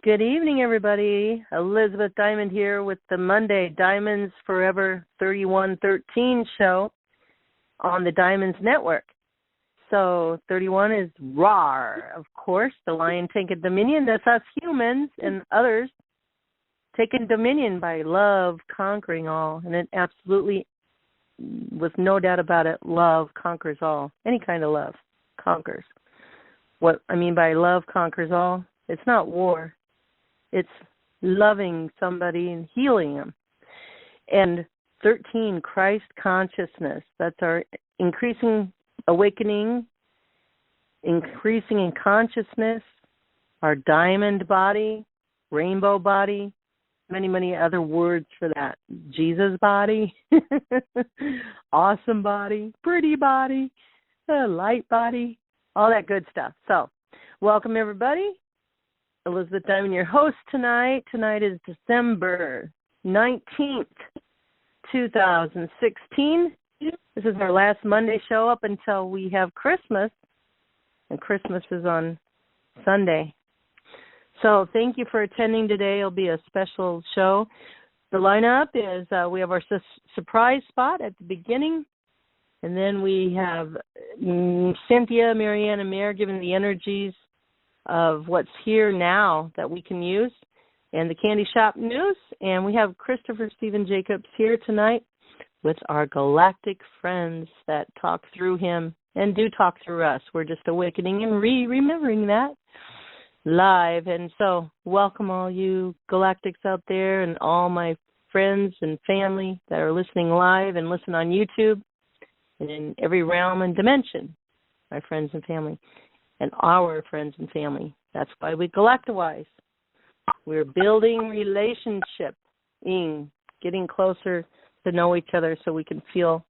Good evening, everybody. Elizabeth Diamond here with the Monday Diamonds Forever 3113 show on the Diamonds Network. So 31 is RAR, of course, the lion taking dominion. That's us humans and others taking dominion by love conquering all. And it absolutely, with no doubt about it, love conquers all. Any kind of love conquers. What I mean by love conquers all, it's not war. It's loving somebody and healing them. And 13, Christ consciousness. That's our increasing awakening, increasing in consciousness, our diamond body, rainbow body, many, many other words for that. Jesus body, awesome body, pretty body, light body, all that good stuff. So, welcome everybody. Elizabeth Diamond, your host tonight. Tonight is December 19th, 2016. This is our last Monday show up until we have Christmas, and Christmas is on Sunday. So thank you for attending today. It'll be a special show. The lineup is we have our surprise spot at the beginning, and then we have Cynthia, Marianne, and Mare giving the energies of what's here now that we can use, and the Candy Shop News. And we have Christopher Stephen Jacobs here tonight with our galactic friends that talk through him and do talk through us. We're just awakening and remembering that live. And so welcome all you galactics out there and all my friends and family that are listening live and listen on YouTube and in every realm and dimension, my friends and family. And our friends and family. That's why we galactize. We're building relationship, getting closer to know each other so we can feel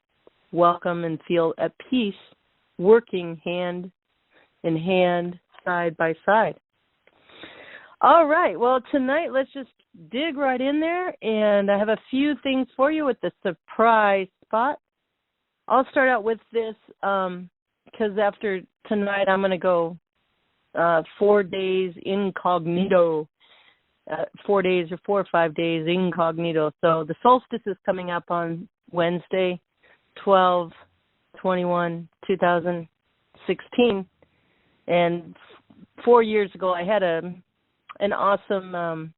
welcome and feel at peace, working hand in hand, side by side. All right, well, tonight let's just dig right in there, and I have a few things for you with the surprise spot. I'll start out with this because after tonight I'm going to go 4 days incognito, 4 days or 4 or 5 days incognito. So the solstice is coming up on Wednesday, 12/21/2016. And 4 years ago I had an awesome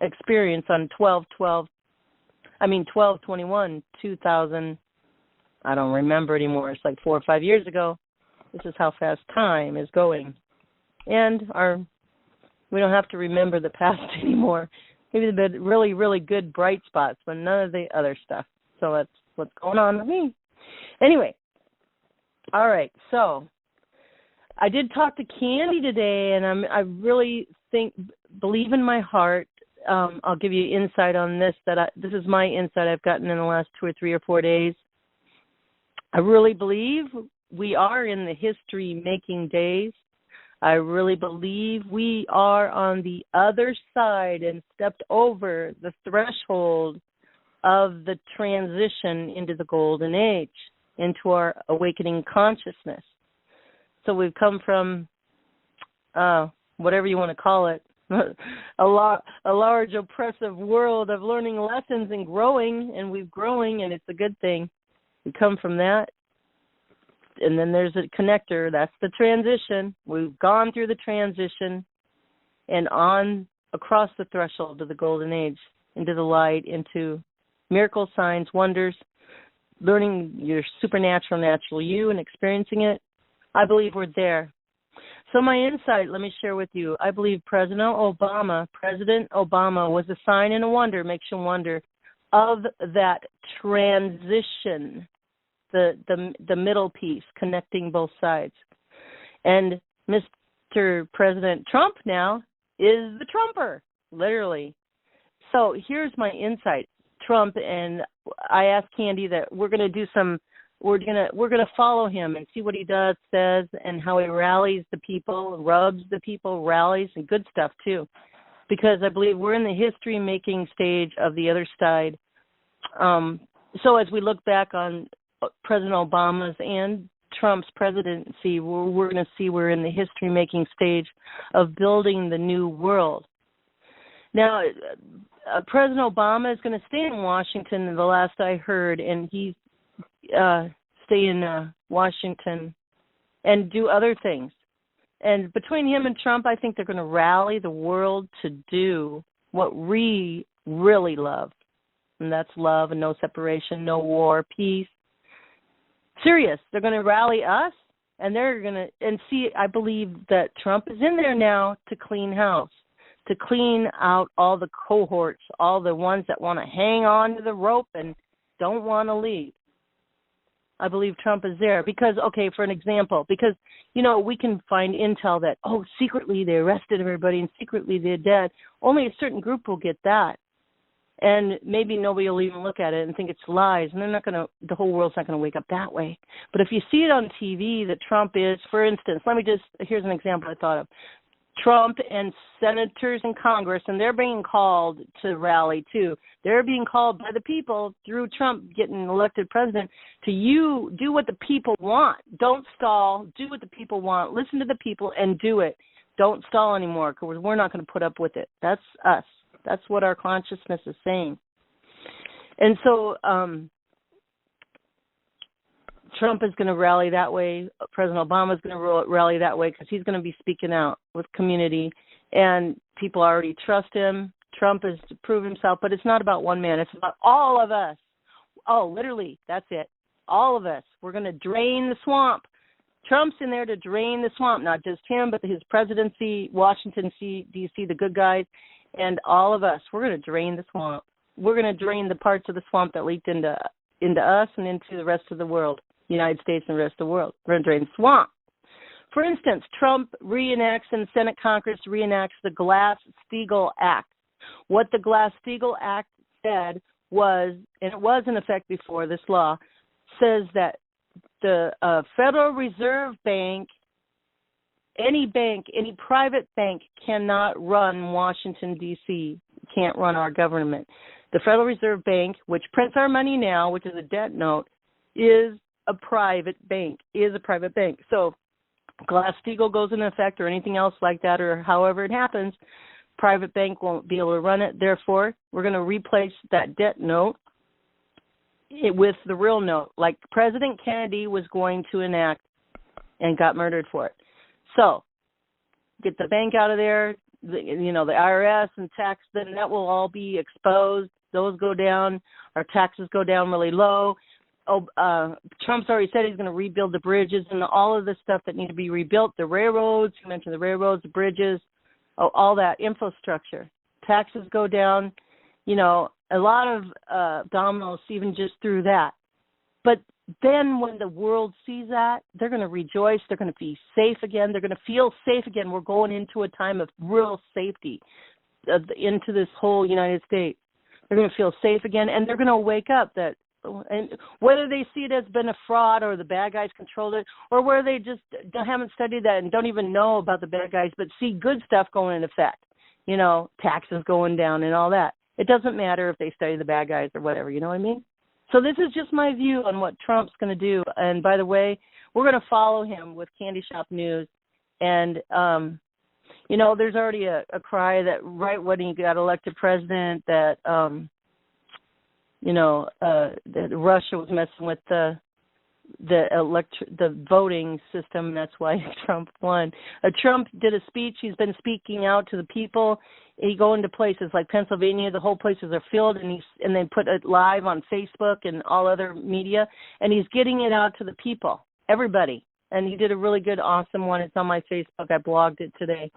experience on 12/21/2000. I don't remember anymore. It's like 4 or 5 years ago. This is how fast time is going. And we don't have to remember the past anymore. Maybe the really, really good bright spots, but none of the other stuff. So that's what's going on with me. Anyway, all right, so I did talk to Candy today, and I really believe in my heart. I'll give you insight on this. This is my insight I've gotten in the last 2 or 3 or 4 days. I really believe we are in the history-making days. I really believe we are on the other side and stepped over the threshold of the transition into the golden age, into our awakening consciousness. So we've come from, whatever you want to call it, a large oppressive world of learning lessons and growing, and we're growing, and it's a good thing. We come from that. And then there's a connector. That's the transition. We've gone through the transition and on across the threshold of the golden age, into the light, into miracle signs, wonders, learning your supernatural, natural you and experiencing it. I believe we're there. So my insight, let me share with you. I believe President Obama was a sign and a wonder, makes you wonder, of that transition. The middle piece connecting both sides. And Mr. President Trump now is the Trumper, literally. So here's my insight. Trump, and I asked Candy that we're going to do we're going to follow him and see what he does, says, and how he rallies the people, rubs the people, rallies, and good stuff too. Because I believe we're in the history-making stage of the other side. So as we look back on President Obama's and Trump's presidency, we're going to see we're in the history-making stage of building the new world. Now, President Obama is going to stay in Washington, the last I heard, and he's stay in Washington and do other things. And between him and Trump, I think they're going to rally the world to do what we really love, and that's love and no separation, no war, peace. Serious. They're going to rally us, and they're going to, and see, I believe that Trump is in there now to clean house, to clean out all the cohorts, all the ones that want to hang on to the rope and don't want to leave. I believe Trump is there because, okay, for an example, because, you know, we can find intel that, oh, secretly they arrested everybody and secretly they're dead. Only a certain group will get that. And maybe nobody will even look at it and think it's lies. And they're not going to, the whole world's not going to wake up that way. But if you see it on TV that Trump is, for instance, here's an example I thought of. Trump and senators in Congress, and they're being called to rally too. They're being called by the people through Trump getting elected president to do what the people want. Don't stall. Do what the people want. Listen to the people and do it. Don't stall anymore because we're not going to put up with it. That's us. That's what our consciousness is saying. And so Trump is going to rally that way. President Obama is going to rally that way because he's going to be speaking out with community, and people already trust him. Trump has to prove himself, but it's not about one man. It's about all of us. Oh, literally, that's it. All of us. We're going to drain the swamp. Trump's in there to drain the swamp, not just him, but his presidency, Washington, D.C., the good guys, and all of us. We're going to drain the swamp. We're going to drain the parts of the swamp that leaked into us and into the rest of the world. United States and the rest of the world. We're going to drain the swamp. For instance, Trump reenacts and Senate Congress reenacts the Glass-Steagall Act. What the Glass-Steagall Act said was, and it was in effect before this law, says that the Federal Reserve Bank, any private bank cannot run Washington, D.C., can't run our government. The Federal Reserve Bank, which prints our money now, which is a debt note, is a private bank. So Glass-Steagall goes into effect or anything else like that, or however it happens, private bank won't be able to run it. Therefore, we're going to replace that debt note with the real note, like President Kennedy was going to enact and got murdered for it. So get the bank out of there, the IRS and tax, then that will all be exposed. Those go down. Our taxes go down really low. Trump's already said he's going to rebuild the bridges and all of the stuff that need to be rebuilt, the railroads, you mentioned the railroads, the bridges, all that infrastructure. Taxes go down, a lot of dominoes even just through that. But then when the world sees that, they're going to rejoice. They're going to be safe again. They're going to feel safe again. We're going into a time of real safety into this whole United States. They're going to feel safe again, and they're going to wake up that, and whether they see it as been a fraud or the bad guys controlled it, or where they just haven't studied that and don't even know about the bad guys, but see good stuff going into effect, taxes going down and all that. It doesn't matter if they study the bad guys or whatever, you know what I mean? So this is just my view on what Trump's going to do. And by the way, we're going to follow him with Candy Shop News. And, there's already a cry that right when he got elected president that, that Russia was messing with the voting system. That's why Trump won. Trump did a speech. He's been speaking out to the people. He go into places like Pennsylvania. The whole places are filled, and they put it live on Facebook and all other media. And he's getting it out to the people, everybody. And he did a really good, awesome one. It's on my Facebook. I blogged it today.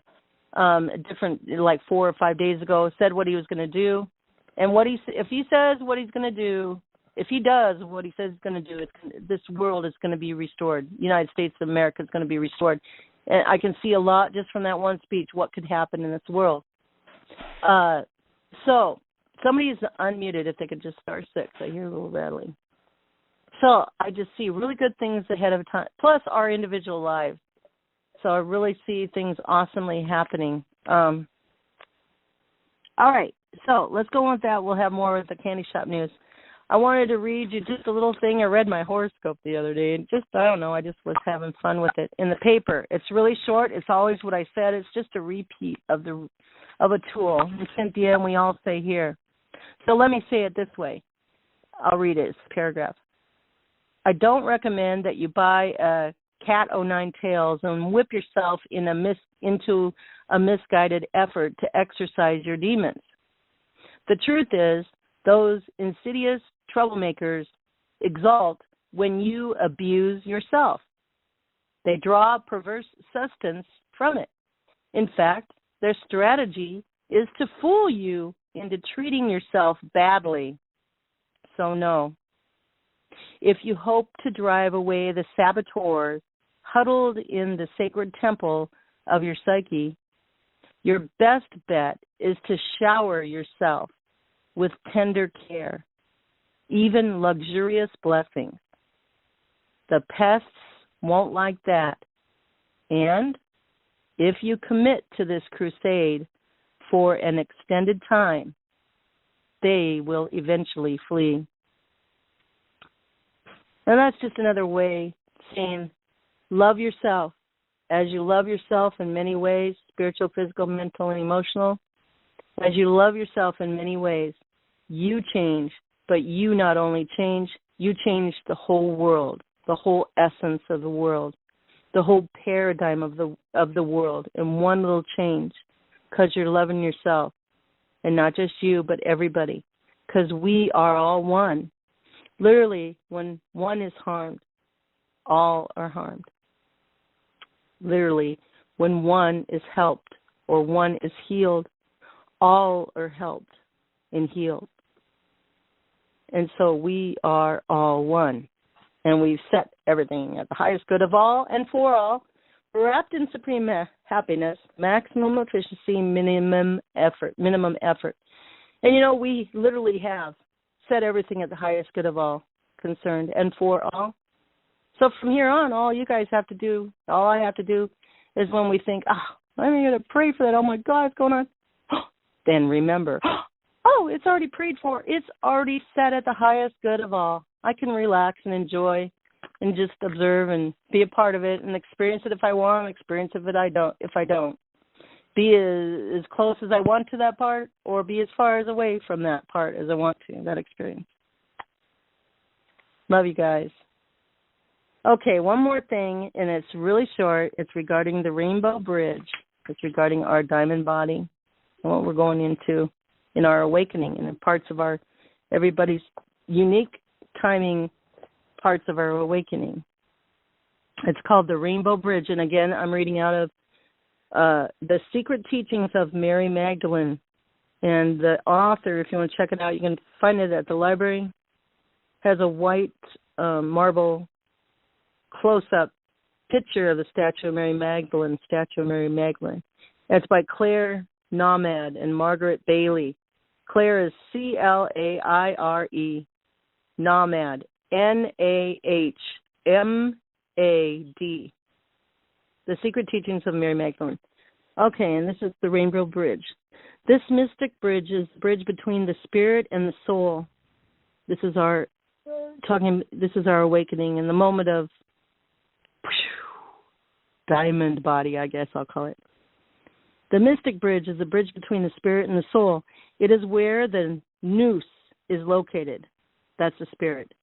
Like 4 or 5 days ago. Said what he was going to do. And if he says what he's going to do, if he does what he says he's going to do, this world is going to be restored. United States of America is going to be restored. And I can see a lot just from that one speech what could happen in this world. So somebody's unmuted if they could just star 6. I hear a little rattling. So I just see really good things ahead of time, plus our individual lives. So I really see things awesomely happening. All right. So let's go on with that. We'll have more with the Candy Shop News. I wanted to read you just a little thing. I read my horoscope the other day, and I don't know, I just was having fun with it in the paper. It's really short. It's always what I said. It's just a repeat of a tool. And Cynthia, and we all say here. So let me say it this way. I'll read it. It's a paragraph. I don't recommend that you buy a cat o' nine tails and whip yourself into a misguided effort to exorcise your demons. The truth is, those insidious troublemakers exult when you abuse yourself. They draw perverse sustenance from it. In fact, their strategy is to fool you into treating yourself badly. So no. If you hope to drive away the saboteurs huddled in the sacred temple of your psyche, your best bet is to shower yourself with tender care, even luxurious blessings. The pests won't like that. And if you commit to this crusade for an extended time, they will eventually flee. And that's just another way of saying love yourself. As you love yourself in many ways, spiritual, physical, mental, and emotional, as you love yourself in many ways, you change. But you not only change, you change the whole world, the whole essence of the world, the whole paradigm of the world in one little change, because you're loving yourself. And not just you, but everybody, because we are all one. Literally, when one is harmed, all are harmed. Literally, when one is helped or one is healed, all are helped and healed. And so we are all one. And we've set everything at the highest good of all and for all, wrapped in supreme happiness, maximum efficiency, minimum effort. And we literally have set everything at the highest good of all concerned and for all. So from here on, all I have to do is when we think, I'm going to pray for that. Oh my God, what's going on? Then remember, it's already prayed for. It's already set at the highest good of all. I can relax and enjoy and just observe and be a part of it and experience it if I want, experience if I don't. Be as close as I want to that part or be as far as away from that part as I want to, that experience. Love you guys. Okay, one more thing, and it's really short. It's regarding the Rainbow Bridge. It's regarding our diamond body and what we're going into in our awakening and in parts of everybody's unique timing parts of our awakening. It's called the Rainbow Bridge, and again, I'm reading out of The Secret Teachings of Mary Magdalene. And the author, if you want to check it out, you can find it at the library, has a white marble close-up picture of the statue of Mary Magdalene. It's by Claire Nomad and Margaret Bailey. Claire is Claire, Nomad, Nahmad. The Secret Teachings of Mary Magdalene. Okay, and this is the Rainbow Bridge. This mystic bridge is the bridge between the spirit and the soul. This is our awakening in the moment of diamond body, I guess I'll call it. The mystic bridge is the bridge between the spirit and the soul. It is where the nous is located. That's the spirit.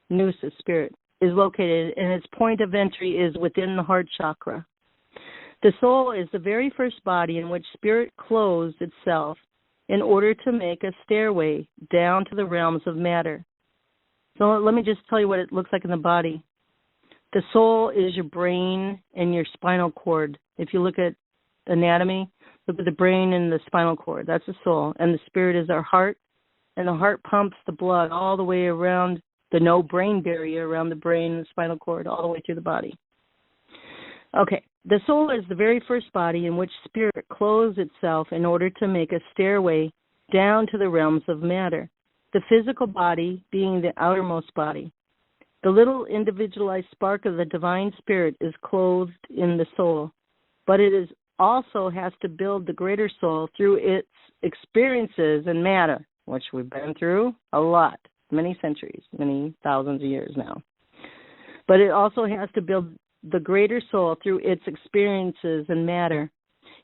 Nous is spirit. Is located, and its point of entry is within the heart chakra. The soul is the very first body in which spirit closed itself in order to make a stairway down to the realms of matter. So let me just tell you what it looks like in the body. The soul is your brain and your spinal cord. If you look at anatomy, look at the brain and the spinal cord. That's the soul. And the spirit is our heart, and the heart pumps the blood all the way around the no-brain barrier around the brain and the spinal cord, all the way through the body. Okay, the soul is the very first body in which spirit closed itself in order to make a stairway down to the realms of matter, the physical body being the outermost body. The little individualized spark of the divine spirit is clothed in the soul, but it is also has to build the greater soul through its experiences in matter, which we've been through a lot. many centuries, many thousands of years now. But it also has to build the greater soul through its experiences and matter.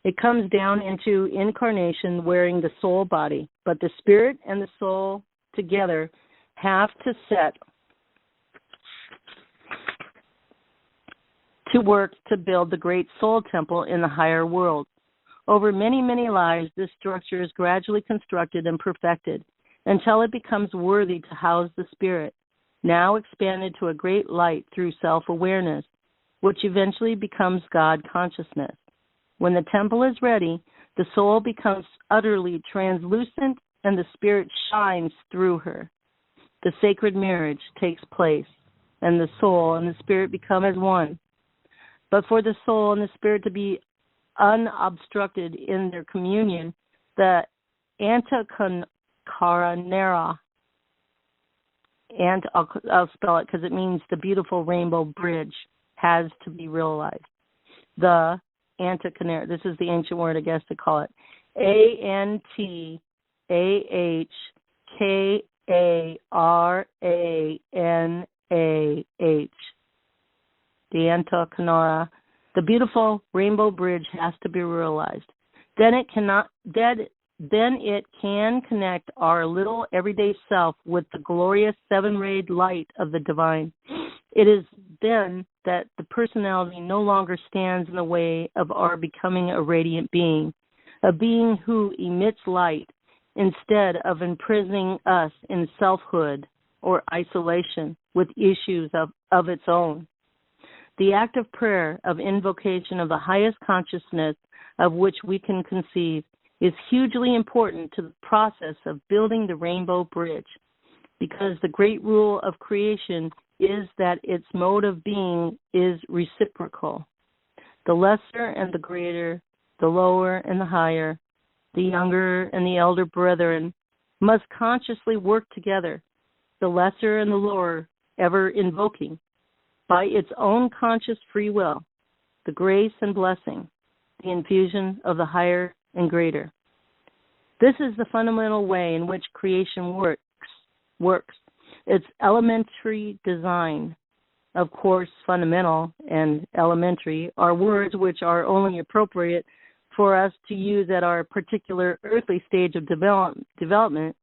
It comes down into incarnation wearing the soul body, but the spirit and the soul together have to set to work to build the great soul temple in the higher world. Over many, many lives, this structure is gradually constructed and perfected until it becomes worthy to house the spirit, now expanded to a great light through self-awareness, which eventually becomes God consciousness. When the temple is ready, the soul becomes utterly translucent and the spirit shines through her. The sacred marriage takes place, and the soul and the spirit become as one. But for the soul and the spirit to be unobstructed in their communion, the Antakaranera, and I'll spell it because it means the beautiful rainbow bridge, has to be realized. The Antakaranera, this is the ancient word, I guess, to call it. Antakaranah. The Antakaranah. The beautiful rainbow bridge has to be realized. Then it can connect our little everyday self with the glorious seven-rayed light of the divine. It is then that the personality no longer stands in the way of our becoming a radiant being, a being who emits light instead of imprisoning us in selfhood or isolation with issues of its own. The act of prayer, of invocation of the highest consciousness of which we can conceive, is hugely important to the process of building the rainbow bridge, because the great rule of creation is that its mode of being is reciprocal. The lesser and the greater, the lower and the higher, the younger and the elder brethren must consciously work together, the lesser and the lower ever invoking, by its own conscious free will, the grace and blessing, the infusion of the higher and greater. This is the fundamental way in which creation works. Its elementary design. Of course, fundamental and elementary are words which are only appropriate for us to use at our particular earthly stage of development.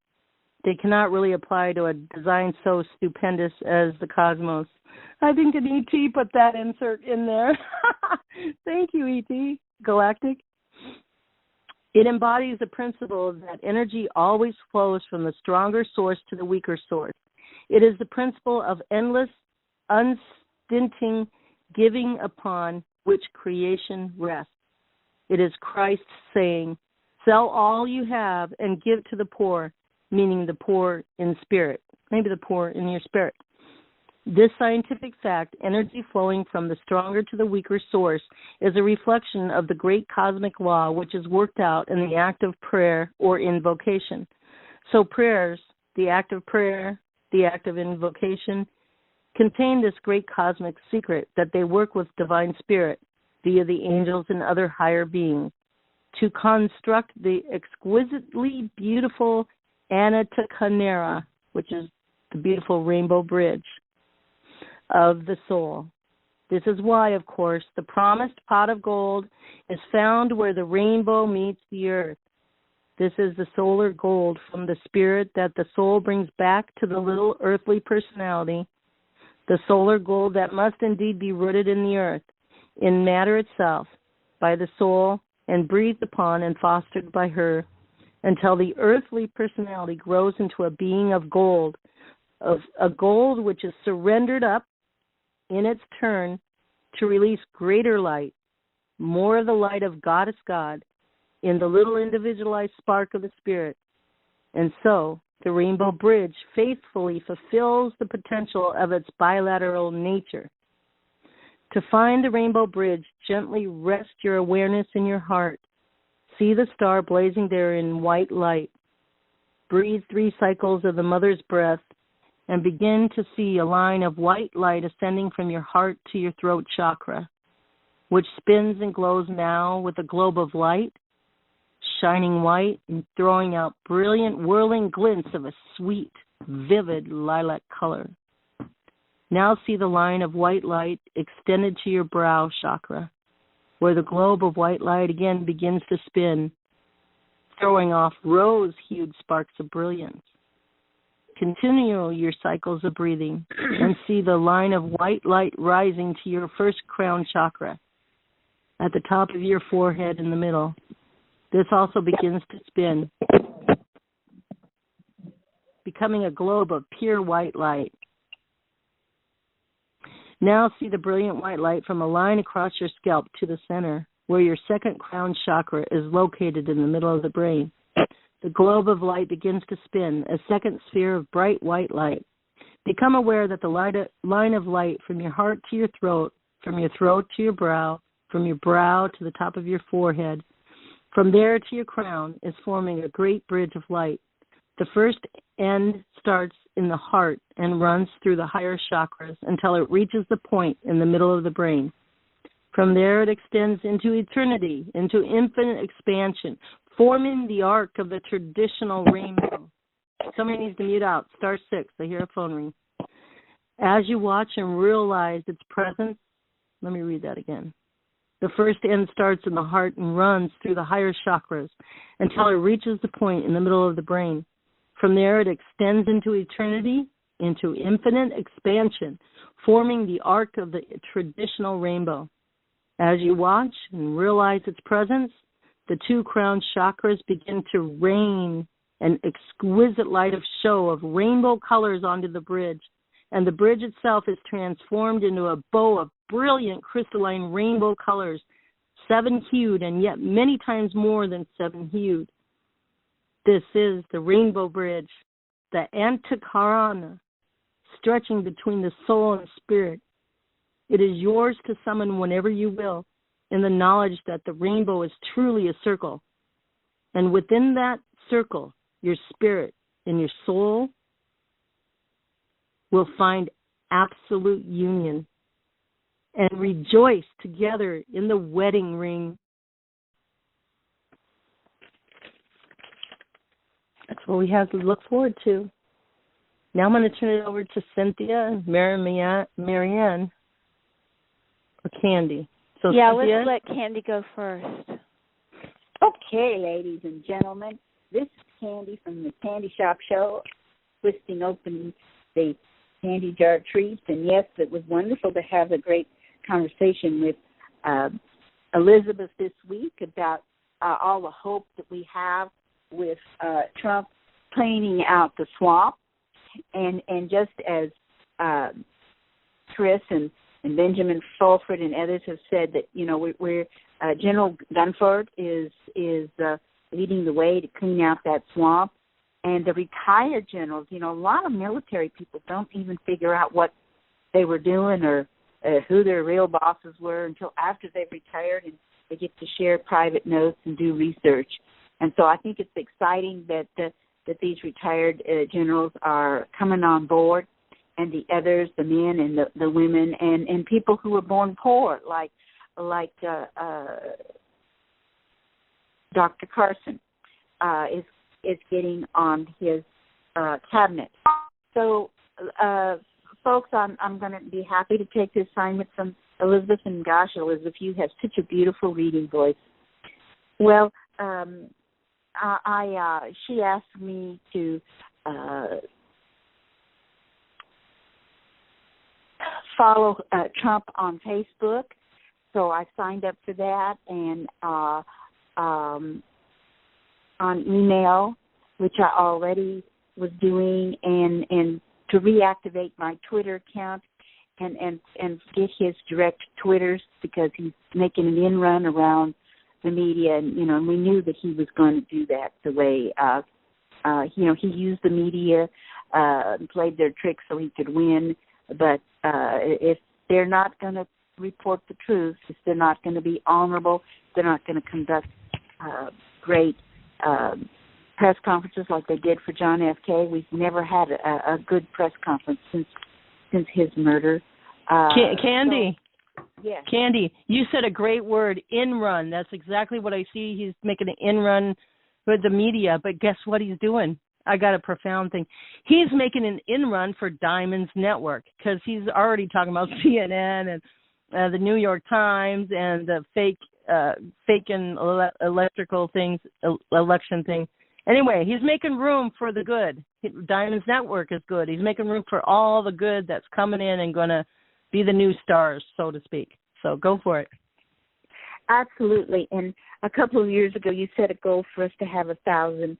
They cannot really apply to a design so stupendous as the cosmos. I think an E.T. put that insert in there. Thank you, E.T. Galactic. It embodies the principle that energy always flows from the stronger source to the weaker source. It is the principle of endless, unstinting giving upon which creation rests. It is Christ saying, "Sell all you have and give to the poor," meaning the poor in spirit, maybe the poor in your spirit. This scientific fact, energy flowing from the stronger to the weaker source, is a reflection of the great cosmic law which is worked out in the act of prayer or invocation. So prayers, the act of prayer, the act of invocation, contain this great cosmic secret that they work with divine spirit via the angels and other higher beings to construct the exquisitely beautiful Antakaranera, which is the beautiful rainbow bridge of the soul. This is why, of course, the promised pot of gold is found where the rainbow meets the earth. This is the solar gold from the spirit that the soul brings back to the little earthly personality, the solar gold that must indeed be rooted in the earth, in matter itself, by the soul, and breathed upon and fostered by her, until the earthly personality grows into a being of a gold which is surrendered up in its turn to release greater light, more of the light of Goddess God, in the little individualized spark of the spirit. And so the rainbow bridge faithfully fulfills the potential of its bilateral nature. To find the rainbow bridge, gently rest your awareness in your heart. See the star blazing there in white light. Breathe 3 cycles of the mother's breath and begin to see a line of white light ascending from your heart to your throat chakra, which spins and glows now with a globe of light, shining white and throwing out brilliant whirling glints of a sweet vivid lilac color. Now see the line of white light extended to your brow chakra, where the globe of white light again begins to spin, throwing off rose-hued sparks of brilliance. Continue your cycles of breathing and see the line of white light rising to your first crown chakra at the top of your forehead in the middle. This also begins to spin, becoming a globe of pure white light. Now see the brilliant white light from a line across your scalp to the center, where your second crown chakra is located in the middle of the brain. The globe of light begins to spin, a second sphere of bright white light. Become aware that the line of light from your heart to your throat, from your throat to your brow, from your brow to the top of your forehead, from there to your crown, is forming a great bridge of light. The first end starts in the heart and runs through the higher chakras until it reaches the point in the middle of the brain. From there it extends into eternity, into infinite expansion, forming the arc of the traditional rainbow. Somebody needs to mute out. Star 6, I hear a phone ring. As you watch and realize its presence, let me read that again. The first end starts in the heart and runs through the higher chakras until it reaches the point in the middle of the brain. From there, it extends into eternity, into infinite expansion, forming the arc of the traditional rainbow. As you watch and realize its presence, the two crown chakras begin to rain an exquisite light of show of rainbow colors onto the bridge, and the bridge itself is transformed into a bow of brilliant crystalline rainbow colors, 7-hued and yet many times more than 7-hued. This is the Rainbow Bridge, the Antakarana, stretching between the soul and spirit. It is yours to summon whenever you will, in the knowledge that the rainbow is truly a circle. And within that circle, your spirit and your soul will find absolute union and rejoice together in the wedding ring. That's what we have to look forward to. Now I'm going to turn it over to Cynthia and Marianne, or Candy. So yeah, Cynthia? Let's let Candy go first. Okay, ladies and gentlemen, this is Candy from the Candy Shop Show, twisting open the candy jar treats. And yes, it was wonderful to have a great conversation with Elizabeth this week about all the hope that we have with Trump cleaning out the swamp. And just as Chris and Benjamin Fulford and others have said that, you know, we're General Dunford is leading the way to clean out that swamp. And the retired generals, you know, a lot of military people don't even figure out what they were doing or who their real bosses were until after they've retired and they get to share private notes and do research. And so I think it's exciting that these retired generals are coming on board, and the others, the men and the women, and people who were born poor, like Dr. Carson is getting on his cabinet. So, folks, I'm going to be happy to take the assignment from Elizabeth. And gosh, Elizabeth, you have such a beautiful reading voice. Well, she asked me to follow Trump on Facebook, so I signed up for that, and on email, which I already was doing, and to reactivate my Twitter account and get his direct Twitters, because he's making an in run around the media, and you know, and we knew that he was going to do that the way you know, he used the media and played their tricks so he could win. But if they're not going to report the truth, if they're not going to be honorable, they're not going to conduct great press conferences like they did for John F. K. We've never had a good press conference since his murder. Candy. So, yes. Candy, you said a great word, in run. That's exactly what I see. He's making an in run with the media, but guess what he's doing? I got a profound thing. He's making an in-run for Diamond's network because he's already talking about CNN and the New York Times and the fake and electrical things, election thing. Anyway, he's making room for the good. Diamond's network is good. He's making room for all the good that's coming in and going to be the new stars, so to speak. So go for it. Absolutely. And a couple of years ago, you set a goal for us to have 1,000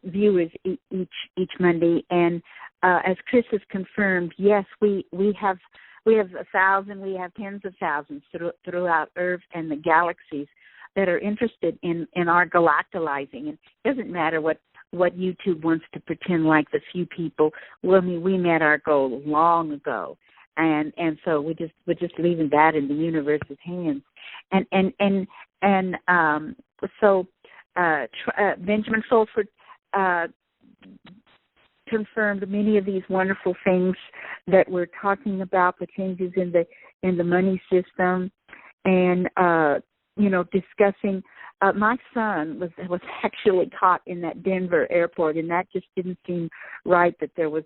viewers each Monday. And as Chris has confirmed, yes, we have 1,000. We have tens of thousands throughout Earth and the galaxies that are interested in our galactalizing. And it doesn't matter what YouTube wants to pretend like the few people. Well, I mean, we met our goal long ago. And so we're just leaving that in the universe's hands. So Benjamin Fulford confirmed many of these wonderful things that we're talking about, the changes in the money system, and discussing. My son was actually caught in that Denver airport, and that just didn't seem right. That there was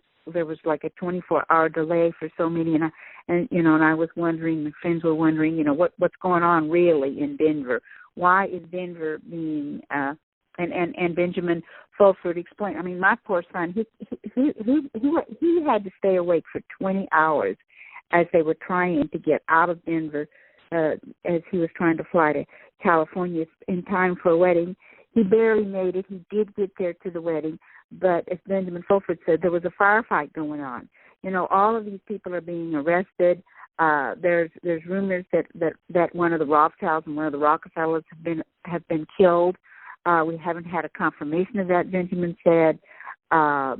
like a 24-hour delay for so many, and I was wondering, my friends were wondering, what's going on really in Denver? Why is Denver being and Benjamin Fulford explained. I mean, my poor son, he had to stay awake for 20 hours as they were trying to get out of Denver as he was trying to fly to California in time for a wedding. He barely made it. He did get there to the wedding, but as Benjamin Fulford said, there was a firefight going on. All of these people are being arrested. There's rumors that one of the Rothschilds and one of the Rockefellers have been killed. We haven't had a confirmation of that, Benjamin said. But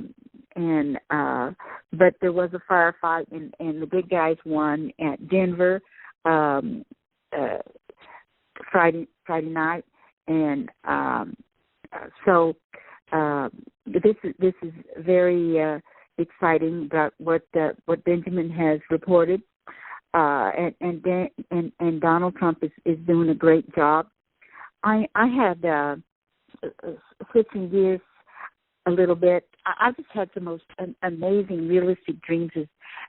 there was a firefight, and the big guys won at Denver Friday night, and so this is very exciting about what Benjamin has reported, and Donald Trump is doing a great job. I had switching gears a little bit. I just had the most amazing realistic dreams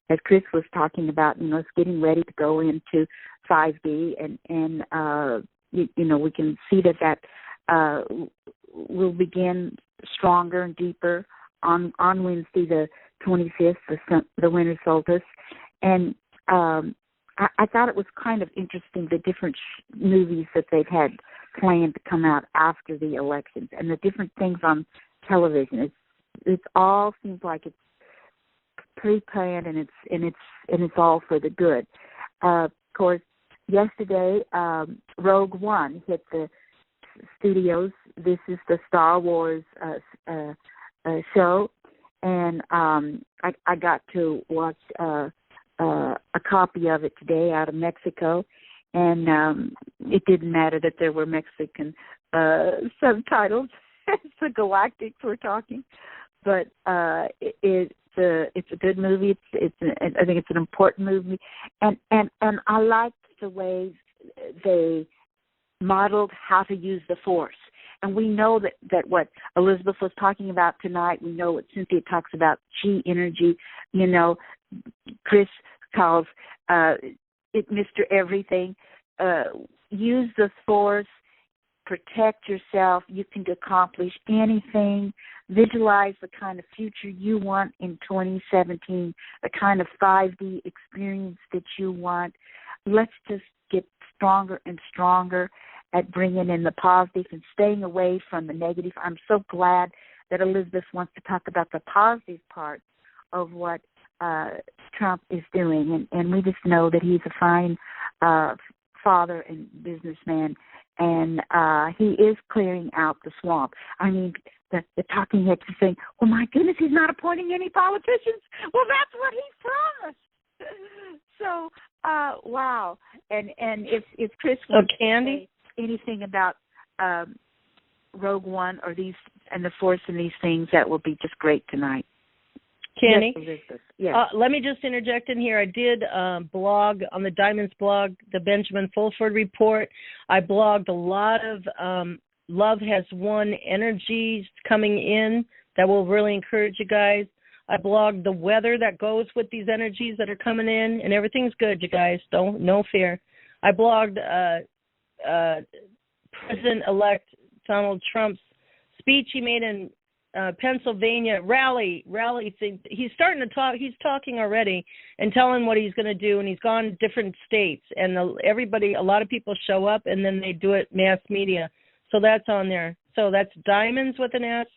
as Chris was talking about. It's getting ready to go into 5D, and we can see that will begin stronger and deeper on Wednesday, the 25th, the winter solstice. And I thought it was kind of interesting, the different movies that they've had planned to come out after the elections and the different things on television. It all seems like it's pre-planned, and it's all for the good. Of course, yesterday, Rogue One hit the studios. This is the Star Wars show, and I got to watch a copy of it today out of Mexico, and it didn't matter that there were Mexican subtitles. It's the Galactics we're talking, but it's a good movie. I think it's an important movie, and I liked the way they modeled how to use the Force. And we know that what Elizabeth was talking about tonight, we know what Cynthia talks about, chi energy. Chris calls it Mr. Everything. Use the Force, protect yourself. You can accomplish anything. Visualize the kind of future you want in 2017, the kind of 5D experience that you want. Let's just get stronger and stronger at bringing in the positive and staying away from the negative. I'm so glad that Elizabeth wants to talk about the positive part of what Trump is doing, and we just know that he's a fine father and businessman, and he is clearing out the swamp. I mean, the talking heads are saying, "Oh my goodness, he's not appointing any politicians." Well, that's what he promised. So, wow. And if Chris wants to say anything about Rogue One or these and the Force and these things, that will be just great tonight. Candy? Yes. Let me just interject in here. I did blog on the Diamonds blog, the Benjamin Fulford Report. I blogged a lot of Love Has Won energies coming in that will really encourage you guys. I blogged the weather that goes with these energies that are coming in, and everything's good, you guys. No fear. I blogged President-elect Donald Trump's speech he made in Pennsylvania rally thing. He's starting to talk. He's talking already and telling what he's going to do, and he's gone to different states. And a lot of people show up, and then they do it mass media. So that's on there. So that's diamonds with an S,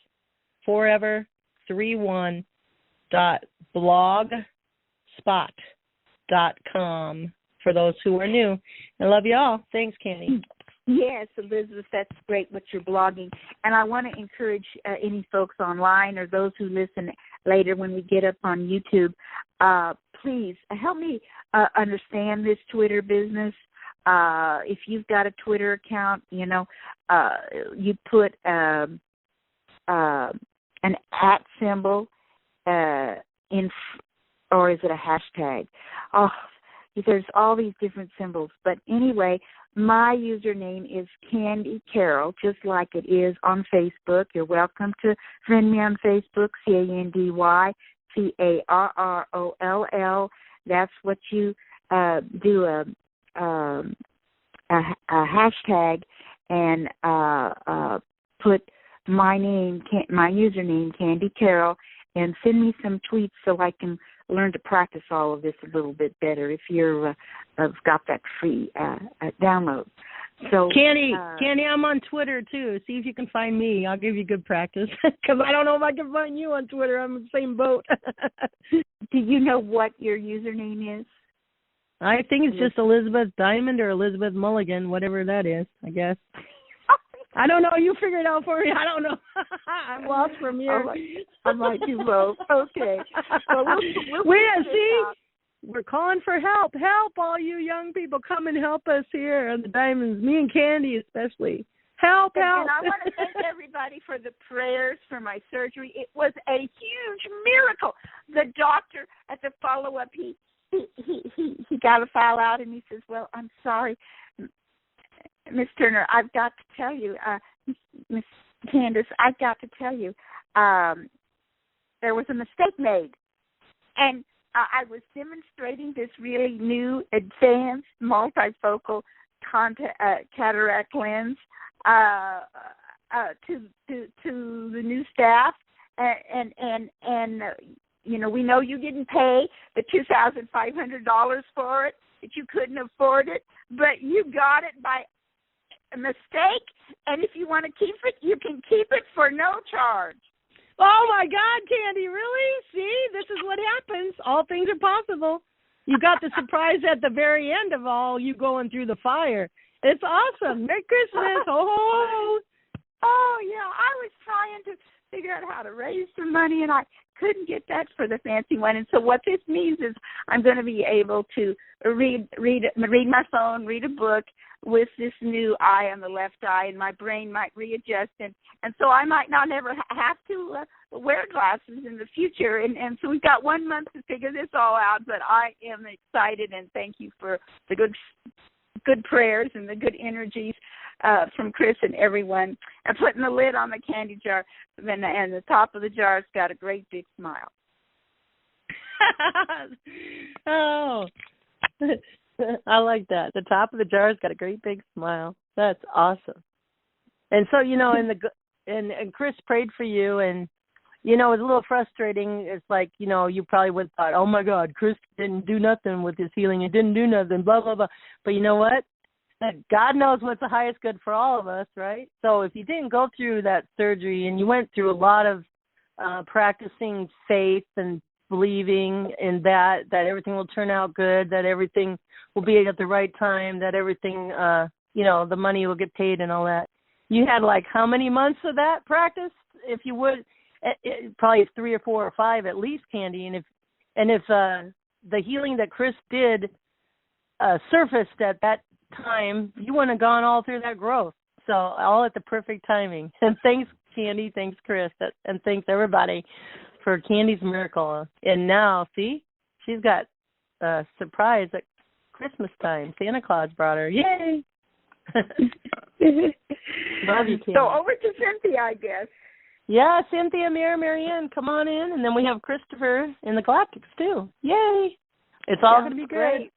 forever 31.blogspot.com for those who are new. I love you all. Thanks, Candy. Yes, Elizabeth, that's great what you're blogging. And I want to encourage any folks online or those who listen later when we get up on YouTube, please help me understand this Twitter business. If you've got a Twitter account, you put an @ symbol or is it a hashtag? Oh, there's all these different symbols. But anyway, my username is Candy Carroll, just like it is on Facebook. You're welcome to friend me on Facebook, CandyCarroll. That's what you do a hashtag and put my name, my username, Candy Carroll, and send me some tweets so I can learn to practice all of this a little bit better if you're got that free download. So Candy, I'm on Twitter too. See if you can find me. I'll give you good practice because I don't know if I can find you on Twitter. I'm in the same boat. Do you know what your username is? I think it's just Elizabeth Diamond or Elizabeth Mulligan, whatever that is, I guess. I don't know. You figure it out for me. I don't know. I'm lost from here. I might do both. Okay. Well, we're calling for help. Help, all you young people. Come and help us here on the Diamonds. Me and Candy especially. Help. And I want to thank everybody for the prayers for my surgery. It was a huge miracle. The doctor at the follow-up, he got a file out and he says, well, I'm sorry, Miss Turner, I've got to tell you, Miss Candace, I've got to tell you, there was a mistake made. And I was demonstrating this really new, advanced, multifocal cataract lens to the new staff, and we know you didn't pay the $2,500 for it, that you couldn't afford it, but you got it by a mistake, and if you want to keep it, you can keep it for no charge. Oh, my God, Candy, really? See, this is what happens. All things are possible. You got the surprise at the very end of all you going through the fire. It's awesome. Merry Christmas. Oh, yeah, I was trying to figure out how to raise some money, and I couldn't get that for the fancy one. And so what this means is I'm going to be able to read my phone, read a book with this new eye on the left eye, and my brain might readjust, and so I might not ever have to wear glasses in the future. And so we've got 1 month to figure this all out, but I am excited, and thank you for the good prayers and the good energies from Chris and everyone. And putting the lid on the candy jar, and the top of the jar's got a great big smile. Oh, I like that. The top of the jar's got a great big smile. That's awesome. And so, and Chris prayed for you, and it was a little frustrating. It's like, you probably would have thought, oh, my God, Chris didn't do nothing with his healing. He didn't do nothing, blah, blah, blah. But you know what? God knows what's the highest good for all of us, right? So if you didn't go through that surgery and you went through a lot of practicing faith and believing in that everything will turn out good, that everything will be at the right time, that everything, the money will get paid and all that. You had how many months of that practice? If you would, probably 3 or 4 or 5 at least, Candy. And if the healing that Chris did surfaced at that time, you wouldn't have gone all through that growth. So all at the perfect timing. And thanks, Candy. Thanks, Chris. And thanks, everybody, for Candy's miracle. And now, see, she's got a surprise at Christmas time. Santa Claus brought her. Yay! Love you, Kim. So over to Cynthia, I guess. Yeah, Cynthia, Marianne, come on in. And then we have Christopher in the Galactics, too. Yay. It's all going to be good. Great.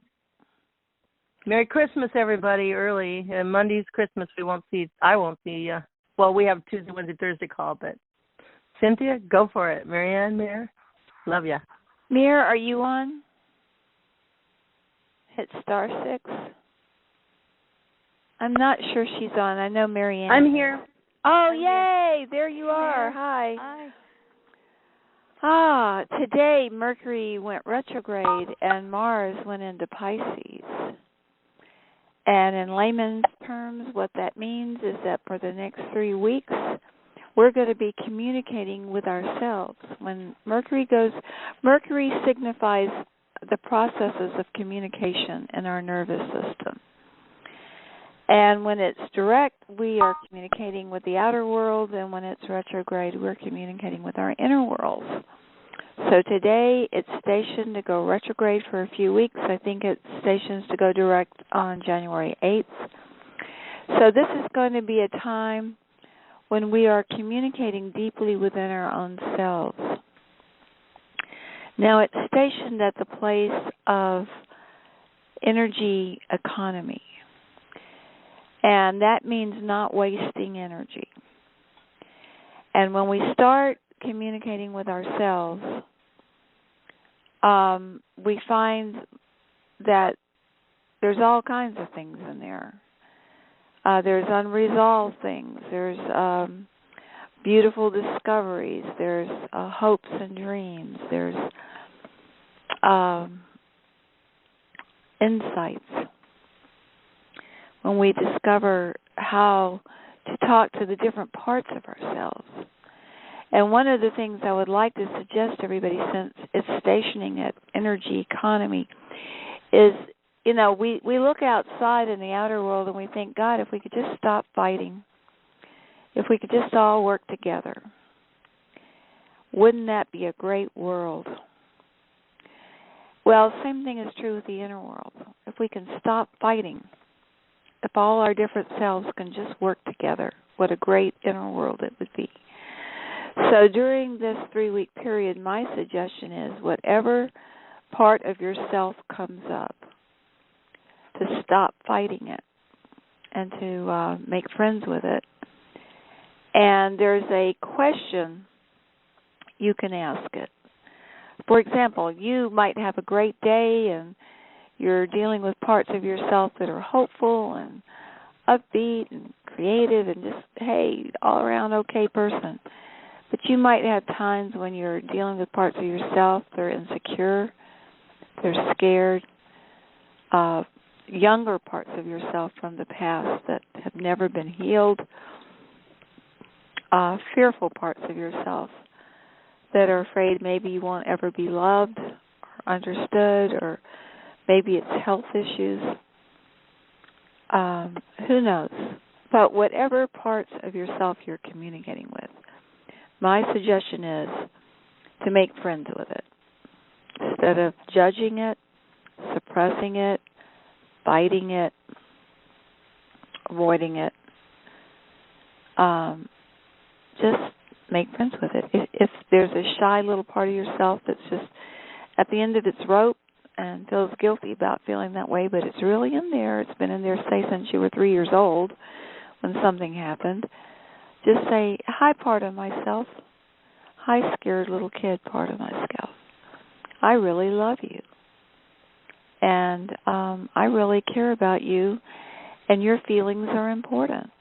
Merry Christmas, everybody, early. And Monday's Christmas. I won't see you. Well, we have Tuesday, Wednesday, Thursday call, but Cynthia, go for it. Marianne, Mir, love ya. Mir, are you on? Hit *6. I'm not sure she's on. I know Marianne. I'm here. Oh, I'm yay. here. There you are. Hi. Hi. Today Mercury went retrograde and Mars went into Pisces. And in layman's terms, what that means is that for the next 3 weeks, we're going to be communicating with ourselves. When Mercury signifies the processes of communication in our nervous system. And when it's direct, we are communicating with the outer world, and when it's retrograde, we're communicating with our inner world. So today it's stationed to go retrograde for a few weeks. I think it's stationed to go direct on January 8th. So this is going to be a time when we are communicating deeply within our own selves. Now it's stationed at the place of energy economy. And that means not wasting energy. And when we start communicating with ourselves, we find that there's all kinds of things in there. There's unresolved things. There's beautiful discoveries. There's hopes and dreams. There's insights. When we discover how to talk to the different parts of ourselves. And one of the things I would like to suggest to everybody, since it's stationing at energy economy, is, we look outside in the outer world and we think, God, if we could just stop fighting, if we could just all work together, wouldn't that be a great world? Well, same thing is true with the inner world. If we can stop fighting, if all our different selves can just work together, what a great inner world it would be. So during this 3-week period, my suggestion is whatever part of yourself comes up, to stop fighting it and to make friends with it. And there's a question you can ask it. For example, you might have a great day and you're dealing with parts of yourself that are hopeful and upbeat and creative and just, hey, all-around okay person. But you might have times when you're dealing with parts of yourself that are insecure, they're scared, younger parts of yourself from the past that have never been healed, fearful parts of yourself that are afraid maybe you won't ever be loved or understood, or maybe it's health issues. Who knows? But whatever parts of yourself you're communicating with, my suggestion is to make friends with it. Instead of judging it, suppressing it, fighting it, avoiding it, just make friends with it. If there's a shy little part of yourself that's just at the end of its rope and feels guilty about feeling that way, but it's really in there, it's been in there, say, since you were 3 years old when something happened, just say, hi, part of myself. Hi, scared little kid, part of myself. I really love you. And I really care about you, and your feelings are important.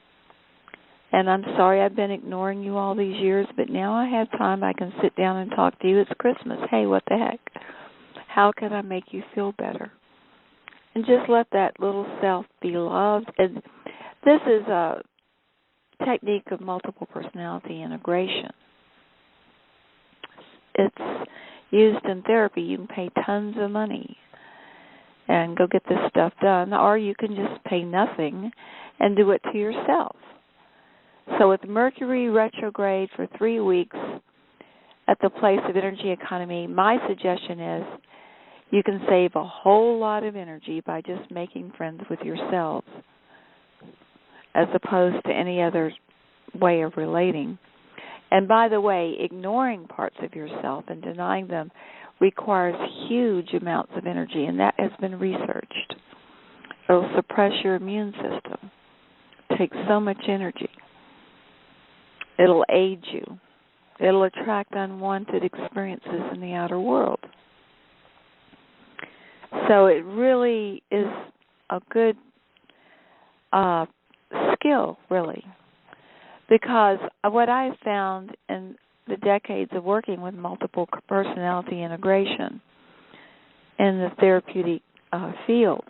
And I'm sorry I've been ignoring you all these years, but now I have time. I can sit down and talk to you. It's Christmas. Hey, what the heck? How can I make you feel better? And just let that little self be loved. And this is a technique of multiple personality integration. It's used in therapy. You can pay tons of money and go get this stuff done, or you can just pay nothing and do it to yourself. So with Mercury retrograde for 3 weeks at the place of energy economy, my suggestion is you can save a whole lot of energy by just making friends with yourselves. as opposed to any other way of relating. And by the way, ignoring parts of yourself and denying them requires huge amounts of energy, and that has been researched. It'll suppress your immune system. It takes so much energy. It'll age you. It'll attract unwanted experiences in the outer world. So it really is a good skill, really, because what I've found in the decades of working with multiple personality integration in the therapeutic field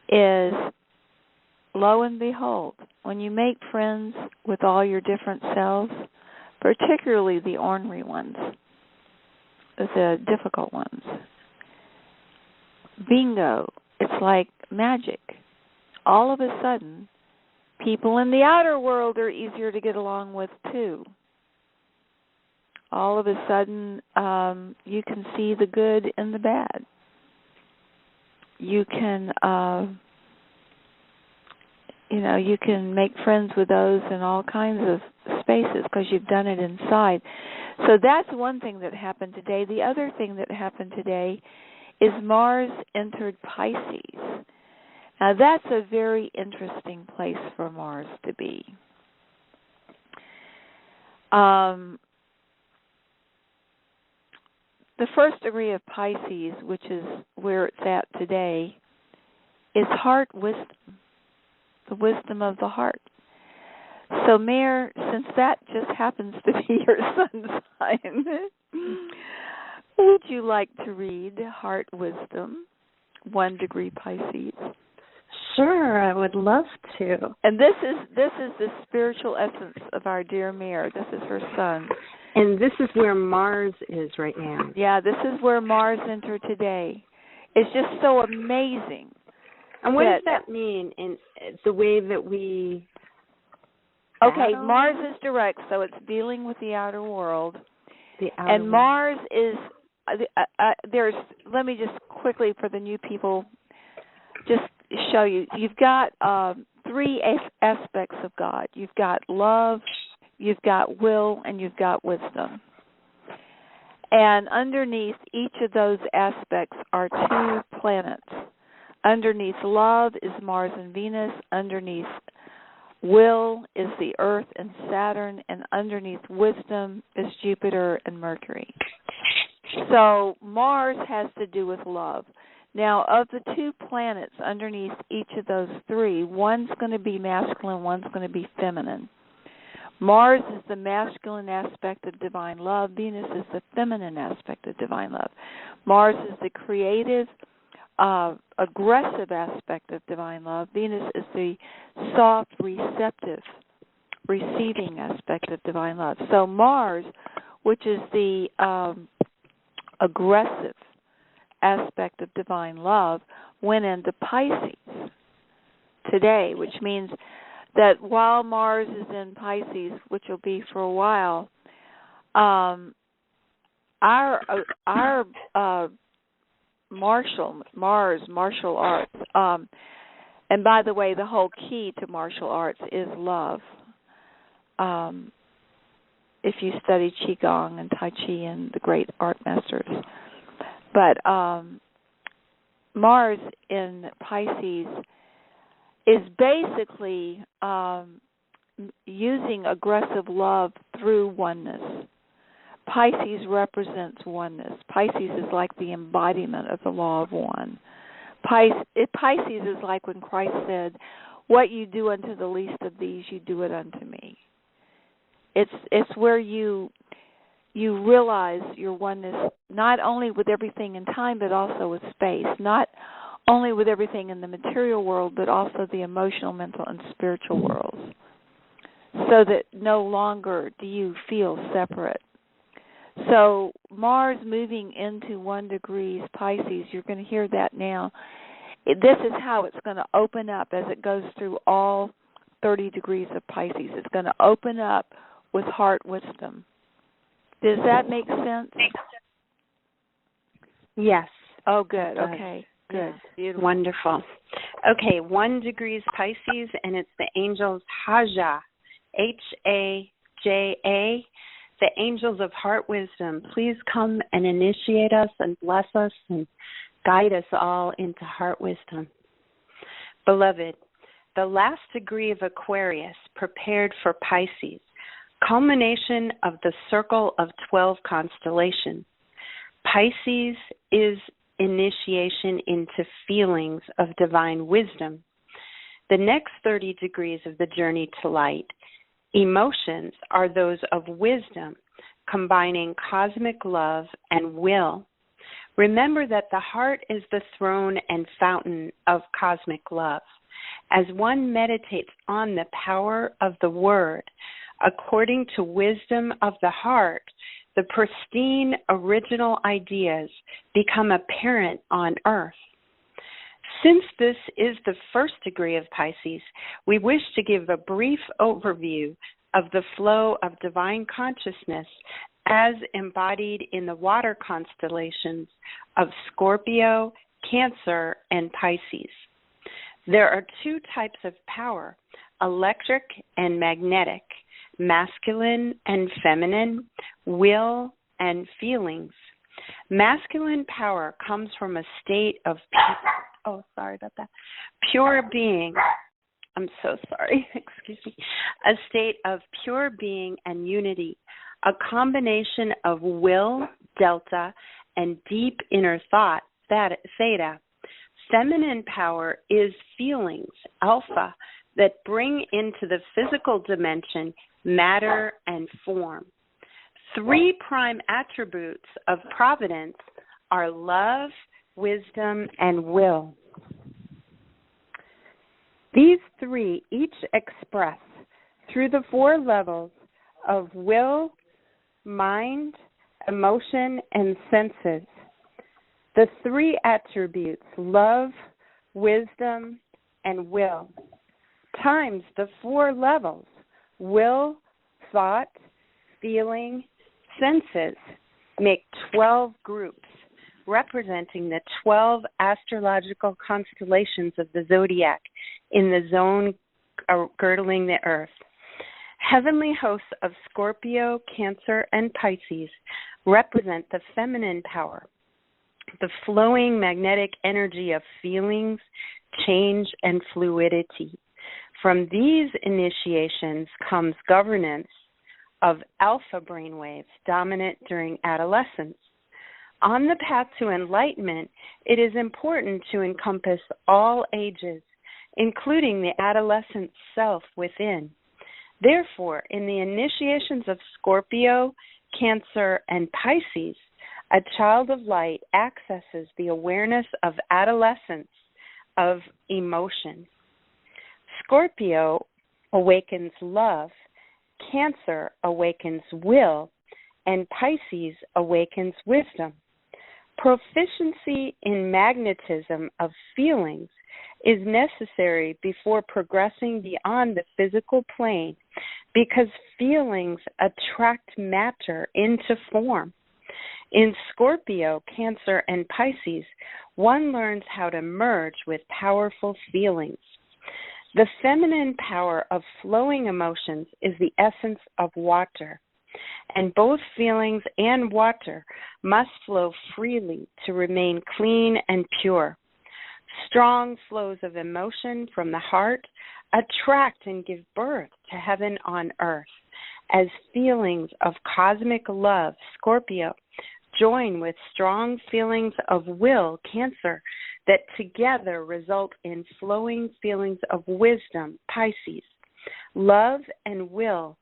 is, lo and behold, when you make friends with all your different selves, particularly the ornery ones, the difficult ones, bingo, it's like magic. All of a sudden, people in the outer world are easier to get along with, too. All of a sudden, you can see the good and the bad. You can, you can make friends with those in all kinds of spaces because you've done it inside. So that's one thing that happened today. The other thing that happened today is Mars entered Pisces. Now, that's a very interesting place for Mars to be. The first degree of Pisces, which is where it's at today, is heart wisdom, the wisdom of the heart. So, Mayor, since that just happens to be your sun sign, would you like to read Heart Wisdom, 1 degree Pisces? Sure, I would love to. And this is the spiritual essence of our dear Mayor. This is her sun. And this is where Mars is right now. Yeah, this is where Mars entered today. It's just so amazing. And what does that mean in the way that we... Okay, Mars is direct, so it's dealing with the outer world. And Mars is... let me just quickly, for the new people, just show you. You've got 3 aspects of God. You've got love, you've got will, and you've got wisdom. And underneath each of those aspects are 2 planets. Underneath love is Mars and Venus. Underneath will is the Earth and Saturn. And underneath wisdom is Jupiter and Mercury. So Mars has to do with love. Now, of the 2 planets underneath each of those 3, one's going to be masculine, one's going to be feminine. Mars is the masculine aspect of divine love. Venus is the feminine aspect of divine love. Mars is the creative, aggressive aspect of divine love. Venus is the soft, receptive, receiving aspect of divine love. So Mars, which is the aggressive aspect of divine love, went into Pisces today, which means that while Mars is in Pisces, which will be for a while, our martial arts, and by the way, the whole key to martial arts is love. If you study Qigong and Tai Chi and the great art masters. But Mars in Pisces is basically using aggressive love through oneness. Pisces represents oneness. Pisces is like the embodiment of the law of one. Pisces is like when Christ said, "What you do unto the least of these, you do it unto me." It's where you realize your oneness not only with everything in time but also with space, not only with everything in the material world but also the emotional, mental, and spiritual worlds, so that no longer do you feel separate. So Mars moving into 1 degree Pisces, you're going to hear that now. This is how it's going to open up as it goes through all 30 degrees of Pisces. It's going to open up with heart wisdom. Does that make sense? Yes. Oh, good. Okay. Good. Beautiful. Wonderful. Okay, 1 degrees Pisces, and it's the angels Haja, Haja, the angels of heart wisdom. Please come and initiate us and bless us and guide us all into heart wisdom. Beloved, the last degree of Aquarius prepared for Pisces, culmination of the circle of 12 constellations. Pisces is initiation into feelings of divine wisdom. The next 30 degrees of the journey to light, emotions, are those of wisdom, combining cosmic love and will. Remember that the heart is the throne and fountain of cosmic love. As one meditates on the power of the word, according to wisdom of the heart, the pristine original ideas become apparent on earth. Since this is the first degree of Pisces, we wish to give a brief overview of the flow of divine consciousness as embodied in the water constellations of Scorpio, Cancer, and Pisces. There are 2 types of power, electric and magnetic, masculine and feminine, will and feelings. Masculine power comes from a state of pure being. I'm so sorry. Excuse me. A state of pure being and unity, a combination of will, delta, and deep inner thought, theta. Feminine power is feelings, alpha, that bring into the physical dimension matter and form. 3 prime attributes of providence are love, wisdom, and will. These 3 each express through the 4 levels of will, mind, emotion, and senses. The 3 attributes, love, wisdom, and will, times the 4 levels, will, thought, feeling, senses, make 12 groups, representing the 12 astrological constellations of the zodiac in the zone girdling the earth. Heavenly hosts of Scorpio, Cancer, and Pisces represent the feminine power, the flowing magnetic energy of feelings, change, and fluidity. From these initiations comes governance of alpha brainwaves dominant during adolescence. On the path to enlightenment, it is important to encompass all ages, including the adolescent self within. Therefore, in the initiations of Scorpio, Cancer, and Pisces, a child of light accesses the awareness of adolescence, of emotion. Scorpio awakens love, Cancer awakens will, and Pisces awakens wisdom. Proficiency in magnetism of feelings is necessary before progressing beyond the physical plane, because feelings attract matter into form. In Scorpio, Cancer, and Pisces, one learns how to merge with powerful feelings. The feminine power of flowing emotions is the essence of water, and both feelings and water must flow freely to remain clean and pure. Strong flows of emotion from the heart attract and give birth to heaven on earth, as feelings of cosmic love, Scorpio, join with strong feelings of will, Cancer, that together result in flowing feelings of wisdom, Pisces. Love and will,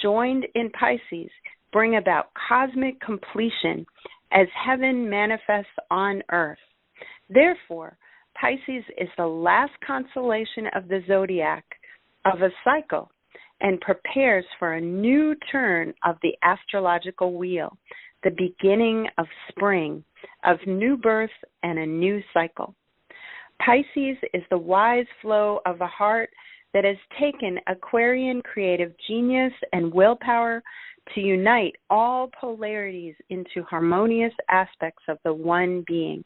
joined in Pisces, bring about cosmic completion as heaven manifests on earth. Therefore, Pisces is the last constellation of the zodiac of a cycle and prepares for a new turn of the astrological wheel, the beginning of spring, of new birth and a new cycle. Pisces is the wise flow of a heart that has taken Aquarian creative genius and willpower to unite all polarities into harmonious aspects of the one being,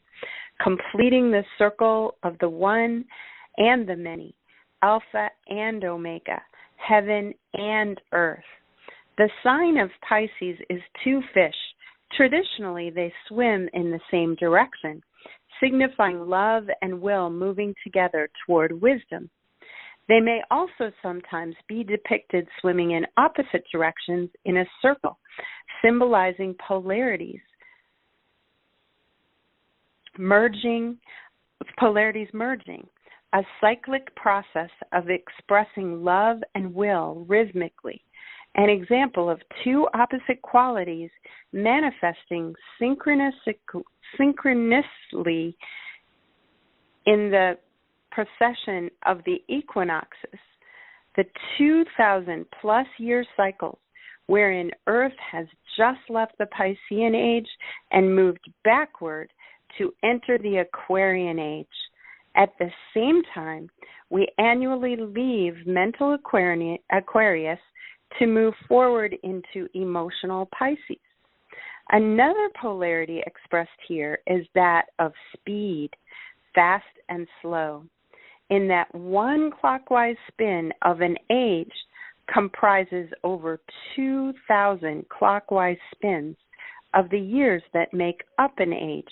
completing the circle of the one and the many, Alpha and Omega, heaven and earth. The sign of Pisces is two fish. Traditionally, they swim in the same direction, signifying love and will moving together toward wisdom. They may also sometimes be depicted swimming in opposite directions in a circle, symbolizing polarities merging, a cyclic process of expressing love and will rhythmically, an example of two opposite qualities manifesting synchronously in the procession of the equinoxes, the 2,000-plus year cycles wherein Earth has just left the Piscean age and moved backward to enter the Aquarian age. At the same time, we annually leave mental Aquarius to move forward into emotional Pisces. Another polarity expressed here is that of speed, fast and slow, in that one clockwise spin of an age comprises over 2,000 clockwise spins of the years that make up an age.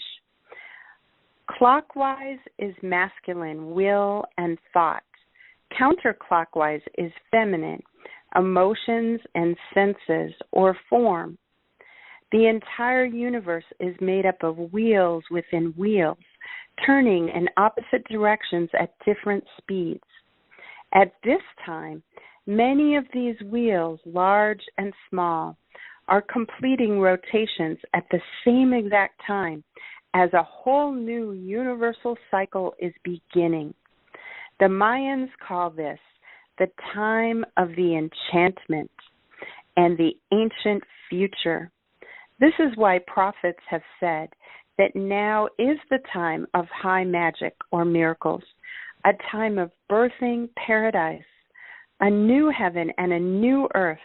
Clockwise is masculine will and thought. Counterclockwise is feminine, emotions and senses or form. The entire universe is made up of wheels within wheels, turning in opposite directions at different speeds. At this time, many of these wheels, large and small, are completing rotations at the same exact time as a whole new universal cycle is beginning. The Mayans call this the time of the enchantment and the ancient future. This is why prophets have said that now is the time of high magic or miracles, a time of birthing paradise, a new heaven and a new earth.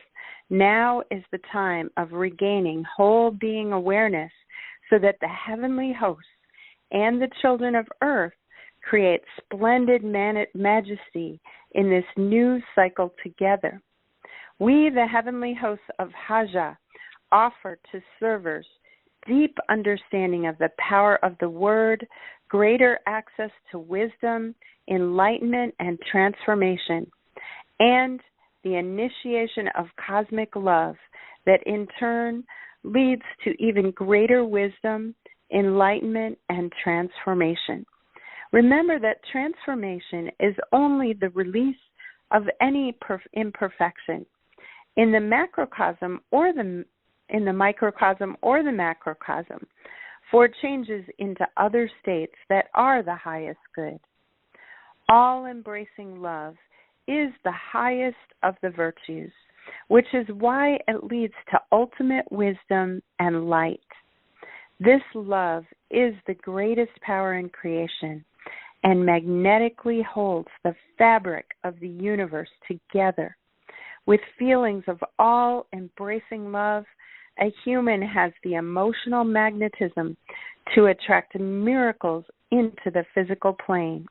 Now is the time of regaining whole being awareness so that the heavenly hosts and the children of earth create splendid majesty in this new cycle together. We, the heavenly hosts of Haja, offer to servers deep understanding of the power of the word, greater access to wisdom, enlightenment, and transformation, and the initiation of cosmic love that in turn leads to even greater wisdom, enlightenment, and transformation. Remember that transformation is only the release of any imperfection in the macrocosm or in the microcosm or the macrocosm for changes into other states that are the highest good. All-embracing love is the highest of the virtues, which is why it leads to ultimate wisdom and light. This love is the greatest power in creation and magnetically holds the fabric of the universe together. With feelings of all-embracing love, a human has the emotional magnetism to attract miracles into the physical plane.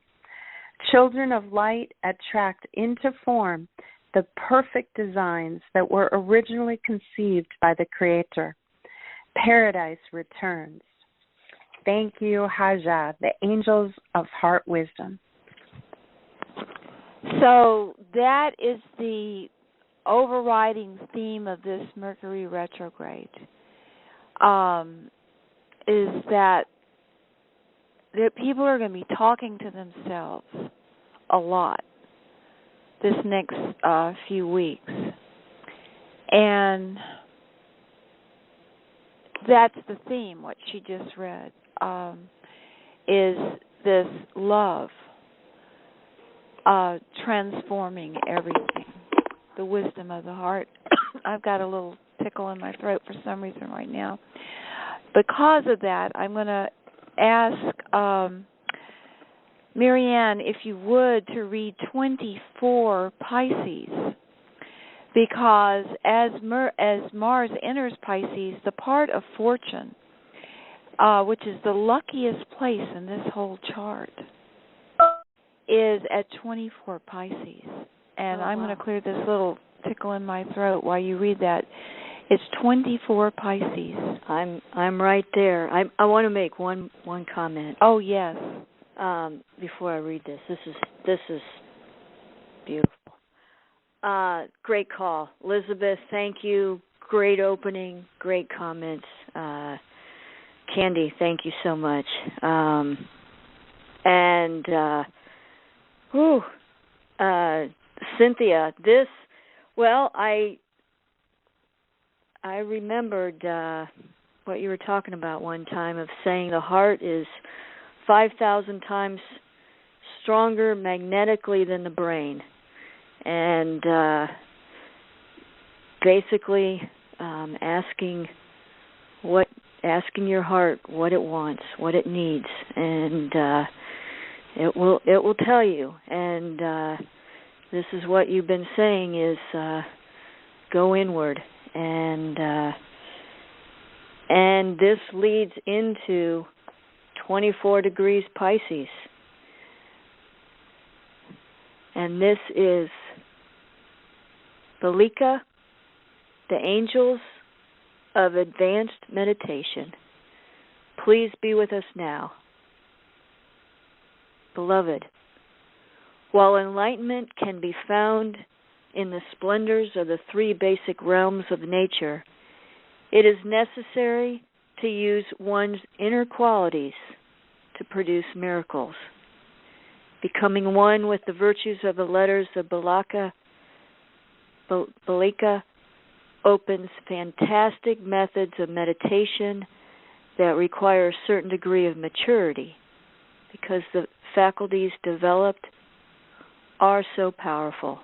Children of light attract into form the perfect designs that were originally conceived by the Creator. Paradise returns. Thank you, Haja, the angels of heart wisdom. So that is the overriding theme of this Mercury retrograde, is that people are going to be talking to themselves a lot this next few weeks. And that's the theme, what she just read, is this love transforming everything, the wisdom of the heart. I've got a little tickle in my throat for some reason right now. Because of that, I'm going to ask Marianne, if you would, to read 24 Pisces, because as Mars enters Pisces, the part of fortune which is the luckiest place in this whole chart, is at 24 Pisces. And I'm going to clear this little tickle in my throat while you read that. It's 24 Pisces. I'm right there. I want to make one comment. Oh yes. Before I read this, this is beautiful. Great call, Elizabeth. Thank you. Great opening. Great comments. Candy, thank you so much. Cynthia, this. Well, I remembered what you were talking about one time of saying the heart is 5,000 times stronger magnetically than the brain, and basically asking your heart what it wants, what it needs, and it will tell you. And this is what you've been saying is go inward, and this leads into 24 degrees Pisces. And this is Belika, the angels of advanced meditation. Please be with us now. Beloved, while enlightenment can be found in the splendors of the three basic realms of nature, it is necessary to use one's inner qualities to produce miracles. Becoming one with the virtues of the letters of Belika opens fantastic methods of meditation that require a certain degree of maturity, because the faculties developed are so powerful.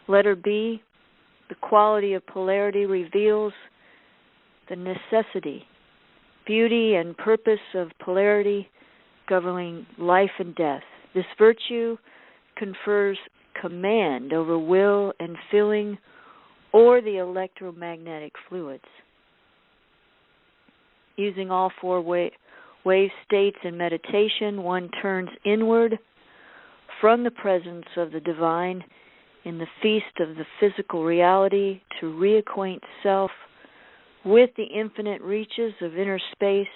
Letter B, the quality of polarity, reveals the necessity, beauty, and purpose of polarity governing life and death. This virtue confers command over will and feeling or the electromagnetic fluids. Using all four wave states in meditation, one turns inward from the presence of the divine in the feast of the physical reality to reacquaint self with the infinite reaches of inner space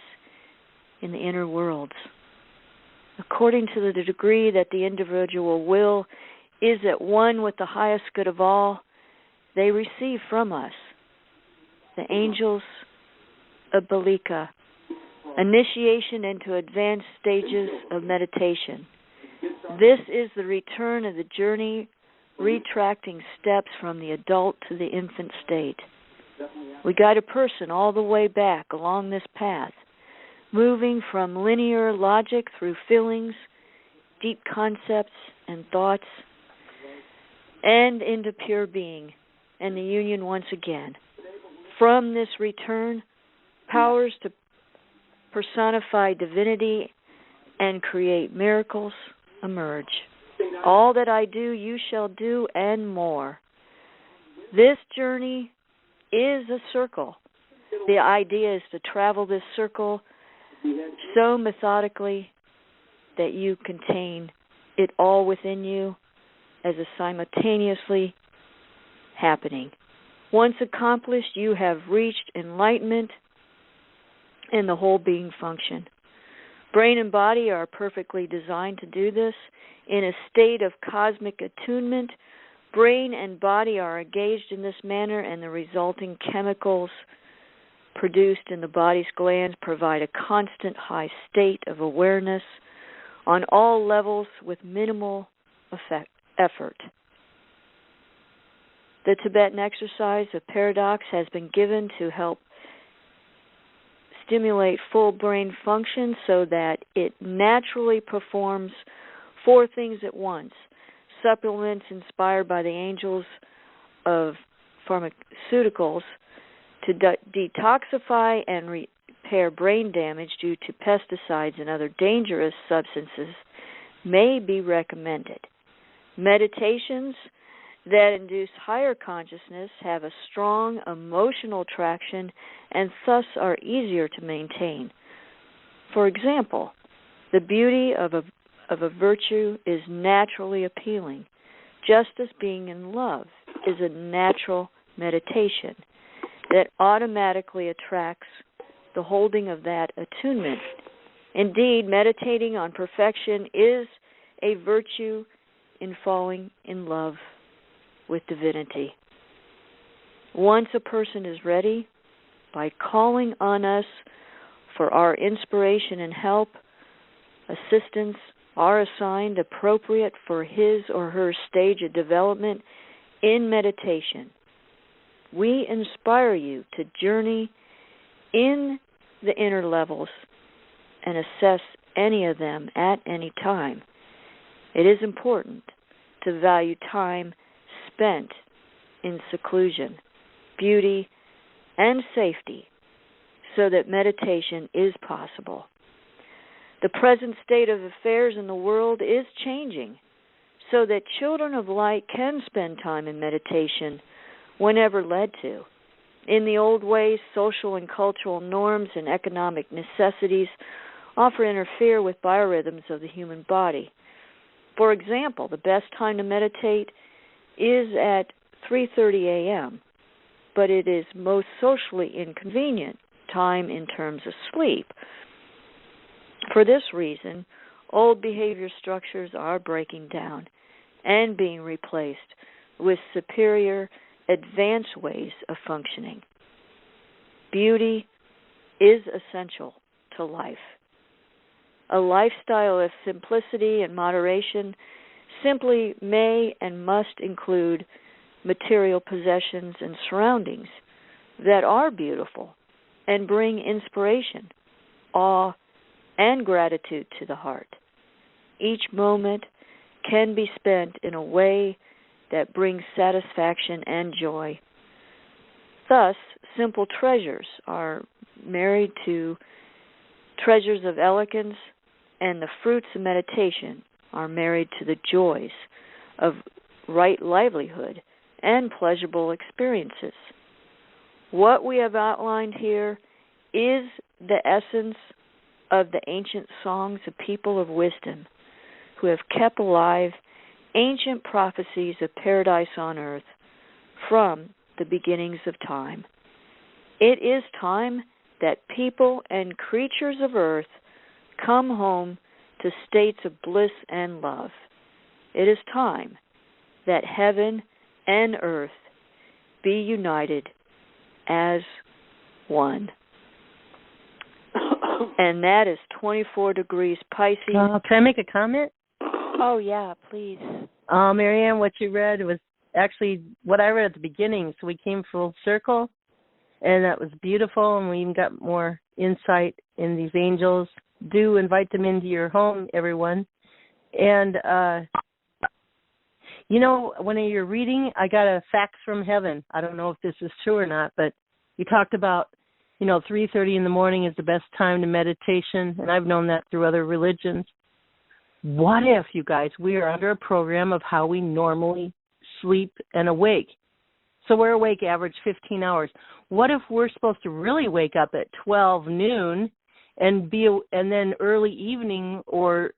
in the inner worlds. According to the degree that the individual will is at one with the highest good of all, they receive from us, the angels of Belika, initiation into advanced stages of meditation. This is the return of the journey, retracting steps from the adult to the infant state. We guide a person all the way back along this path, moving from linear logic through feelings, deep concepts and thoughts, and into pure being and the union once again. From this return, powers to personify divinity and create miracles emerge. All that I do, you shall do, and more. This journey is a circle. The idea is to travel this circle so methodically that you contain it all within you as a simultaneously happening. Once accomplished, you have reached enlightenment and the whole being function. Brain and body are perfectly designed to do this. In a state of cosmic attunement, brain and body are engaged in this manner, and the resulting chemicals produced in the body's glands provide a constant high state of awareness on all levels with minimal effort. The Tibetan exercise of paradox has been given to help stimulate full brain function so that it naturally performs four things at once. Supplements inspired by the angels of pharmaceuticals to detoxify and repair brain damage due to pesticides and other dangerous substances may be recommended. Meditations that induce higher consciousness have a strong emotional traction and thus are easier to maintain. For example, the beauty of a virtue is naturally appealing, just as being in love is a natural meditation that automatically attracts the holding of that attunement. Indeed, meditating on perfection is a virtue in falling in love with divinity. Once a person is ready, by calling on us for our inspiration and help, assistance are assigned appropriate for his or her stage of development in meditation. We inspire you to journey in the inner levels and assess any of them at any time. It is important to value time spent in seclusion, beauty, and safety so that meditation is possible. The present state of affairs in the world is changing so that children of light can spend time in meditation whenever led to. In the old ways, social and cultural norms and economic necessities often interfere with biorhythms of the human body. For example, the best time to meditate is at 3:30 a.m., but it is most socially inconvenient time in terms of sleep. For this reason, old behavior structures are breaking down and being replaced with superior, advanced ways of functioning. Beauty is essential to life. A lifestyle of simplicity and moderation simply may and must include material possessions and surroundings that are beautiful and bring inspiration, awe, and gratitude to the heart. Each moment can be spent in a way that brings satisfaction and joy. Thus, simple treasures are married to treasures of elegance, and the fruits of meditation are married to the joys of right livelihood and pleasurable experiences. What we have outlined here is the essence of the ancient songs of people of wisdom who have kept alive ancient prophecies of paradise on earth from the beginnings of time. It is time that people and creatures of earth come home to states of bliss and love. It is time that heaven and earth be united as one. And that is 24 degrees Pisces. Can I make a comment? Oh, yeah, please. Marianne, what you read was actually what I read at the beginning, so we came full circle, and that was beautiful, and we even got more insight in these angels. Do invite them into your home, everyone. And, when you're reading, I got a fax from heaven. I don't know if this is true or not, but you talked about 3:30 in the morning is the best time to meditation, and I've known that through other religions. What if, you guys, we are under a program of how we normally sleep and awake? So we're awake average 15 hours. What if we're supposed to really wake up at 12 noon and then early evening, or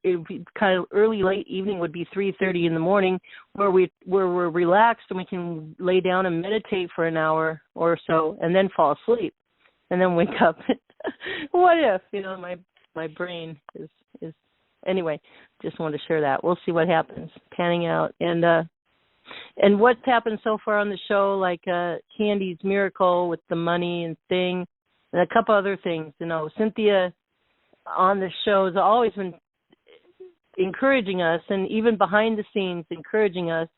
kind of early late evening would be 3:30 in the morning, where we're relaxed and we can lay down and meditate for an hour or so, and then fall asleep, and then wake up. What if? My brain is anyway. Just wanted to share that. We'll see what happens, panning out, and what's happened so far on the show, like Candy's miracle with the money and thing. And a couple other things, Cynthia on the show has always been encouraging us, and even behind the scenes encouraging us,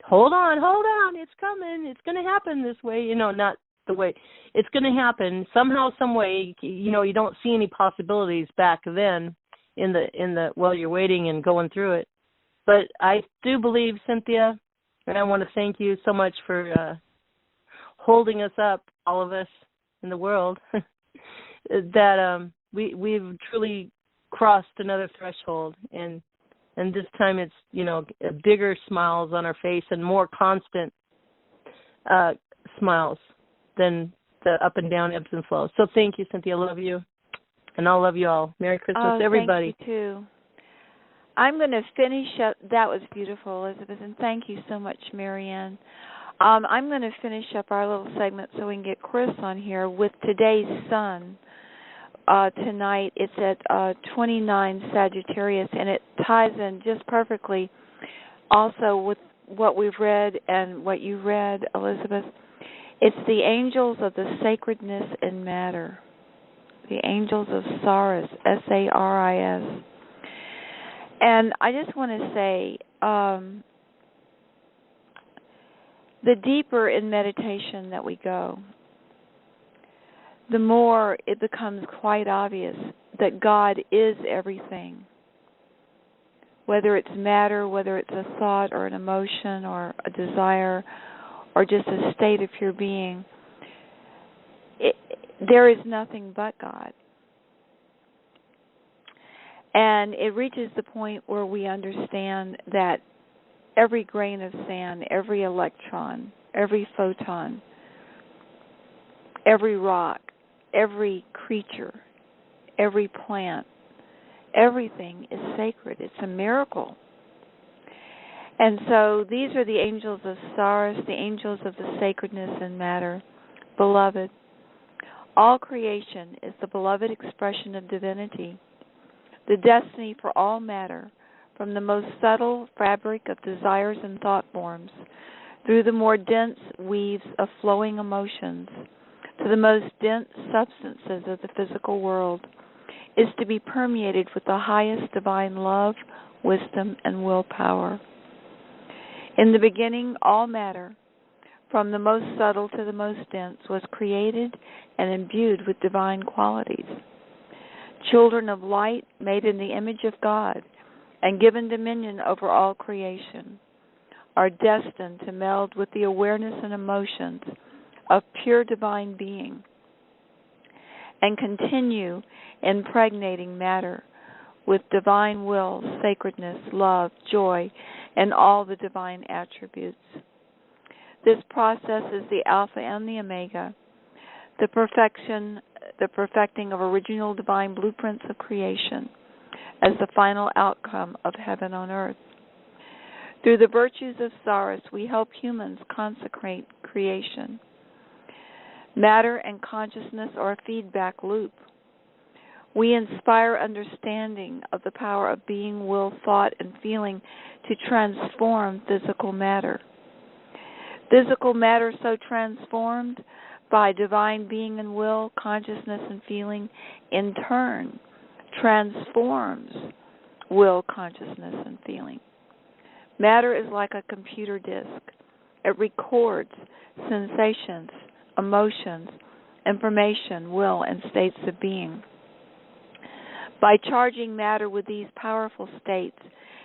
hold on, it's coming, it's going to happen this way, not the way, it's going to happen somehow, some way, you don't see any possibilities back then in the while you're waiting and going through it. But I do believe, Cynthia, and I want to thank you so much for holding us up, all of us in the world, that we've truly crossed another threshold, and And this time it's, bigger smiles on our face and more constant smiles than the up and down ebbs and flows. So thank you, Cynthia. I love you. And I'll love you all. Merry Christmas, everybody. Thank you, too. I'm going to finish up. That was beautiful, Elizabeth, and thank you so much, Marianne. I'm going to finish up our little segment so we can get Chris on here with today's sun. Tonight it's at 29 Sagittarius, and it ties in just perfectly also with what we've read and what you read, Elizabeth. It's the angels of the sacredness in matter. The angels of Saris, S-A-R-I-S. And I just want to say, the deeper in meditation that we go, the more it becomes quite obvious that God is everything. Whether it's matter, whether it's a thought or an emotion or a desire or just a state of pure being, there is nothing but God. And it reaches the point where we understand that every grain of sand, every electron, every photon, every rock, every creature, every plant, everything is sacred. It's a miracle. And so these are the angels of Saris, the angels of the sacredness and matter. Beloved, all creation is the beloved expression of divinity, the destiny for all matter, from the most subtle fabric of desires and thought forms, through the more dense weaves of flowing emotions, to the most dense substances of the physical world, is to be permeated with the highest divine love, wisdom, and willpower. In the beginning, all matter, from the most subtle to the most dense, was created and imbued with divine qualities. Children of light, made in the image of God and given dominion over all creation, are destined to meld with the awareness and emotions of pure divine being and continue impregnating matter with divine will, sacredness, love, joy, and all the divine attributes. This process is the Alpha and the Omega, the perfecting of original divine blueprints of creation as the final outcome of heaven on earth. Through the virtues of Saris, we help humans consecrate creation. Matter and consciousness are a feedback loop. We inspire understanding of the power of being, will, thought, and feeling to transform physical matter. Physical matter so transformed by divine being and will, consciousness and feeling, in turn transforms will, consciousness, and feeling. Matter is like a computer disk. It records sensations, emotions, information, will, and states of being. By charging matter with these powerful states,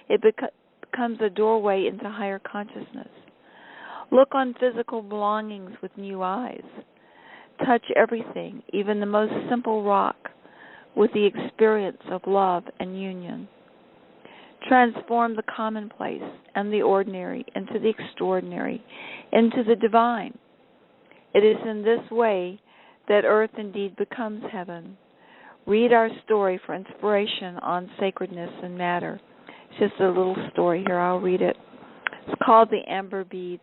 it becomes a doorway into higher consciousness. Look on physical belongings with new eyes. Touch everything, even the most simple rock, with the experience of love and union. Transform the commonplace and the ordinary into the extraordinary, into the divine. It is in this way that earth indeed becomes heaven. Read our story for inspiration on sacredness and matter. It's just a little story here. I'll read it. It's called The Amber Beads.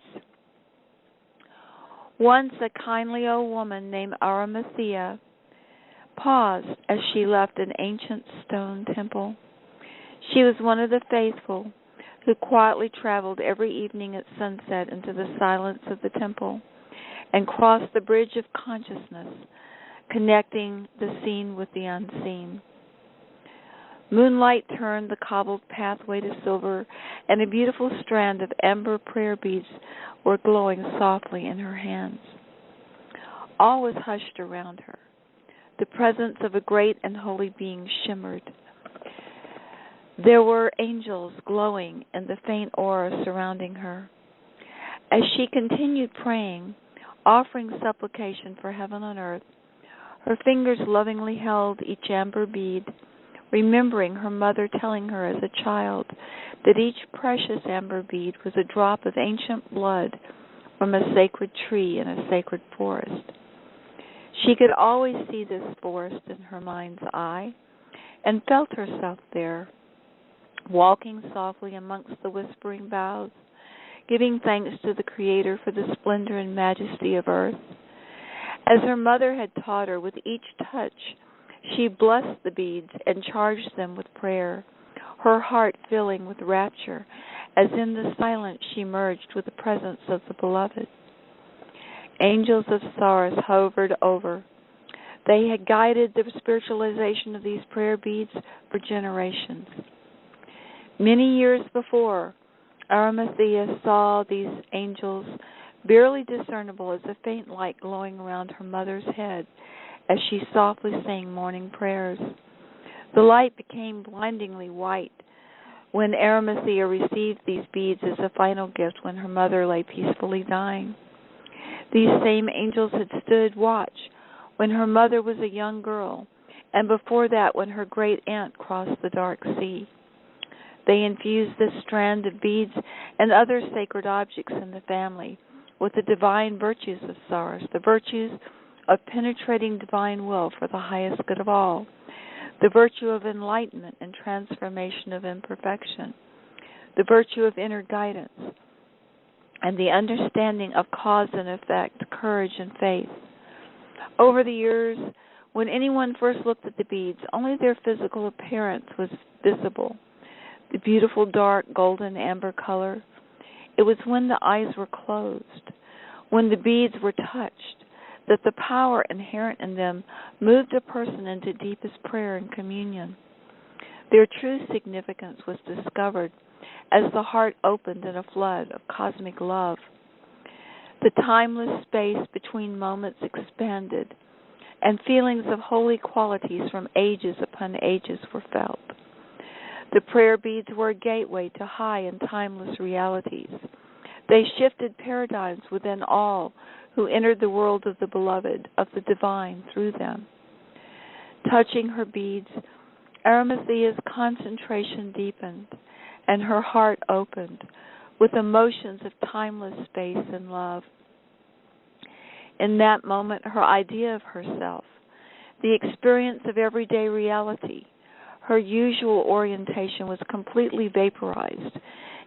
Once a kindly old woman named Arimathea paused as she left an ancient stone temple. She was one of the faithful who quietly traveled every evening at sunset into the silence of the temple and crossed the bridge of consciousness, connecting the seen with the unseen. Moonlight turned the cobbled pathway to silver, and a beautiful strand of amber prayer beads were glowing softly in her hands. All was hushed around her. The presence of a great and holy being shimmered. There were angels glowing in the faint aura surrounding her. As she continued praying, offering supplication for heaven on earth, her fingers lovingly held each amber bead, remembering her mother telling her as a child that each precious amber bead was a drop of ancient blood from a sacred tree in a sacred forest. She could always see this forest in her mind's eye and felt herself there, walking softly amongst the whispering boughs, giving thanks to the Creator for the splendor and majesty of earth. As her mother had taught her, with each touch, she blessed the beads and charged them with prayer, her heart filling with rapture, as in the silence she merged with the presence of the Beloved. Angels of Solace hovered over. They had guided the spiritualization of these prayer beads for generations. Many years before, Arimathea saw these angels, barely discernible as a faint light glowing around her mother's head as she softly sang morning prayers. The light became blindingly white when Arimathea received these beads as a final gift when her mother lay peacefully dying. These same angels had stood watch when her mother was a young girl, and before that when her great aunt crossed the dark sea. They infused this strand of beads and other sacred objects in the family with the divine virtues of Saras, the virtues of penetrating divine will for the highest good of all, the virtue of enlightenment and transformation of imperfection, the virtue of inner guidance, and the understanding of cause and effect, courage and faith. Over the years, when anyone first looked at the beads, only their physical appearance was visible, the beautiful dark golden amber color. It was when the eyes were closed, when the beads were touched, that the power inherent in them moved a person into deepest prayer and communion. Their true significance was discovered as the heart opened in a flood of cosmic love. The timeless space between moments expanded, and feelings of holy qualities from ages upon ages were felt. The prayer beads were a gateway to high and timeless realities. They shifted paradigms within all who entered the world of the Beloved, of the divine, through them. Touching her beads, Arimathea's concentration deepened, and her heart opened with emotions of timeless space and love. In that moment, her idea of herself, the experience of everyday reality, her usual orientation was completely vaporized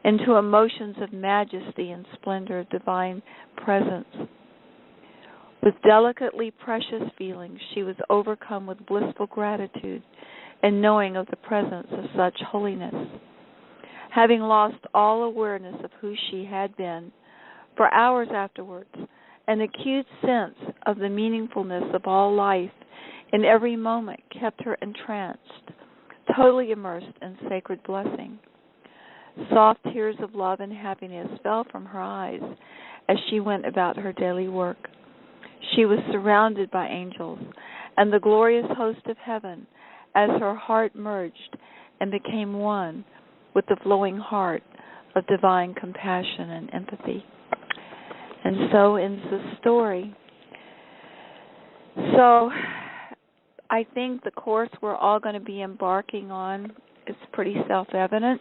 into emotions of majesty and splendor of divine presence. With delicately precious feelings, she was overcome with blissful gratitude and knowing of the presence of such holiness. Having lost all awareness of who she had been, for hours afterwards, an acute sense of the meaningfulness of all life in every moment kept her entranced, totally immersed in sacred blessing. Soft tears of love and happiness fell from her eyes as she went about her daily work. She was surrounded by angels and the glorious host of heaven as her heart merged and became one with the flowing heart of divine compassion and empathy. And so ends the story. So I think the course we're all going to be embarking on is pretty self-evident.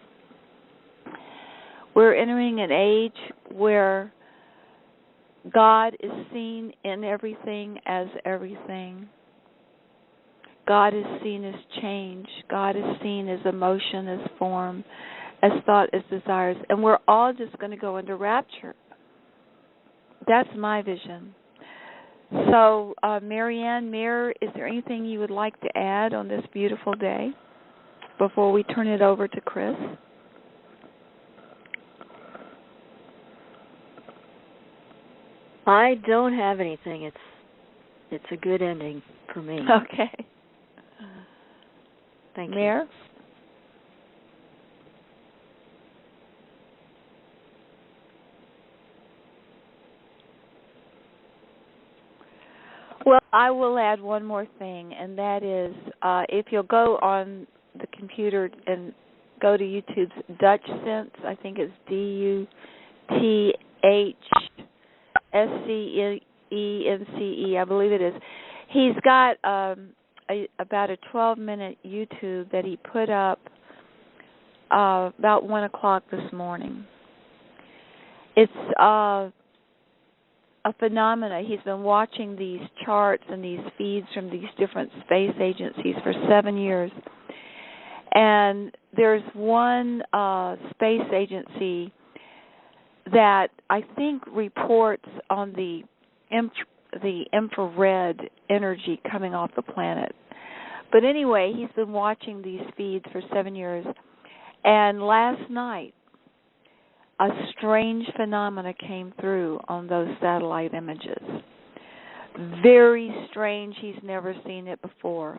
We're entering an age where God is seen in everything as everything. God is seen as change. God is seen as emotion, as form, as thought, as desires. And we're all just going to go into rapture. That's my vision. So, Marianne, Mayor, is there anything you would like to add on this beautiful day before we turn it over to Chris? I don't have anything. It's a good ending for me. Okay. Thank you. Mayor? Well, I will add one more thing, and that is if you'll go on the computer and go to YouTube's Dutch Sense, I think it's DUTHSCENCE, I believe it is. He's got about a 12-minute YouTube that he put up about 1 o'clock this morning. It's a phenomena. He's been watching these charts and these feeds from these different space agencies for 7 years. And there's one space agency that I think reports on the infrared energy coming off the planet. But anyway, he's been watching these feeds for 7 years. And last night, a strange phenomena came through on those satellite images. Very strange. He's never seen it before.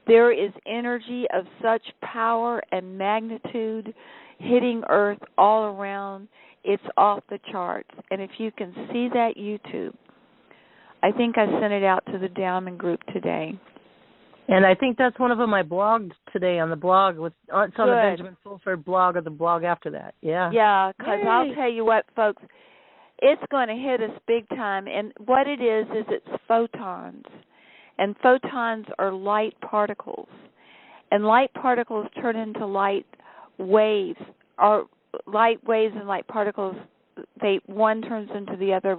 There is energy of such power and magnitude hitting Earth all around. It's off the charts. And if you can see that YouTube, I think I sent it out to the Dowman group today. And I think that's one of them I blogged today on the blog. It's on the Benjamin Fulford blog or the blog after that. Yeah. Yeah, because I'll tell you what, folks, it's going to hit us big time. And what it is it's photons. And photons are light particles. And light particles turn into light waves. Or light waves and light particles, one turns into the other.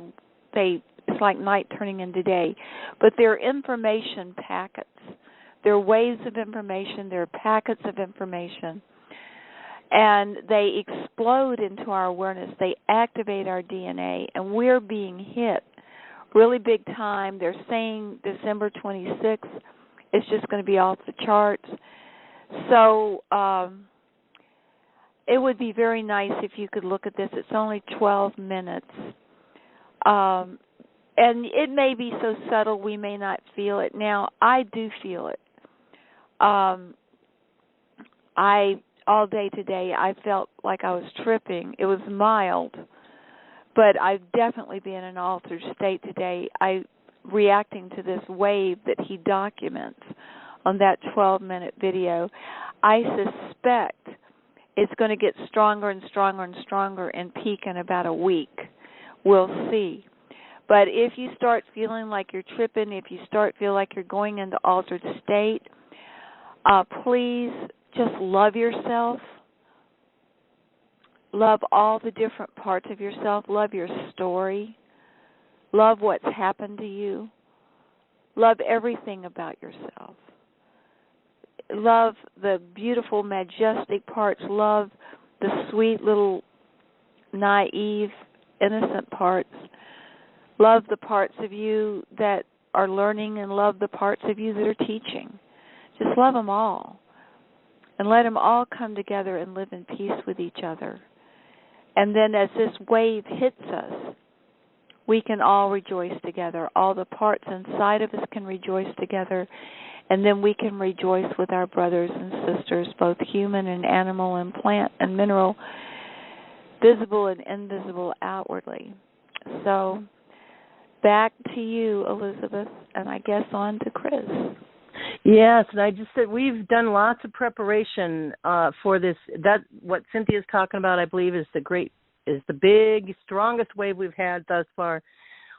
It's like night turning into day. But they're information packets. They're waves of information. They're packets of information. And they explode into our awareness. They activate our DNA. And we're being hit really big time. They're saying December 26th. It's just going to be off the charts. So it would be very nice if you could look at this. It's only 12 minutes. And it may be so subtle we may not feel it. Now, I do feel it. All day today, I felt like I was tripping. It was mild, but I've definitely been in an altered state today. Reacting to this wave that he documents on that 12-minute video. I suspect it's going to get stronger and stronger and stronger and peak in about a week. We'll see. But if you start feeling like you're tripping, if you start feeling like you're going into altered state, please just love yourself. Love all the different parts of yourself. Love your story. Love what's happened to you. Love everything about yourself. Love the beautiful, majestic parts. Love the sweet little naive, innocent parts. Love the parts of you that are learning and love the parts of you that are teaching. Just love them all. And let them all come together and live in peace with each other. And then as this wave hits us, we can all rejoice together. All the parts inside of us can rejoice together. And then we can rejoice with our brothers and sisters, both human and animal and plant and mineral, visible and invisible outwardly. So back to you, Elizabeth, and I guess on to Chris. Yes, and I just said we've done lots of preparation for this. That what Cynthia's talking about, I believe, is the big, strongest wave we've had thus far.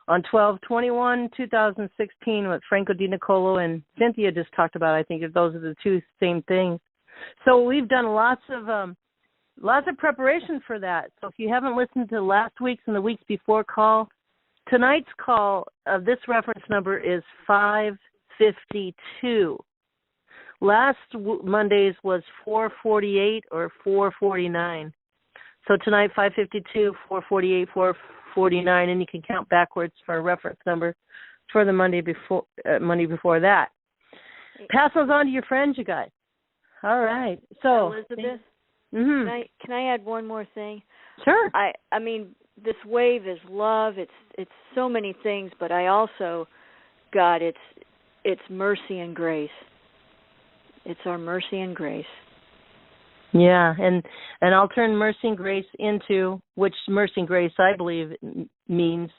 On 12/21/2016, what Franco Di Nicolo and Cynthia just talked about, I think those are the two same things. So we've done lots of preparation for that. So if you haven't listened to last week's and the weeks before call, tonight's call of this reference number is 552. Last Monday's was 448 or 449. So tonight 552, 448, 449, and you can count backwards for a reference number for the Monday before that. Pass those on to your friends, you guys. All right. So Elizabeth, can I add one more thing? Sure. I mean, this wave is love. It's so many things, but I also got it's mercy and grace. It's our mercy and grace. Yeah, and I'll turn mercy and grace into, which mercy and grace I believe means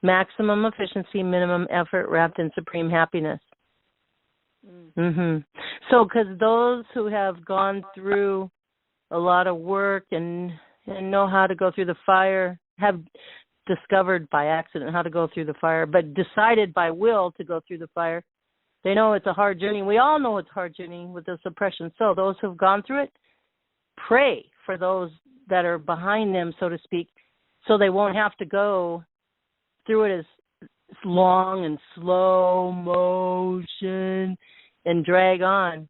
maximum efficiency, minimum effort, wrapped in supreme happiness. So, because those who have gone through a lot of work and know how to go through the fire, have discovered by accident how to go through the fire, but decided by will to go through the fire, They know it's a hard journey. We all know it's a hard journey with this oppression. So those who've gone through it, pray for those that are behind them, so to speak, so they won't have to go through it as long and slow motion and drag on.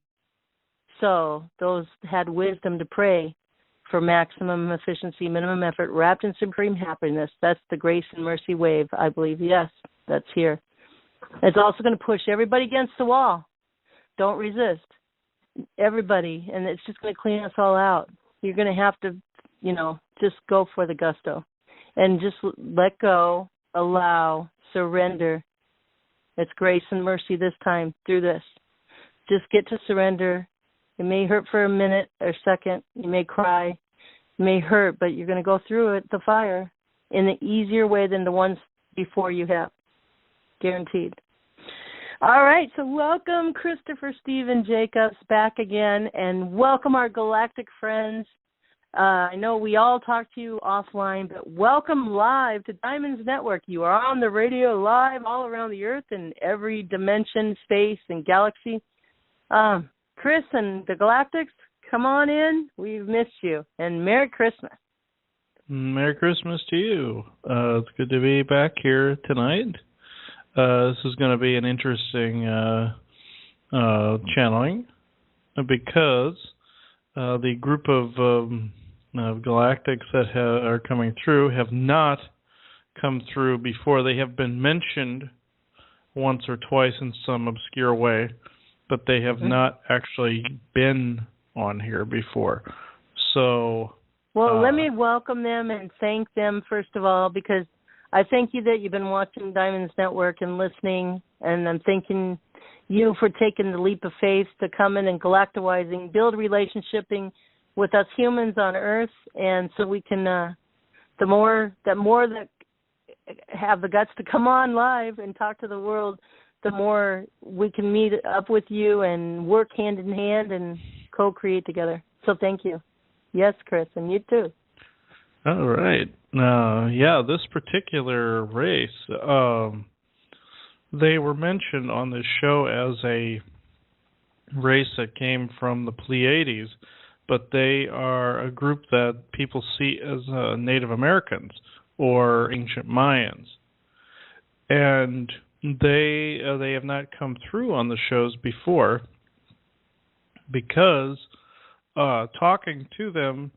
So those had wisdom to pray for maximum efficiency, minimum effort, wrapped in supreme happiness. That's the grace and mercy wave, I believe. Yes, that's here. It's also going to push everybody against the wall. Don't resist. Everybody. And it's just going to clean us all out. You're going to have to, just go for the gusto. And just let go, allow, surrender. It's grace and mercy this time through this. Just get to surrender. It may hurt for a minute or second. You may cry. It may hurt, but you're going to go through it, the fire, in an easier way than the ones before you have. Guaranteed. All right, so welcome Christopher Stephen Jacobs back again, and welcome our galactic friends. I know we all talk to you offline, but welcome live to Diamonds Network. You are on the radio live all around the Earth in every dimension, space, and galaxy. Chris and the Galactics, come on in. We've missed you. And Merry Christmas. Merry Christmas to you. It's good to be back here tonight. This is going to be an interesting channeling because the group of galactics that are coming through have not come through before. They have been mentioned once or twice in some obscure way, but they have not actually been on here before. So, well, let me welcome them and thank them, first of all, because I thank you that you've been watching Diamonds Network and listening, and I'm thanking you for taking the leap of faith to come in and galactizing, build relationshiping with us humans on Earth, and so we can, the more that have the guts to come on live and talk to the world, the more we can meet up with you and work hand in hand and co-create together. So thank you. Yes, Chris, and you too. All right. This particular race, they were mentioned on this show as a race that came from the Pleiades, but they are a group that people see as Native Americans or ancient Mayans. And they have not come through on the shows before because talking to them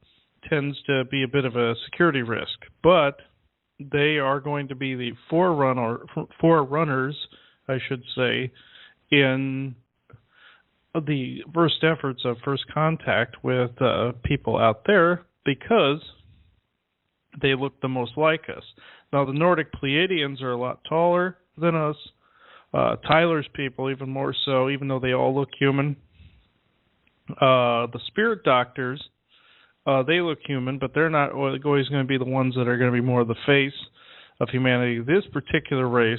tends to be a bit of a security risk, but they are going to be the forerunners, I should say, in the first efforts of first contact with people out there because they look the most like us. Now, the Nordic Pleiadians are a lot taller than us. Tyler's people even more so, even though they all look human. The spirit doctors, they look human, but they're not always going to be the ones that are going to be more the face of humanity. This particular race,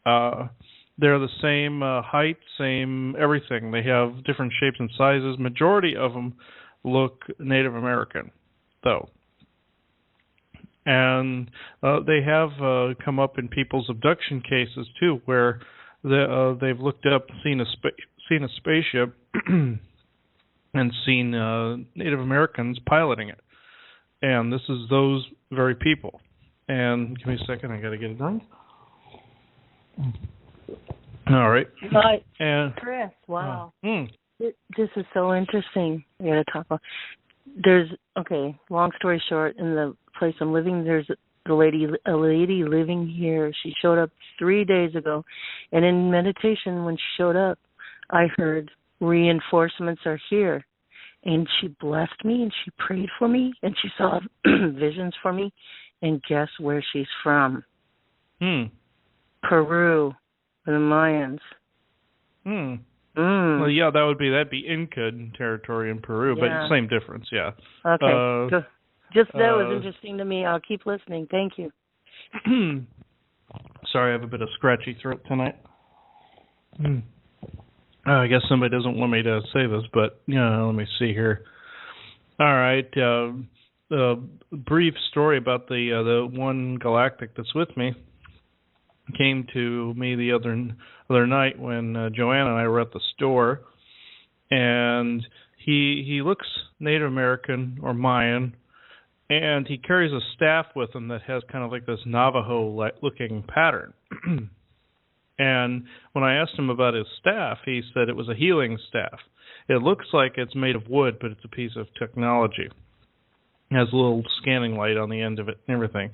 they're the same height, same everything. They have different shapes and sizes. Majority of them look Native American, though. And they have come up in people's abduction cases, too, where they've looked up, seen a spaceship, and seen Native Americans piloting it. And this is those very people. And give me a second, I got to get a drink. All right. And Chris, wow. This is so interesting. I got to talk about. Long story short, in the place I'm living, there's a lady living here. She showed up 3 days ago. And in meditation, when she showed up, I heard reinforcements are here. And she blessed me and she prayed for me and she saw visions for me. And guess where she's from? Peru, the Mayans. Well, yeah, that'd be Inca territory in Peru, but same difference, yeah. Okay. Just that was interesting to me. I'll keep listening. Thank you. Sorry, I have a bit of scratchy throat tonight. I guess somebody doesn't want me to say this, but let me see here. All right, brief story about the one galactic that's with me. came to me the other night when Joanna and I were at the store, and he looks Native American or Mayan, and he carries a staff with him that has kind of like this Navajo-looking pattern. And when I asked him about his staff, he said it was a healing staff. It looks like it's made of wood, but it's a piece of technology. It has a little scanning light on the end of it and everything.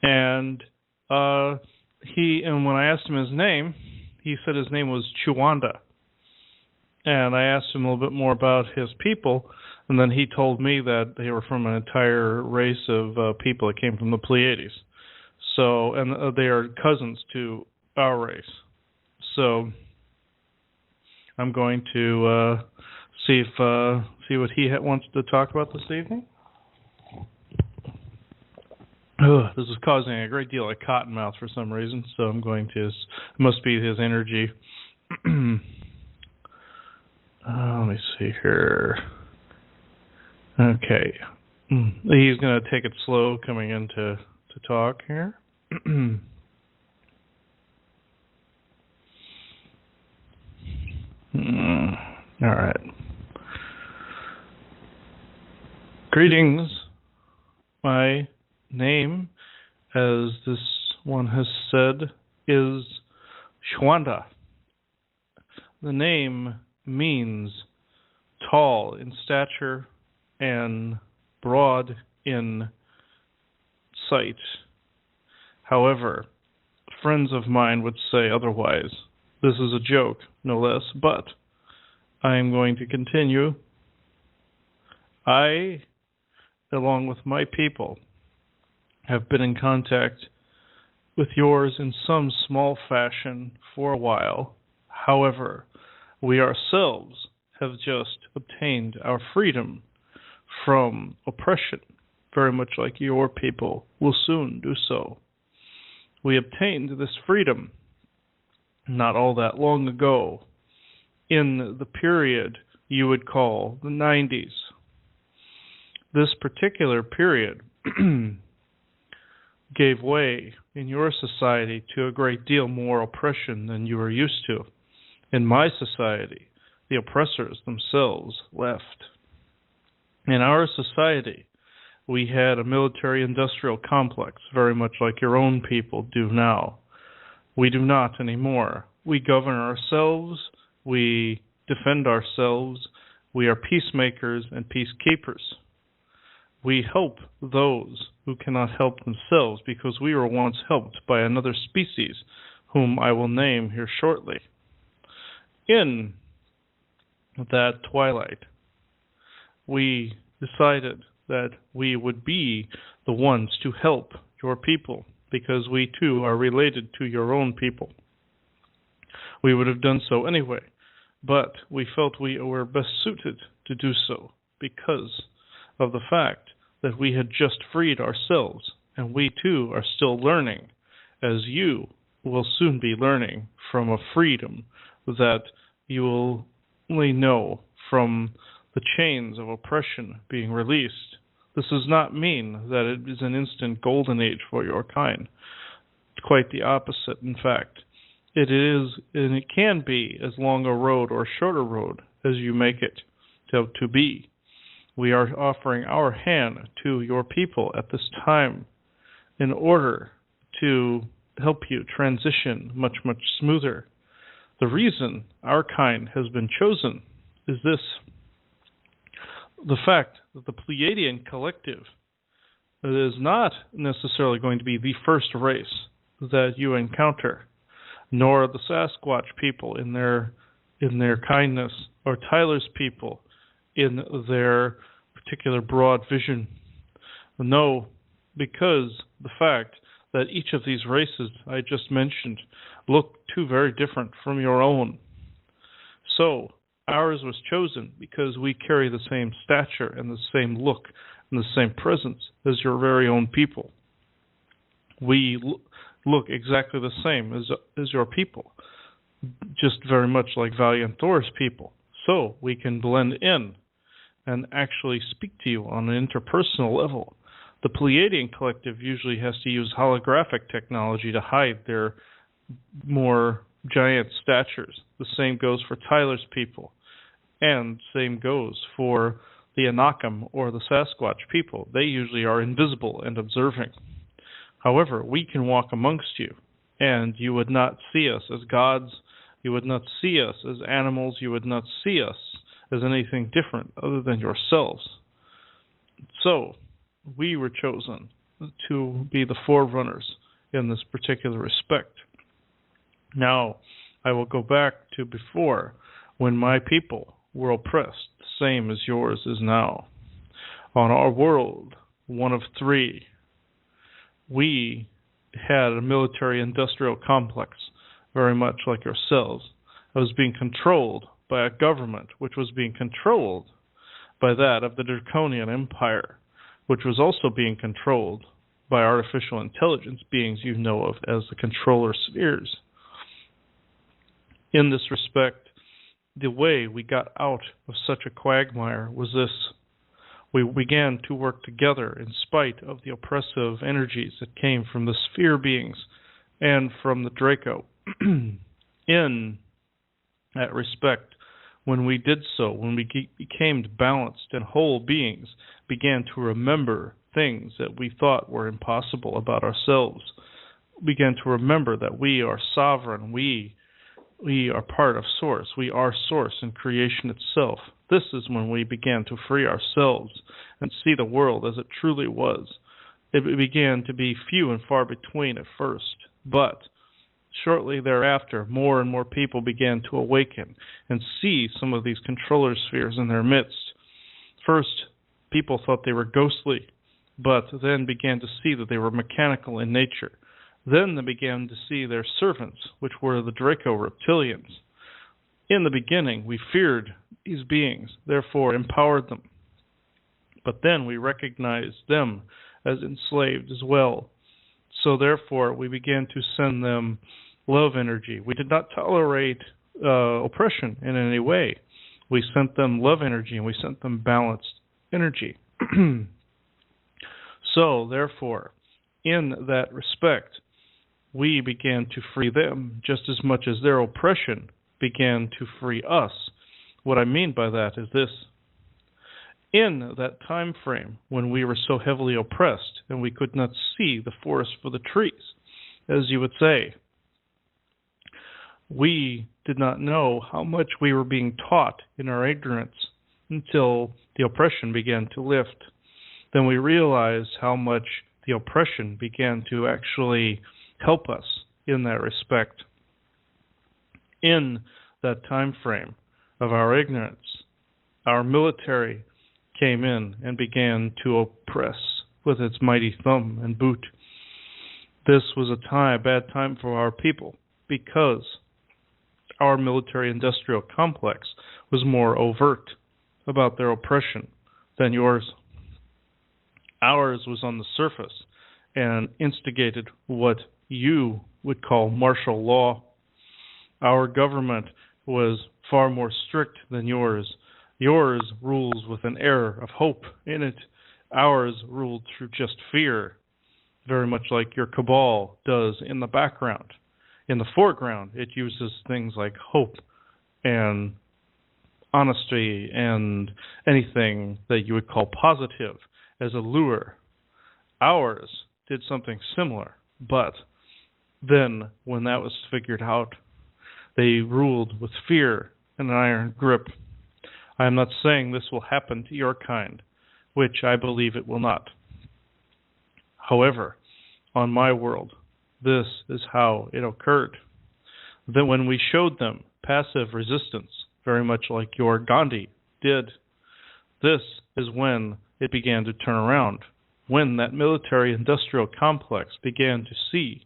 And when I asked him his name, he said his name was Chu-wan-da. And I asked him a little bit more about his people, and then he told me that they were from an entire race of people that came from the Pleiades. So, and they are cousins to our race. So, I'm going to see what he wants to talk about this evening. This is causing a great deal of cotton mouth for some reason, so I'm going to. It must be his energy. Let me see here. Okay. He's going to take it slow coming in to talk here. All right. Greetings. My name, as this one has said, is Chu-wan-da. The name means tall in stature and broad in sight. However, friends of mine would say otherwise. This is a joke, no less, but I am going to continue. I, along with my people, have been in contact with yours in some small fashion for a while. However, we ourselves have just obtained our freedom from oppression, very much like your people will soon do so. We obtained this freedom not all that long ago, in the period you would call the 90s. This particular period gave way in your society to a great deal more oppression than you were used to. In my society, the oppressors themselves left. In our society, we had a military-industrial complex, very much like your own people do now. We do not anymore. We govern ourselves, we defend ourselves, we are peacemakers and peacekeepers. We help those who cannot help themselves because we were once helped by another species, whom I will name here shortly. In that twilight, we decided that we would be the ones to help your people because we too are related to your own people. We would have done so anyway, but we felt we were best suited to do so because of the fact that we had just freed ourselves, and we too are still learning, as you will soon be learning from a freedom that you will only know from the chains of oppression being released. This does not mean that it is an instant golden age for your kind. It's quite the opposite, in fact. It is, and it can be, as long a road or shorter road as you make it to be. We are offering our hand to your people at this time in order to help you transition much, much smoother. The reason our kind has been chosen is this: the fact that the Pleiadian collective is not necessarily going to be the first race that you encounter, nor the Sasquatch people in their kindness, or Tyler's people in their particular broad vision. No, because the fact that each of these races I just mentioned look too very different from your own. So, ours was chosen because we carry the same stature and the same look and the same presence as your very own people. We look exactly the same as your people, just very much like Valiant Thor's people. So we can blend in and actually speak to you on an interpersonal level. The Pleiadian collective usually has to use holographic technology to hide their more giant statures. The same goes for Tyler's people, and same goes for the Anakim or the Sasquatch people. They usually are invisible and observing. However, we can walk amongst you, and you would not see us as gods, you would not see us as animals, you would not see us as anything different other than yourselves. So, we were chosen to be the forerunners in this particular respect. Now, I will go back to before, when my people were oppressed, the same as yours is now. On our world, one of three, we had a military-industrial complex, very much like yourselves. It was being controlled by a government, which was being controlled by that of the Draconian Empire, which was also being controlled by artificial intelligence beings you know of as the controller spheres. In this respect, the way we got out of such a quagmire was this. We began to work together in spite of the oppressive energies that came from the sphere beings and from the Draco. In that respect, when we did so, when we became balanced and whole beings, began to remember things that we thought were impossible about ourselves, began to remember that we are sovereign, we are part of Source, we are Source in creation itself. This is when we began to free ourselves and see the world as it truly was. It began to be few and far between at first, but shortly thereafter, more and more people began to awaken and see some of these controller spheres in their midst. First, people thought they were ghostly, but then began to see that they were mechanical in nature. Then they began to see their servants, which were the Draco reptilians. In the beginning, we feared these beings, therefore empowered them. But then we recognized them as enslaved as well. So therefore, we began to send them love energy. We did not tolerate oppression in any way. We sent them love energy, and we sent them balanced energy. So therefore, in that respect, we began to free them just as much as their oppression began to free us. What I mean by that is this. In that time frame when we were so heavily oppressed and we could not see the forest for the trees, as you would say, we did not know how much we were being taught in our ignorance until the oppression began to lift. Then we realized how much the oppression began to actually help us in that respect. In that time frame of our ignorance, our military came in and began to oppress with its mighty thumb and boot. This was a bad time for our people, because our military-industrial complex was more overt about their oppression than yours. Ours was on the surface and instigated what you would call martial law. Our government was far more strict than yours. Yours rules with an air of hope in it. Ours ruled through just fear, very much like your cabal does in the background. In the foreground, it uses things like hope and honesty and anything that you would call positive as a lure. Ours did something similar, but then when that was figured out, they ruled with fear and an iron grip. I am not saying this will happen to your kind, which I believe it will not. However, on my world, this is how it occurred. Then when we showed them passive resistance, very much like your Gandhi did, this is when it began to turn around, when that military-industrial complex began to see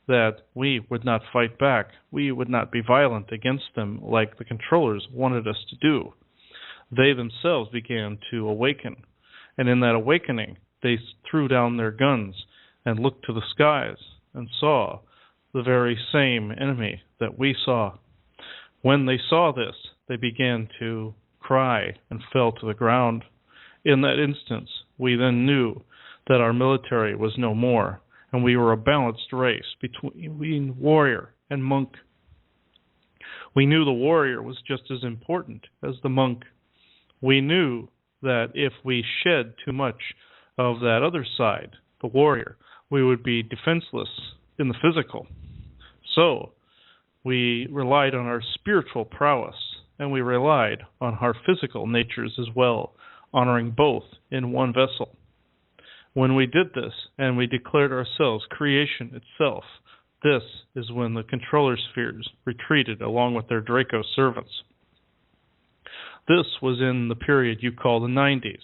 that we would not fight back, we would not be violent against them like the controllers wanted us to do. They themselves began to awaken, and in that awakening, they threw down their guns and looked to the skies and saw the very same enemy that we saw. When they saw this, they began to cry and fell to the ground. In that instance, we then knew that our military was no more, and we were a balanced race between warrior and monk. We knew the warrior was just as important as the monk. We knew that if we shed too much of that other side, the warrior, we would be defenseless in the physical. So we relied on our spiritual prowess, and we relied on our physical natures as well, honoring both in one vessel. When we did this, and we declared ourselves creation itself, this is when the controller spheres retreated along with their Draco servants. This was in the period you call the 90s.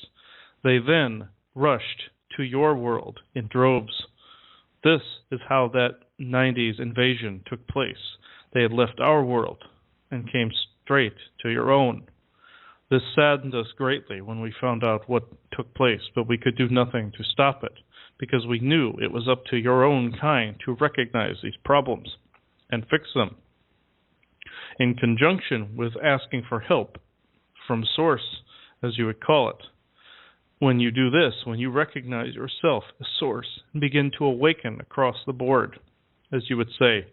They then rushed to your world in droves. This is how that 90s invasion took place. They had left our world and came straight to your own. This saddened us greatly when we found out what took place, but we could do nothing to stop it, because we knew it was up to your own kind to recognize these problems and fix them, in conjunction with asking for help from Source, as you would call it. When you do this, when you recognize yourself as Source and begin to awaken across the board, as you would say,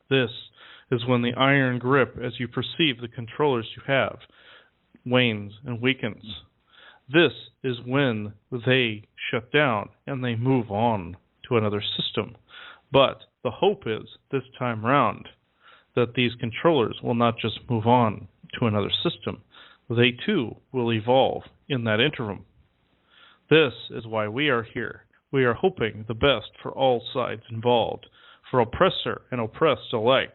this is when the iron grip, as you perceive the controllers you have, wanes and weakens. This is when they shut down and they move on to another system. But the hope is, this time round, that these controllers will not just move on to another system. They too will evolve in that interim. This is why we are here. We are hoping the best for all sides involved, for oppressor and oppressed alike.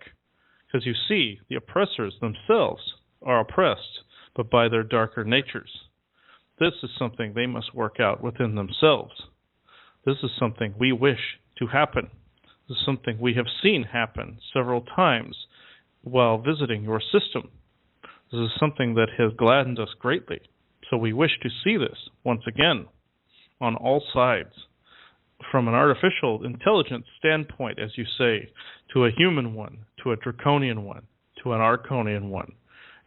Because you see, the oppressors themselves are oppressed, but by their darker natures. This is something they must work out within themselves. This is something we wish to happen. This is something we have seen happen several times while visiting your system. This is something that has gladdened us greatly. So we wish to see this once again on all sides. From an artificial intelligence standpoint, as you say, to a human one, to a draconian one, to an archonian one,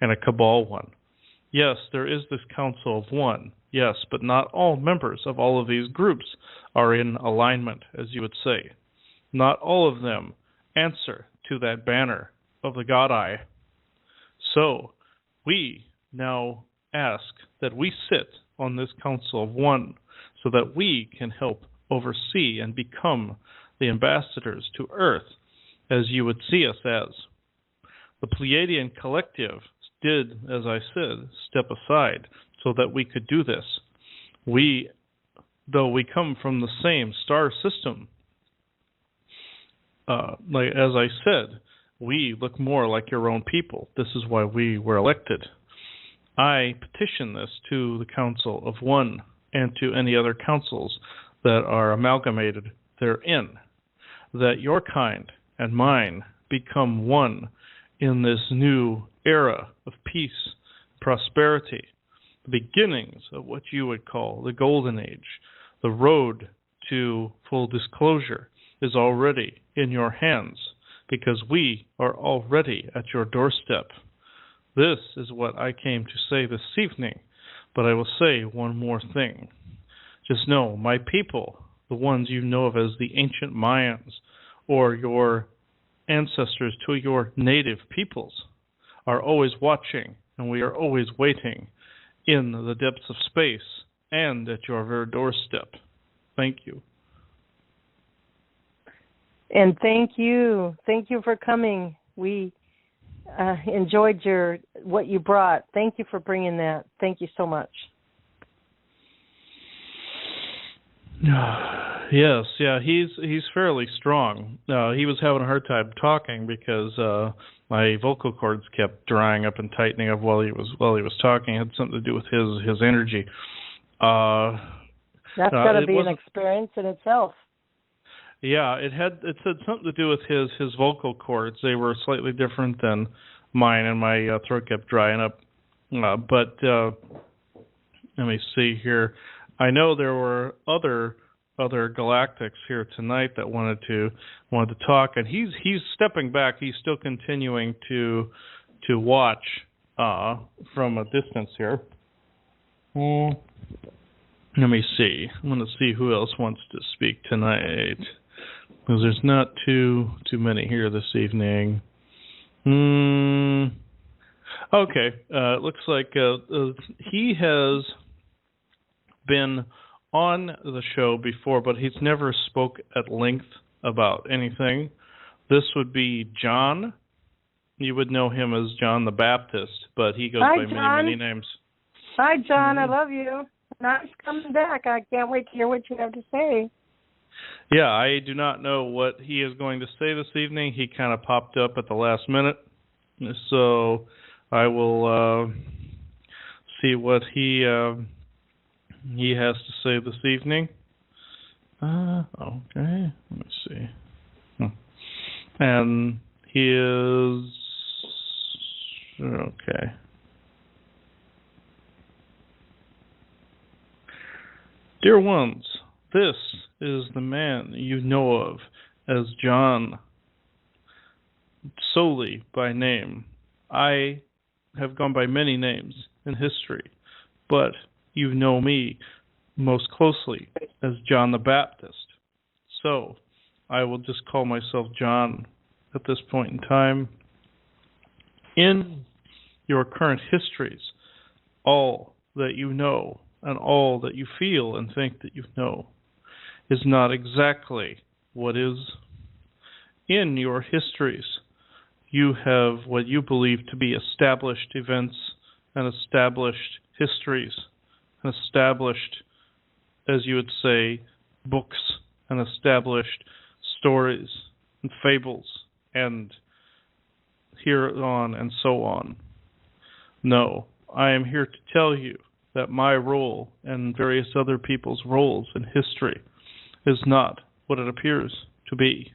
and a cabal one. Yes, there is this council of one, yes, but not all members of all of these groups are in alignment, as you would say. Not all of them answer to that banner of the God Eye. So, we now ask that we sit on this council of one so that we can help oversee and become the ambassadors to Earth, as you would see us as. The Pleiadian Collective did, as I said, step aside so that we could do this. We, though we come from the same star system, like as I said, we look more like your own people. This is why we were elected. I petition this to the Council of One and to any other councils that are amalgamated therein, that your kind and mine become one in this new era of peace, prosperity, the beginnings of what you would call the Golden Age. The road to full disclosure is already in your hands because we are already at your doorstep. This is what I came to say this evening, but I will say one more thing. Just know, my people, the ones you know of as the ancient Mayans, or your ancestors to your native peoples, are always watching, and we are always waiting in the depths of space and at your very doorstep. Thank you. And thank you. Thank you for coming. We enjoyed what you brought. Thank you for bringing that. Thank you so much. Yes, yeah, he's fairly strong. He was having a hard time talking because my vocal cords kept drying up and tightening up while he was talking. It had something to do with his energy. That's got to be an experience in itself. Yeah, it had something to do with his vocal cords. They were slightly different than mine, and my throat kept drying up. But let me see here. I know there were other galactics here tonight that wanted to talk, and he's stepping back. He's still continuing to watch from a distance here. Let me see. I'm going to see who else wants to speak tonight, because there's not too many here this evening. Okay. It looks like he has been on the show before, but he's never spoke at length about anything. This would be John. You would know him as John the Baptist, but he goes by many names. Hi, John. I love you. Nice coming back. I can't wait to hear what you have to say. Yeah, I do not know what he is going to say this evening. He kind of popped up at the last minute, so I will see what he has to say this evening. Okay, let me see. And he is okay. Dear ones, this is the man you know of as John, solely by name. I have gone by many names in history, but you know me most closely as John the Baptist. So I will just call myself John at this point in time. In your current histories, all that you know and all that you feel and think that you know is not exactly what is. In your histories, you have what you believe to be established events and established histories, and established, as you would say, books, and established stories and fables, and here on and so on. No, I am here to tell you that my role and various other people's roles in history is not what it appears to be.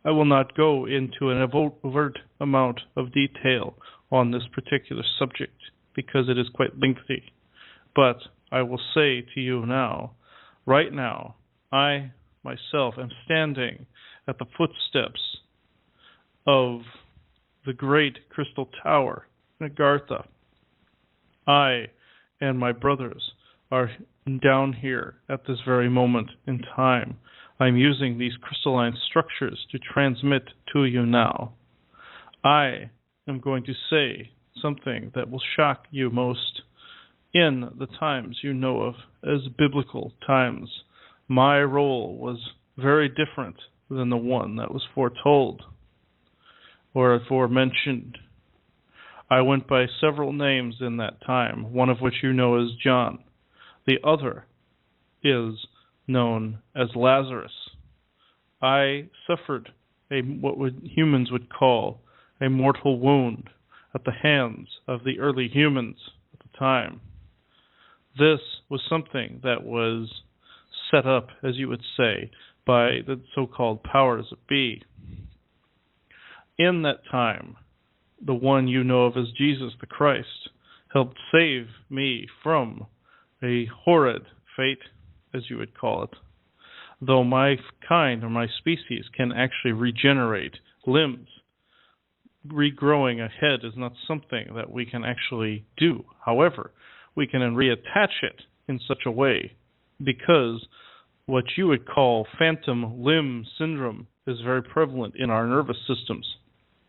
I will not go into an overt amount of detail on this particular subject because it is quite lengthy, but I will say to you now, right now, I myself am standing at the footsteps of the great Crystal Tower in Agartha. I and my brothers are down here at this very moment in time. I'm using these crystalline structures to transmit to you now. I am going to say something that will shock you most. In the times you know of as biblical times, my role was very different than the one that was foretold or aforementioned. I went by several names in that time, one of which you know as John. The other is known as Lazarus. I suffered what humans would call a mortal wound at the hands of the early humans at the time. This was something that was set up, as you would say, by the so-called powers that be. In that time, the one you know of as Jesus the Christ helped save me from a horrid fate, as you would call it. Though my kind or my species can actually regenerate limbs, regrowing a head is not something that we can actually do. However, we can reattach it in such a way because what you would call phantom limb syndrome is very prevalent in our nervous systems.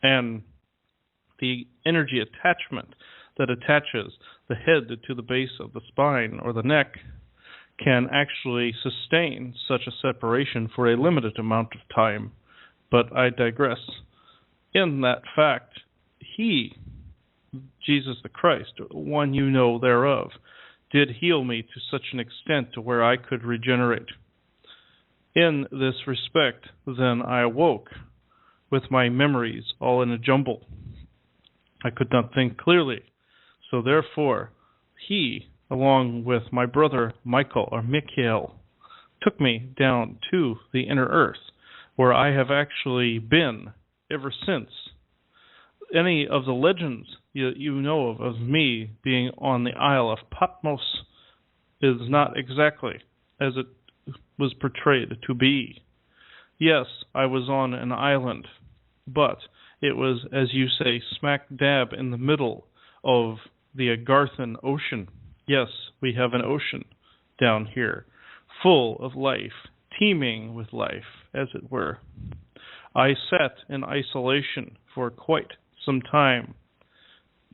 And the energy attachment that attaches the head to the base of the spine or the neck can actually sustain such a separation for a limited amount of time. But I digress. In that fact, he, Jesus the Christ, one you know thereof, did heal me to such an extent to where I could regenerate. In this respect, then I awoke with my memories all in a jumble. I could not think clearly. So therefore, he, along with my brother Michael, or Mikhail, took me down to the inner earth, where I have actually been ever since. Any of the legends you know of me being on the Isle of Patmos is not exactly as it was portrayed to be. Yes, I was on an island, but it was, as you say, smack dab in the middle of the Agarthan Ocean. Yes, we have an ocean down here, full of life, teeming with life, as it were. I sat in isolation for quite some time,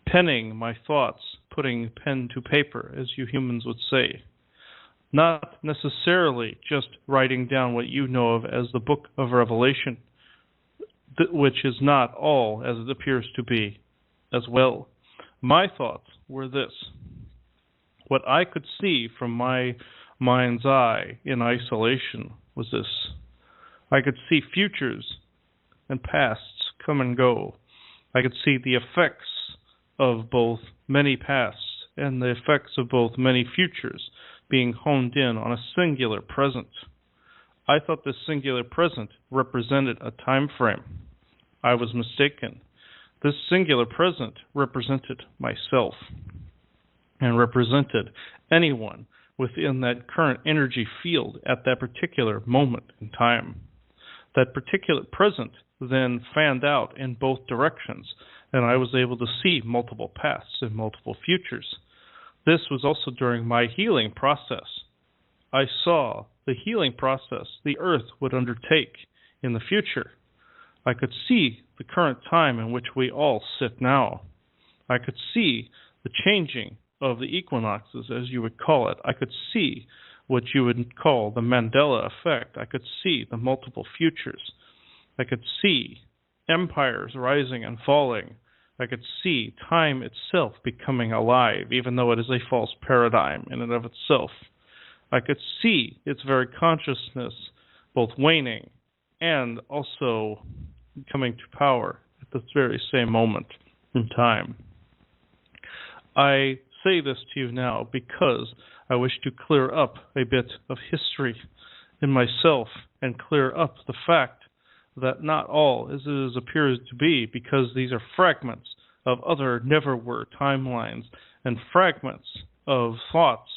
penning my thoughts, putting pen to paper, as you humans would say. Not necessarily just writing down what you know of as the Book of Revelation, which is not all as it appears to be as well. My thoughts were this. What I could see from my mind's eye in isolation was this. I could see futures and pasts come and go. I could see the effects of both many pasts and the effects of both many futures being honed in on a singular present. I thought this singular present represented a time frame. I was mistaken. This singular present represented myself and represented anyone within that current energy field at that particular moment in time. That particular present then fanned out in both directions, and I was able to see multiple paths and multiple futures. This was also during my healing process. I saw the healing process the earth would undertake in the future. I could see the current time in which we all sit now. I could see the changing of the equinoxes, as you would call it. I could see what you would call the Mandela effect. I could see the multiple futures. I could see empires rising and falling. I could see time itself becoming alive, even though it is a false paradigm in and of itself. I could see its very consciousness both waning and also coming to power at the very same moment in time. I say this to you now because I wish to clear up a bit of history in myself and clear up the fact that not all as it appears to be, because these are fragments of other never-were timelines and fragments of thoughts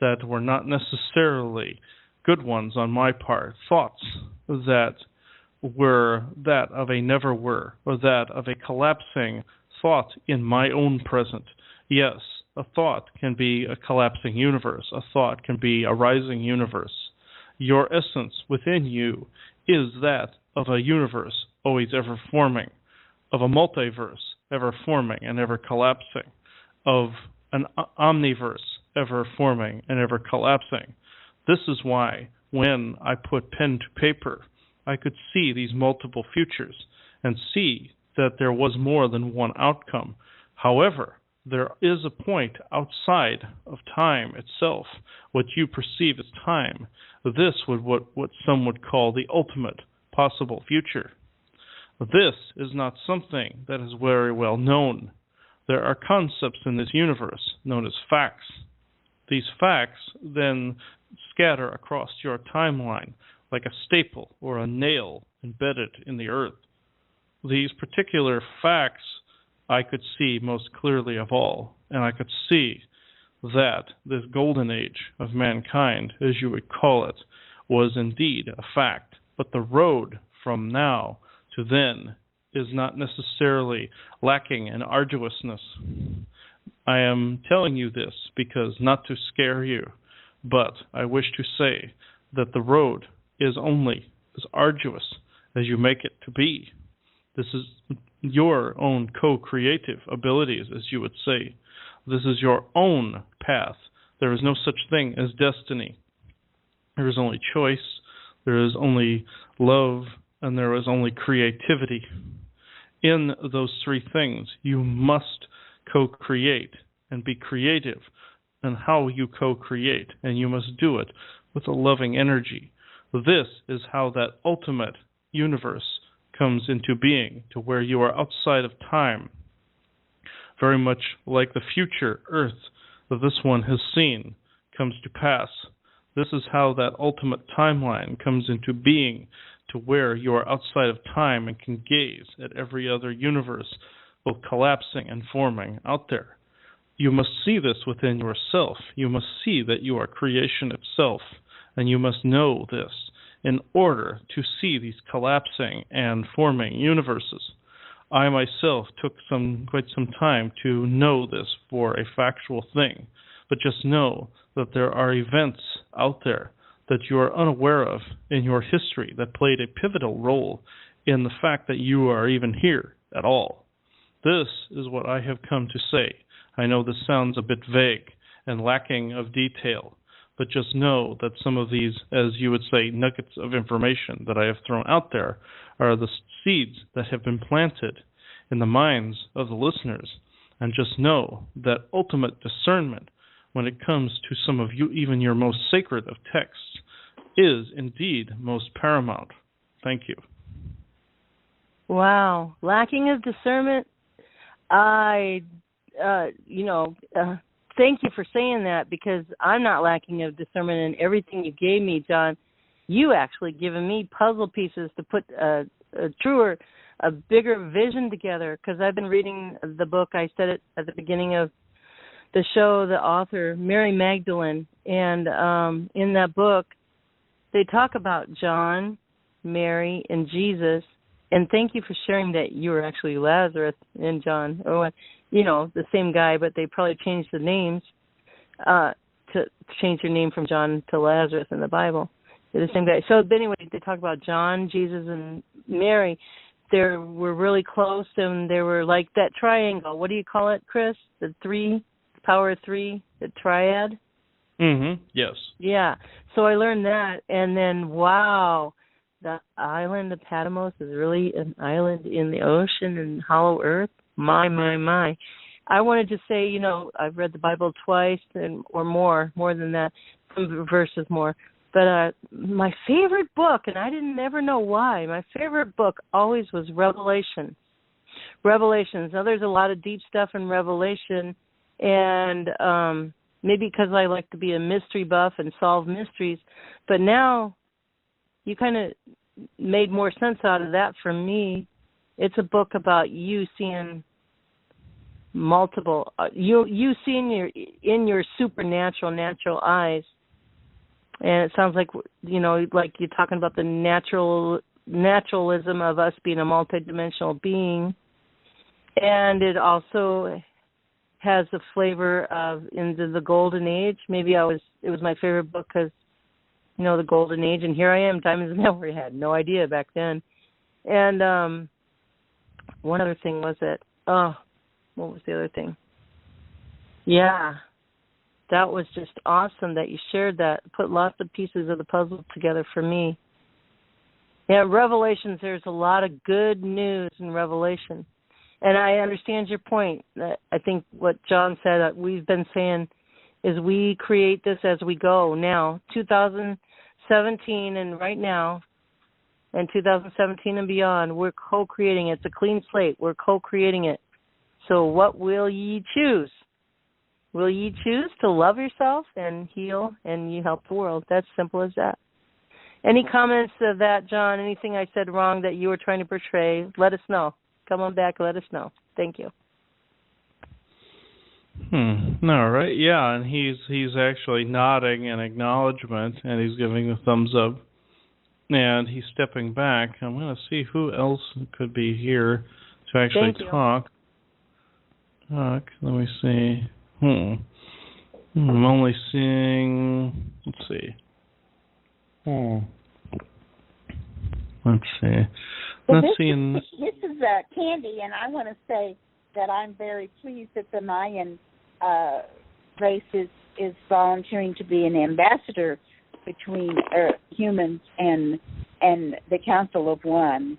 that were not necessarily good ones on my part, thoughts that were that of a never-were, or that of a collapsing thought in my own present. Yes, a thought can be a collapsing universe. A thought can be a rising universe. Your essence within you is that of a universe always ever forming, of a multiverse ever forming and ever collapsing, of an omniverse ever forming and ever collapsing. This is why when I put pen to paper, I could see these multiple futures and see that there was more than one outcome. However, there is a point outside of time itself, what you perceive as time. This would what some would call the ultimate possible future. This is not something that is very well known. There are concepts in this universe known as facts. These facts then scatter across your timeline like a staple or a nail embedded in the earth. These particular facts I could see most clearly of all, and I could see that this golden age of mankind, as you would call it, was indeed a fact. But the road from now to then is not necessarily lacking in arduousness. I am telling you this because not to scare you, but I wish to say that the road is only as arduous as you make it to be. This is your own co-creative abilities, as you would say. This is your own path. There is no such thing as destiny. There is only choice, there is only love, and there is only creativity. In those three things, you must co-create and be creative in how you co-create, and you must do it with a loving energy. This is how that ultimate universe comes into being, to where you are outside of time, very much like the future Earth that this one has seen comes to pass. This is how that ultimate timeline comes into being, to where you are outside of time and can gaze at every other universe, both collapsing and forming out there. You must see this within yourself. You must see that you are creation itself, and you must know this in order to see these collapsing and forming universes. I myself took quite some time to know this for a factual thing, but just know that there are events out there that you are unaware of in your history that played a pivotal role in the fact that you are even here at all. This is what I have come to say. I know this sounds a bit vague and lacking of detail, but just know that some of these, as you would say, nuggets of information that I have thrown out there are the seeds that have been planted in the minds of the listeners. And just know that ultimate discernment when it comes to some of you, even your most sacred of texts, is indeed most paramount. Thank you. Wow. Lacking of discernment, thank you for saying that, because I'm not lacking of discernment in everything you gave me, John. You actually given me puzzle pieces to put a bigger vision together, because I've been reading the book. I said it at the beginning of the show, the author, Mary Magdalene, and in that book, they talk about John, Mary, and Jesus. And thank you for sharing that you were actually Lazarus and John, or the same guy, but they probably changed the names to change your name from John to Lazarus in the Bible. They're the same guy. So, but anyway, they talk about John, Jesus, and Mary. They were really close, and they were like that triangle. What do you call it, Chris? The power of three, the triad? Mm-hmm. Yes. Yeah. So I learned that, and then, wow, the island of Patmos is really an island in the ocean and hollow earth. My. I wanted to say, I've read the Bible twice or more than that, some verses more. But my favorite book, and I didn't ever know why, my favorite book always was Revelation. Revelations. Now, there's a lot of deep stuff in Revelation, and maybe because I like to be a mystery buff and solve mysteries, but now you kind of made more sense out of that for me. It's a book about you seeing multiple, you seeing in your supernatural, natural eyes. And it sounds like, like you're talking about the naturalism of us being a multidimensional being. And it also has the flavor of into the golden age. Maybe it was my favorite book because, the golden age. And here I am, Diamonds Never had no idea back then. And one other thing was it. Oh, what was the other thing? Yeah. That was just awesome that you shared that. Put lots of pieces of the puzzle together for me. Yeah, Revelations, there's a lot of good news in Revelation. And I understand your point. I think what John said, we've been saying, is we create this as we go. Now, 2017 and right now, and 2017 and beyond, we're co-creating it. It's a clean slate. We're co-creating it. So what will ye choose? Will ye choose to love yourself and heal and you help the world? That's simple as that. Any comments of that, John? Anything I said wrong that you were trying to portray? Let us know. Come on back. Let us know. Thank you. All right. Yeah, and he's actually nodding in acknowledgement, and he's giving a thumbs up, and he's stepping back. I'm going to see who else could be here to actually talk. Let me see. I'm only seeing. Let's see. Let's see. Well, this is Candy, and I want to say that I'm very pleased that the Mayan race is volunteering to be an ambassador between humans and the Council of One,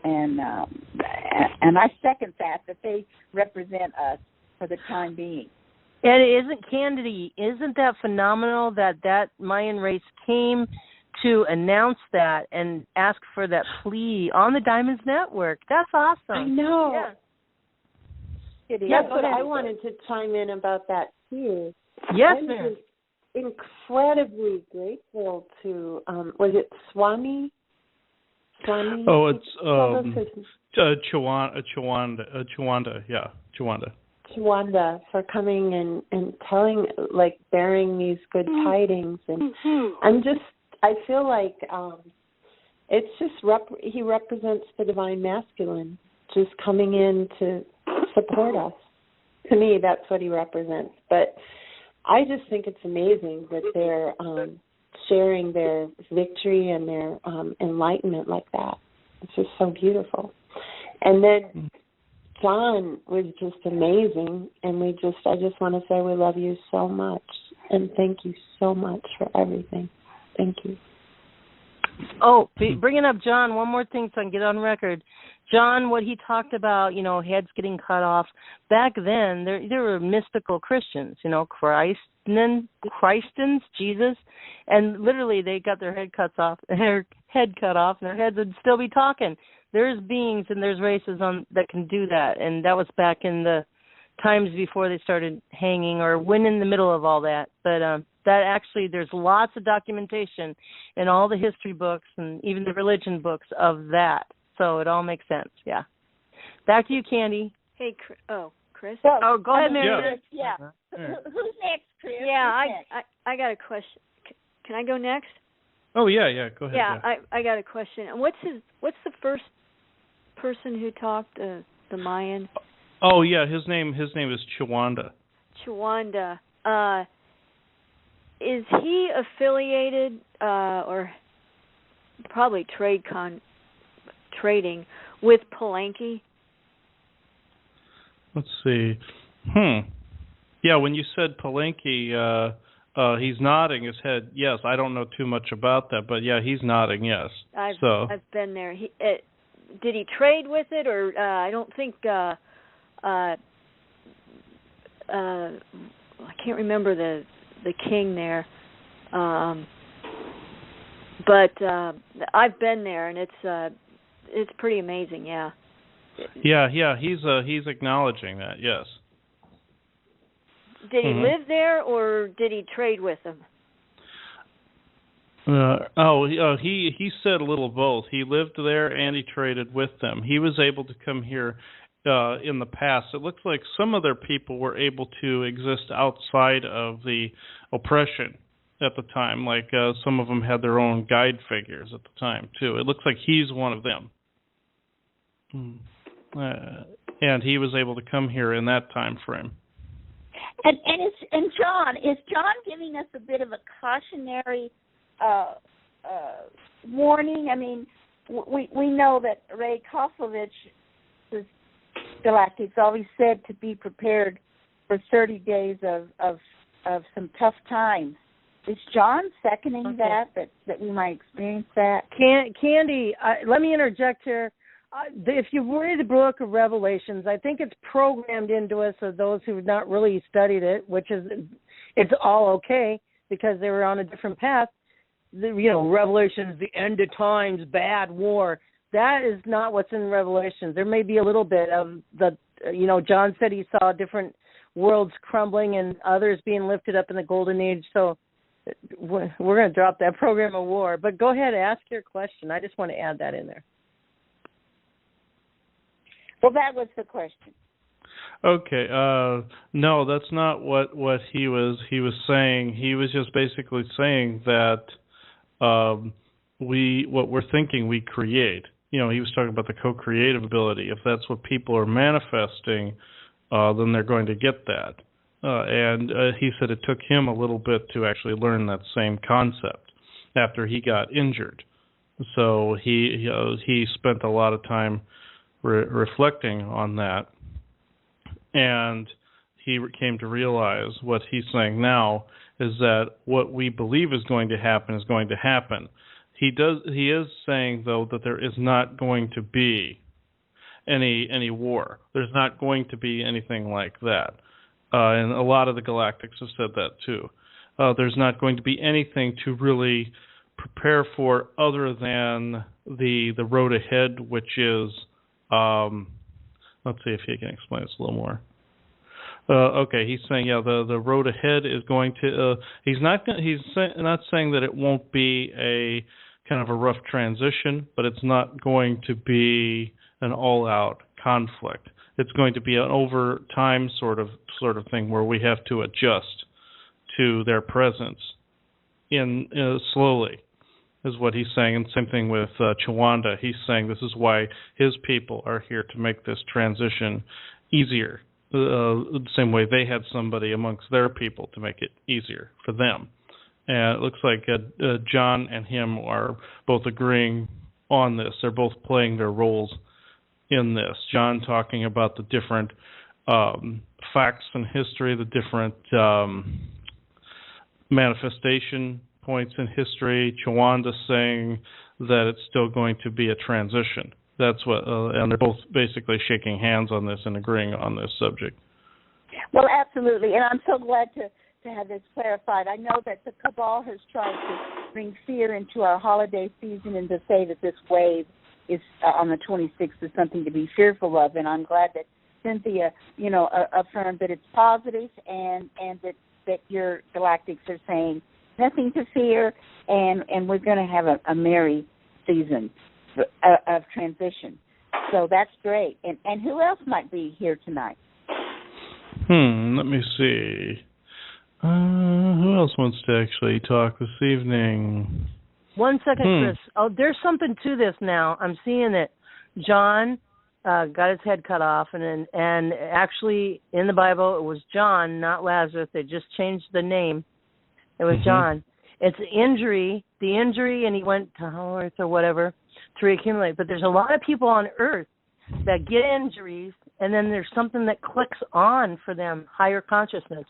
and I second that they represent us for the time being. And isn't that phenomenal that Mayan race came to announce that and ask for that plea on the Diamonds Network? That's awesome. I know. Yeah. That's what I wanted to chime in about that too. Yes, ma'am. Incredibly grateful to was it Swami? Oh, it's Chu-wan-da. Yeah, Chu-wan-da. Chu-wan-da for coming and telling, bearing these good tidings, and I feel like it's just he represents the divine masculine, just coming in to support us. To me, that's what he represents. But I just think it's amazing that they're sharing their victory and their enlightenment like that. It's just so beautiful. And then John was just amazing, and I just want to say we love you so much, and thank you so much for everything. Thank you. Oh, bringing up John, one more thing so I can get on record. John, what he talked about, heads getting cut off. Back then, there were mystical Christians, Christians, Jesus, and literally they got their head cut off, and their heads would still be talking. There's beings and there's races that can do that, and that was back in the times before they started hanging or when in the middle of all that. But that actually, there's lots of documentation in all the history books and even the religion books of that. So it all makes sense. Yeah. Back to you, Candy. Hey, Chris. Oh, go ahead, Mary. Yeah. Who's next, Chris? Yeah, I got a question. Can I go next? Oh yeah. Go ahead. Yeah, I got a question. And what's the first person who talked, the Mayan? Oh yeah, his name is Chu-wan-da. Chu-wan-da. Is he affiliated or probably trading with Palenque? Let's see. Yeah, when you said Palenque, he's nodding his head. Yes, I don't know too much about that, but yeah, he's nodding. Yes. I've been there. Did he trade with it, or I don't think. I can't remember the king there, but I've been there, and it's pretty amazing. Yeah. Yeah. He's acknowledging that. Yes. Did he live there, or did he trade with them? He said a little both. He lived there and he traded with them. He was able to come here in the past. It looks like some of their people were able to exist outside of the oppression at the time. Like some of them had their own guide figures at the time too. It looks like he's one of them. And he was able to come here in that time frame. And John, is John giving us a bit of a cautionary warning? I mean, we know that Ray Koslovich, the Galactic's always said to be prepared for 30 days of some tough times. Is John seconding that we might experience that? Candy, let me interject here. If you read the book of Revelations, I think it's programmed into us of those who have not really studied it, which is, it's all okay because they were on a different path. Revelations, the end of times, bad war. That is not what's in Revelations. There may be a little bit of John said he saw different worlds crumbling and others being lifted up in the golden age. So we're going to drop that program of war. But go ahead, ask your question. I just want to add that in there. Well, that was the question. Okay. No, that's not what he was saying. He was just basically saying that what we're thinking we create. He was talking about the co-creative ability. If that's what people are manifesting, then they're going to get that. And he said it took him a little bit to actually learn that same concept after he got injured. So he spent a lot of time reflecting on that, and he came to realize what he's saying now is that what we believe is going to happen is going to happen. He is saying though that there is not going to be any war. There's not going to be anything like that, and a lot of the Galactics have said that too. There's not going to be anything to really prepare for other than the road ahead, which is let's see if he can explain this a little more. Okay, he's saying the road ahead is going to. He's not saying that it won't be a kind of a rough transition, but it's not going to be an all-out conflict. It's going to be an over time sort of thing where we have to adjust to their presence in slowly. Is what he's saying, and same thing with Chu-wan-da. He's saying this is why his people are here to make this transition easier the same way they had somebody amongst their people to make it easier for them. And it looks like John and him are both agreeing on this. They're both playing their roles in this. John talking about the different facts in history, the different manifestation points in history. Chu-wan-da saying that it's still going to be a transition. That's what, and they're both basically shaking hands on this and agreeing on this subject. Well, absolutely, and I'm so glad to have this clarified. I know that the cabal has tried to bring fear into our holiday season and to say that this wave is on the 26th is something to be fearful of, and I'm glad that Cynthia, affirmed that it's positive and that your galactics are saying nothing to fear, and we're going to have a merry season of transition. So that's great. And who else might be here tonight? Let me see. Who else wants to actually talk this evening? 1 second, Chris. Oh, there's something to this now. I'm seeing it. John got his head cut off, and actually in the Bible it was John, not Lazarus. They just changed the name. It was John. It's injury, and he went to Earth or whatever to reaccumulate. But there's a lot of people on Earth that get injuries, and then there's something that clicks on for them, higher consciousness,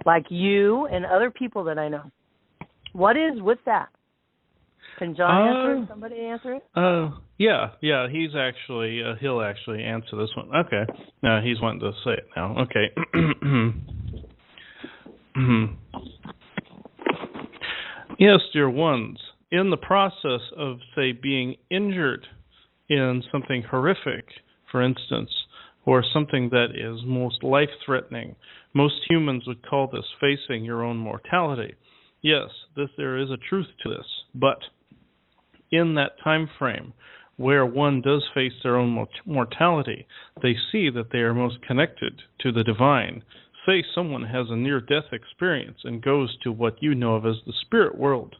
like you and other people that I know. What is with that? Can John answer it? Somebody answer it? Yeah. He's actually he'll actually answer this one. Okay. No, he's wanting to say it now. Okay. Yes, dear ones. In the process of, say, being injured in something horrific, for instance, or something that is most life-threatening, most humans would call this facing your own mortality. Yes, there is a truth to this, but in that time frame where one does face their own mortality, they see that they are most connected to the divine. Say someone has a near-death experience and goes to what you know of as the spirit world.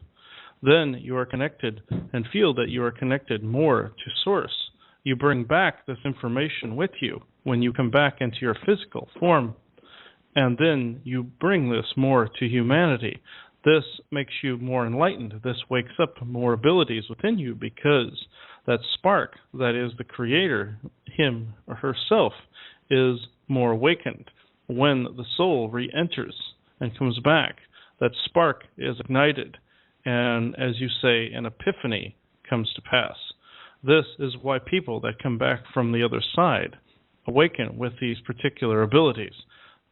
Then you are connected and feel that you are connected more to Source. You bring back this information with you when you come back into your physical form, and then you bring this more to humanity. This makes you more enlightened. This wakes up more abilities within you because that spark that is the creator, him or herself, is more awakened. When the soul re-enters and comes back, that spark is ignited, and as you say, an epiphany comes to pass. This is why people that come back from the other side awaken with these particular abilities.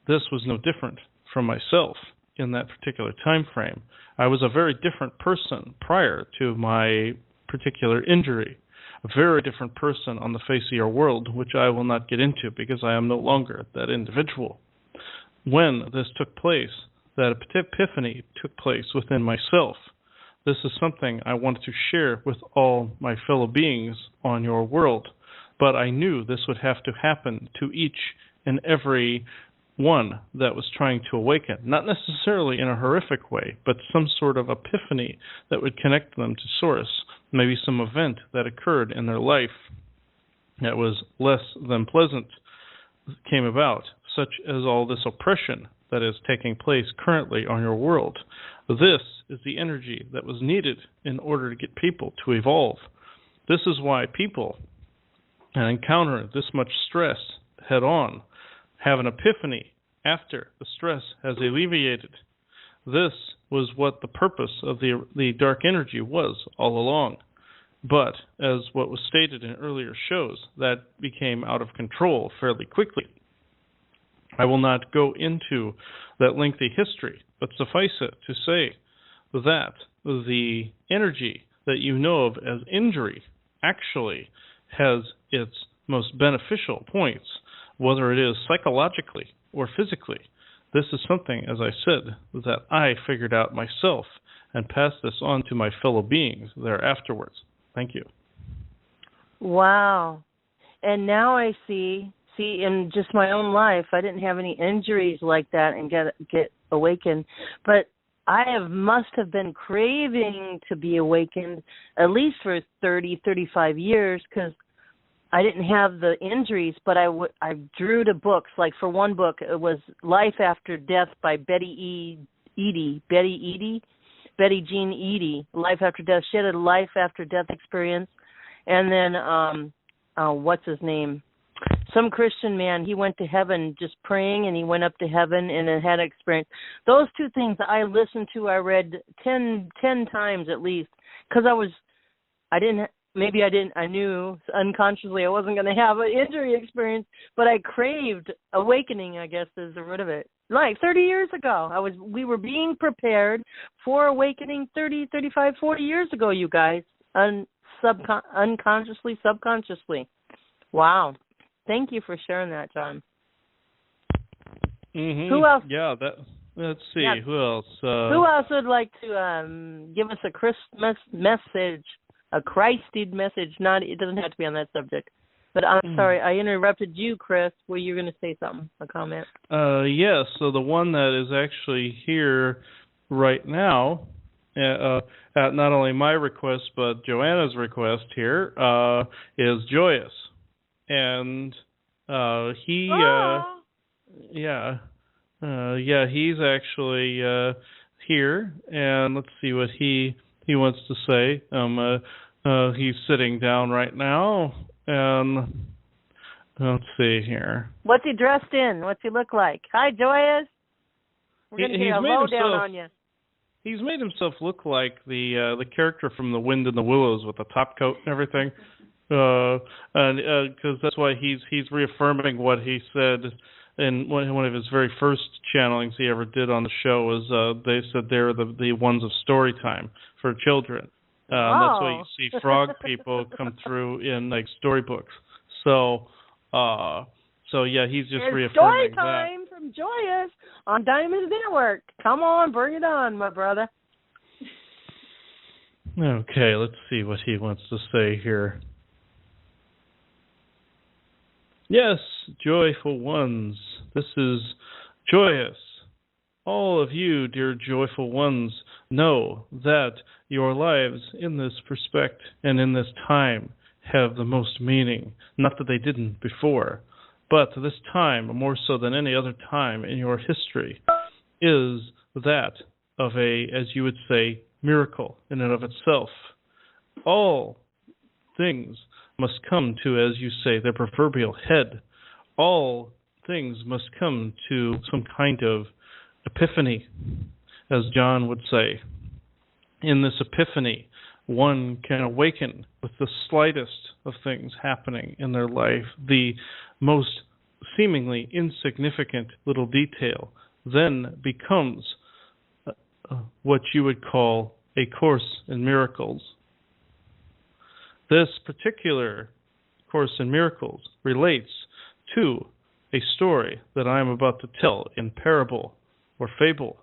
This was no different from myself in that particular time frame. I was a very different person prior to my particular injury, a very different person on the face of your world, which I will not get into because I am no longer that individual. When this took place, that epiphany took place within myself. This is something I wanted to share with all my fellow beings on your world, but I knew this would have to happen to each and every one that was trying to awaken, not necessarily in a horrific way, but some sort of epiphany that would connect them to Source, maybe some event that occurred in their life that was less than pleasant came about, such as all this oppression that is taking place currently on your world. This is the energy that was needed in order to get people to evolve. This is why people encounter this much stress head on, have an epiphany after the stress has alleviated. This was what the purpose of the dark energy was all along. But, as what was stated in earlier shows, that became out of control fairly quickly. I will not go into that lengthy history, but suffice it to say that the energy that you know of as injury actually has its most beneficial points, whether it is psychologically or physically. This is something, as I said, that I figured out myself and passed this on to my fellow beings there afterwards. Thank you. Wow. And now I see in just my own life, I didn't have any injuries like that and get awakened, but must have been craving to be awakened at least for 30, 35 years, because I didn't have the injuries, but I drew to books. Like for one book, it was Life After Death by Betty Jean Eady, Life After Death. She had a life after death experience. And then, what's his name? Some Christian man, he went to heaven just praying, and he went up to heaven and then had an experience. Those two things I listened to, I read 10 times at least, because I knew unconsciously I wasn't going to have an injury experience, but I craved awakening, I guess is the root of it. Like 30 years ago, we were being prepared for awakening 30, 35, 40 years ago, you guys, unconsciously, subconsciously. Wow. Thank you for sharing that, John. Mm-hmm. Who else? Yeah, let's see. Yeah. Who else? Who else would like to give us a Christmas message, a Christed message? It doesn't have to be on that subject. But I'm sorry, I interrupted you, Chris. Were you going to say something, a comment? Yes. So the one that is actually here right now, at not only my request but Joanna's request here, is Joyous. And he's actually here, and let's see what he wants to say. He's sitting down right now, and let's see here. What's he dressed in? What's he look like? Hi, Joyous. We're going to get a lowdown on you. He's made himself look like the character from The Wind in the Willows with the top coat and everything. And because that's why he's reaffirming what he said in one of his very first channelings he ever did on the show. Was they said they're the ones of story time for children. That's why you see frog people come through in like storybooks. So yeah, he's just reaffirming story time that. From Joyous on Diamond Network. Come on, bring it on, my brother. Okay, let's see what he wants to say here. Yes, joyful ones, this is Joyous. All of you, dear joyful ones, know that your lives in this respect and in this time have the most meaning. Not that they didn't before, but this time, more so than any other time in your history, is that of a, as you would say, miracle in and of itself. All things must come to, as you say, their proverbial head. All things must come to some kind of epiphany, as John would say. In this epiphany, one can awaken with the slightest of things happening in their life, the most seemingly insignificant little detail then becomes what you would call a Course in Miracles. This particular Course in Miracles relates to a story that I am about to tell in parable or fable,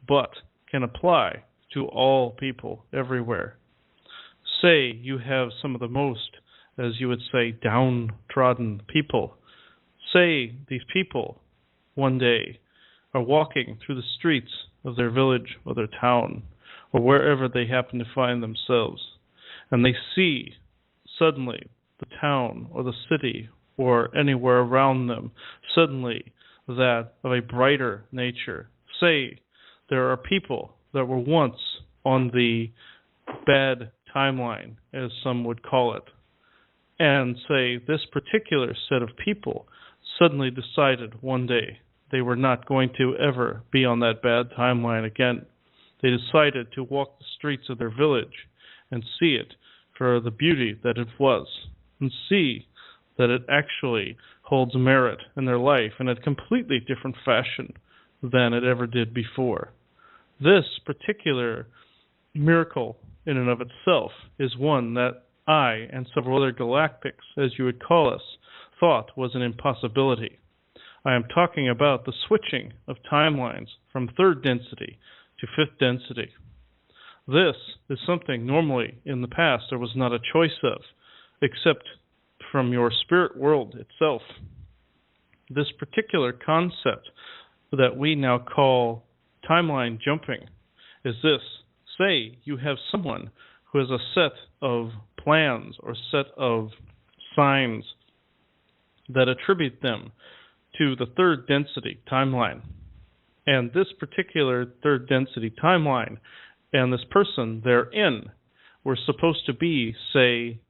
but can apply to all people everywhere. Say you have some of the most, as you would say, downtrodden people. Say these people one day are walking through the streets of their village or their town or wherever they happen to find themselves, and they see suddenly the town or the city or anywhere around them, suddenly that of a brighter nature. Say there are people that were once on the bad timeline, as some would call it, and say this particular set of people suddenly decided one day they were not going to ever be on that bad timeline again. They decided to walk the streets of their village and see it for the beauty that it was, and see that it actually holds merit in their life in a completely different fashion than it ever did before. This particular miracle in and of itself is one that I and several other galactics, as you would call us, thought was an impossibility. I am talking about the switching of timelines from third density to fifth density. This is something normally in the past there was not a choice of, except from your spirit world itself. This particular concept that we now call timeline jumping is this. Say you have someone who has a set of plans or set of signs that attribute them to the third density timeline. And this particular third density timeline and this person they're in were supposed to be, say,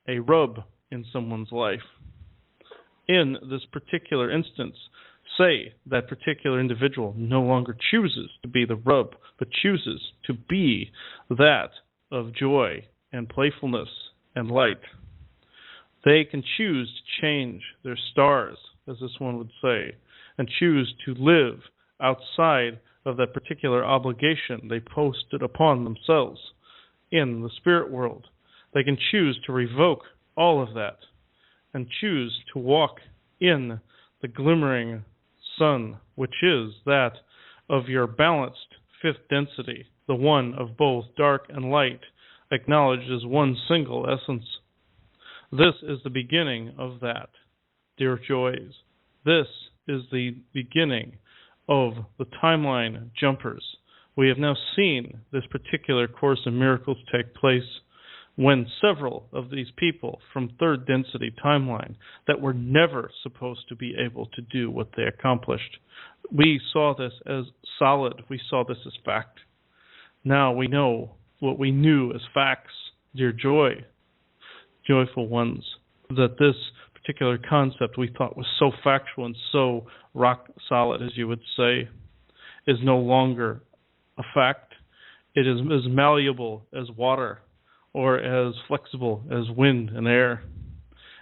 a rub in someone's life. In this particular instance, say that particular individual no longer chooses to be the rub, but chooses to be that of joy and playfulness and light. They can choose to change their stars, as this one would say, and choose to live outside of that particular obligation they posted upon themselves in the spirit world. They can choose to revoke all of that and choose to walk in the glimmering sun, which is that of your balanced fifth density, the one of both dark and light, acknowledged as one single essence. This is the beginning of that, dear joys. This is the beginning of the timeline jumpers. We have now seen this particular course in miracles take place when several of these people from third density timeline that were never supposed to be able to do what they accomplished. We saw this as solid. We saw this as fact. Now we know what we knew as facts, dear joyful ones, that this particular concept we thought was so factual and so rock solid, as you would say, is no longer a fact. It is as malleable as water or as flexible as wind and air.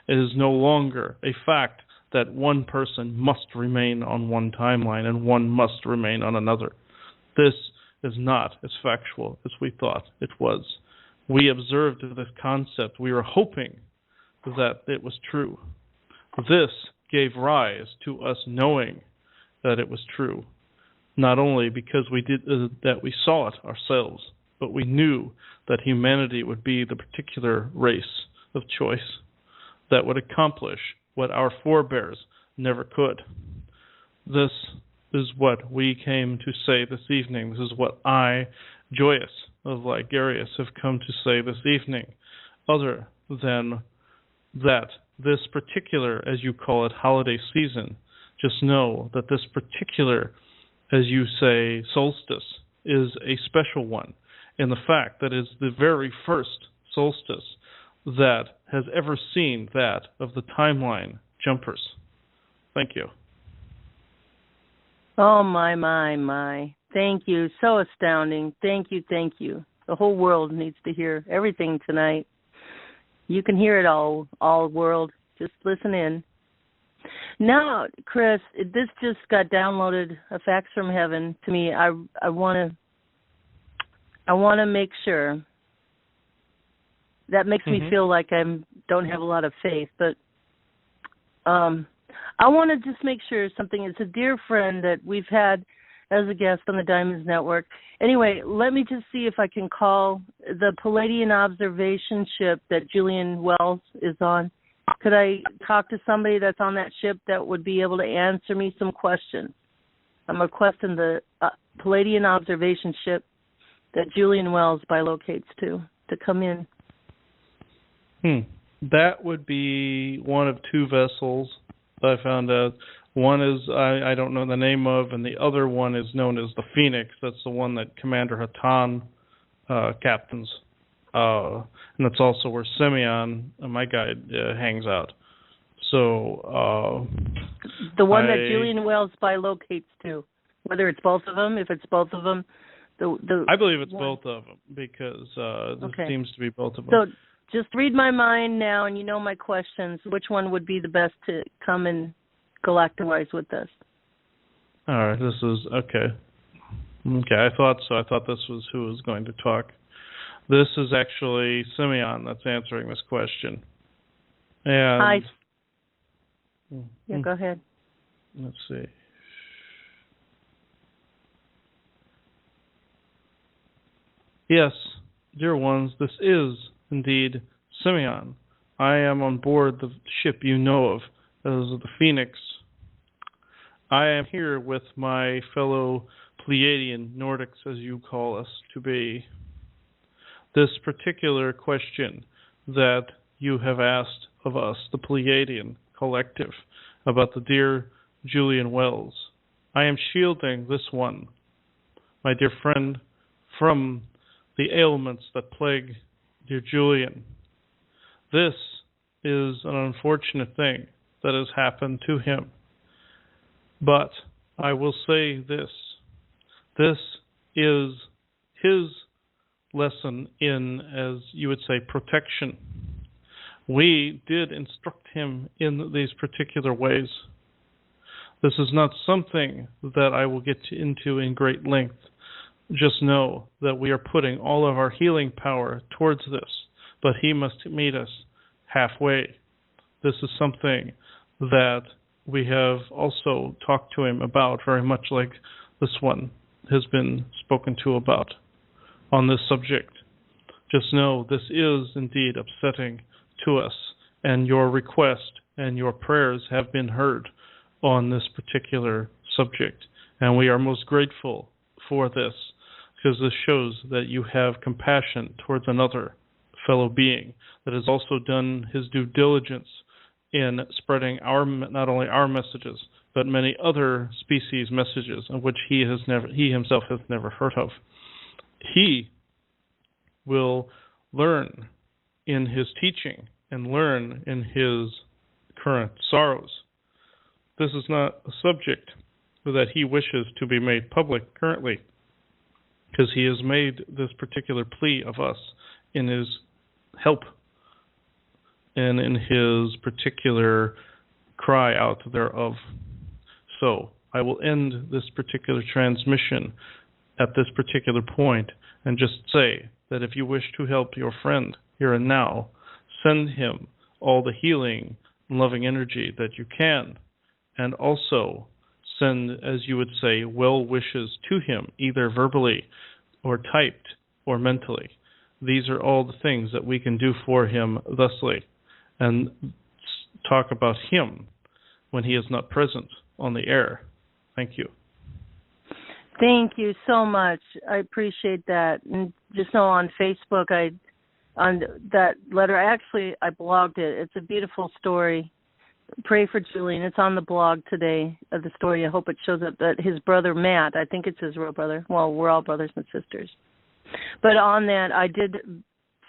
It is no longer a fact that one person must remain on one timeline and one must remain on another. This is not as factual as we thought it was. We observed this concept. We were hoping that it was true. This gave rise to us knowing that it was true, not only because we did that we saw it ourselves, but we knew that humanity would be the particular race of choice that would accomplish what our forebears never could. This is what we came to say this evening. This is what I, Joyous of Ligarius, have come to say this evening. Other than that, this particular, as you call it, holiday season, just know that this particular, as you say, solstice is a special one in the fact that it is the very first solstice that has ever seen that of the timeline jumpers. Thank you. Oh, my. Thank you. So astounding. Thank you. The whole world needs to hear everything tonight. You can hear it all world. Just listen in. Now, Chris, this just got downloaded, a fax from heaven to me. I want to make sure. That makes me feel like I don't have a lot of faith, but I want to just make sure something. It's a dear friend that we've had as a guest on the Diamonds Network. Anyway, let me just see if I can call the Palladian observation ship that Julian Wells is on. Could I talk to somebody that's on that ship that would be able to answer me some questions? I'm requesting the Palladian observation ship that Julian Wells bilocates to come in. That would be one of two vessels I found out. One is I don't know the name of, and the other one is known as the Phoenix. That's the one that Commander Hatan captains. And that's also where Simeon, my guide, hangs out. So the one that Julian Wells bilocates to, whether it's both of them, if it's both of them. I believe it's both of them because this seems to be both of them. So just read my mind now, and you know my questions. Which one would be the best to come and galactalize with us? All right, this is okay. Okay, I thought so. I thought this was who was going to talk. This is actually Simeon that's answering this question. And Hi. Yeah, go ahead. Let's see. Yes, dear ones, this is indeed Simeon. I am on board the ship you know of as the Phoenix. I am here with my fellow Pleiadian Nordics, as you call us to be. This particular question that you have asked of us, the Pleiadian collective, about the dear Julian Wells. I am shielding this one, my dear friend, from the ailments that plague dear Julian. This is an unfortunate thing that has happened to him. But I will say this. This is his lesson in, as you would say, protection. We did instruct him in these particular ways. This is not something that I will get into in great length. Just know that we are putting all of our healing power towards this, but he must meet us halfway. This is something that we have also talked to him about, very much like this one has been spoken to about on this subject. Just know this is indeed upsetting to us, and your request and your prayers have been heard on this particular subject, and we are most grateful for this, because this shows that you have compassion towards another fellow being that has also done his due diligence in spreading not only our messages, but many other species' messages, of which he himself has never heard of. He will learn in his teaching and learn in his current sorrows. This is not a subject that he wishes to be made public currently, because he has made this particular plea of us in his help and in his particular cry out thereof. So I will end this particular transmission at this particular point and just say that if you wish to help your friend here and now, send him all the healing and loving energy that you can, and also send, as you would say, well wishes to him, either verbally or typed or mentally. These are all the things that we can do for him thusly, and talk about him when he is not present on the air. Thank you. Thank you so much. I appreciate that. And just know on Facebook, on that letter, I blogged it. It's a beautiful story. Pray for Julian. It's on the blog today of the story. I hope it shows up that his brother Matt, I think it's his real brother. Well, we're all brothers and sisters. But on that, I did,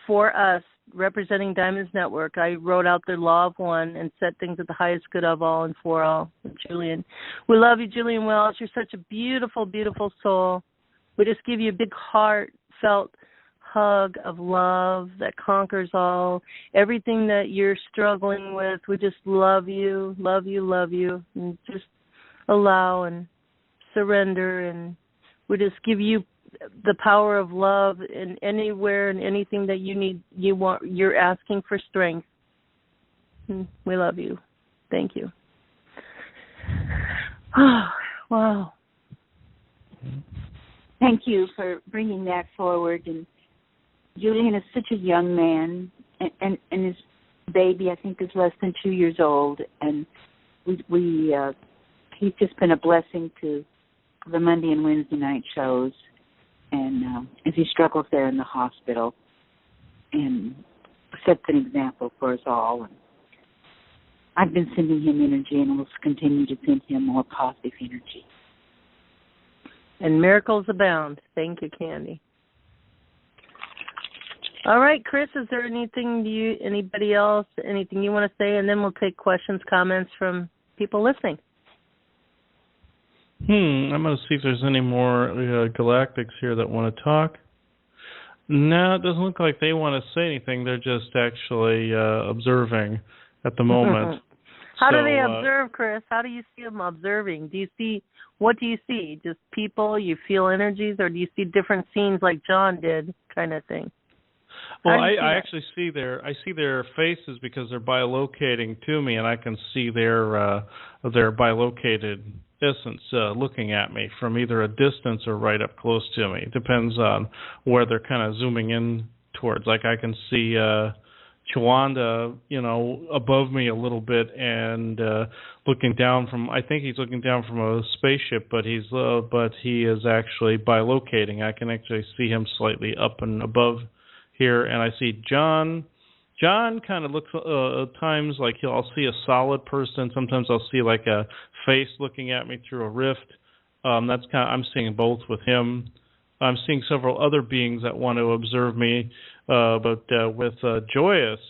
for us, representing Diamonds Network, I wrote out the law of one and set things at the highest good of all and for all. Julian, we love you, Julian Wells. You're such a beautiful, beautiful soul. We just give you a big heartfelt hug of love that conquers all. Everything that you're struggling with, we just love you, love you, love you, and just allow and surrender, and we just give you the power of love in anywhere and anything that you need, you're asking for strength. We love you. Thank you. Oh, wow. Thank you for bringing that forward. And Julian is such a young man, and his baby, I think, is less than 2 years old, and he's just been a blessing to the Monday and Wednesday night shows. And as he struggles there in the hospital, and sets an example for us all. And I've been sending him energy, and will continue to send him more positive energy. And miracles abound. Thank you, Candy. All right, Chris, is there anybody else, anything you want to say? And then we'll take questions, comments from people listening. I'm going to see if there's any more galactics here that want to talk. No, it doesn't look like they want to say anything. They're just actually observing at the moment. How do they observe, Chris? How do you see them observing? What do you see? Just people? You feel energies? Or do you see different scenes like John did, kind of thing? Well, I actually see their faces because they're bilocating to me, and I can see their bilocated essence looking at me from either a distance or right up close to me. It depends on where they're kind of zooming in towards. Like I can see Chu-wan-da, above me a little bit and looking down from. I think he's looking down from a spaceship, but he is actually bilocating. I can actually see him slightly up and above here, and I see John John kind of looks at times like I'll see a solid person. Sometimes I'll see like a face looking at me through a rift. That's kind of, I'm seeing both with him. I'm seeing several other beings that want to observe me, but with Joyous,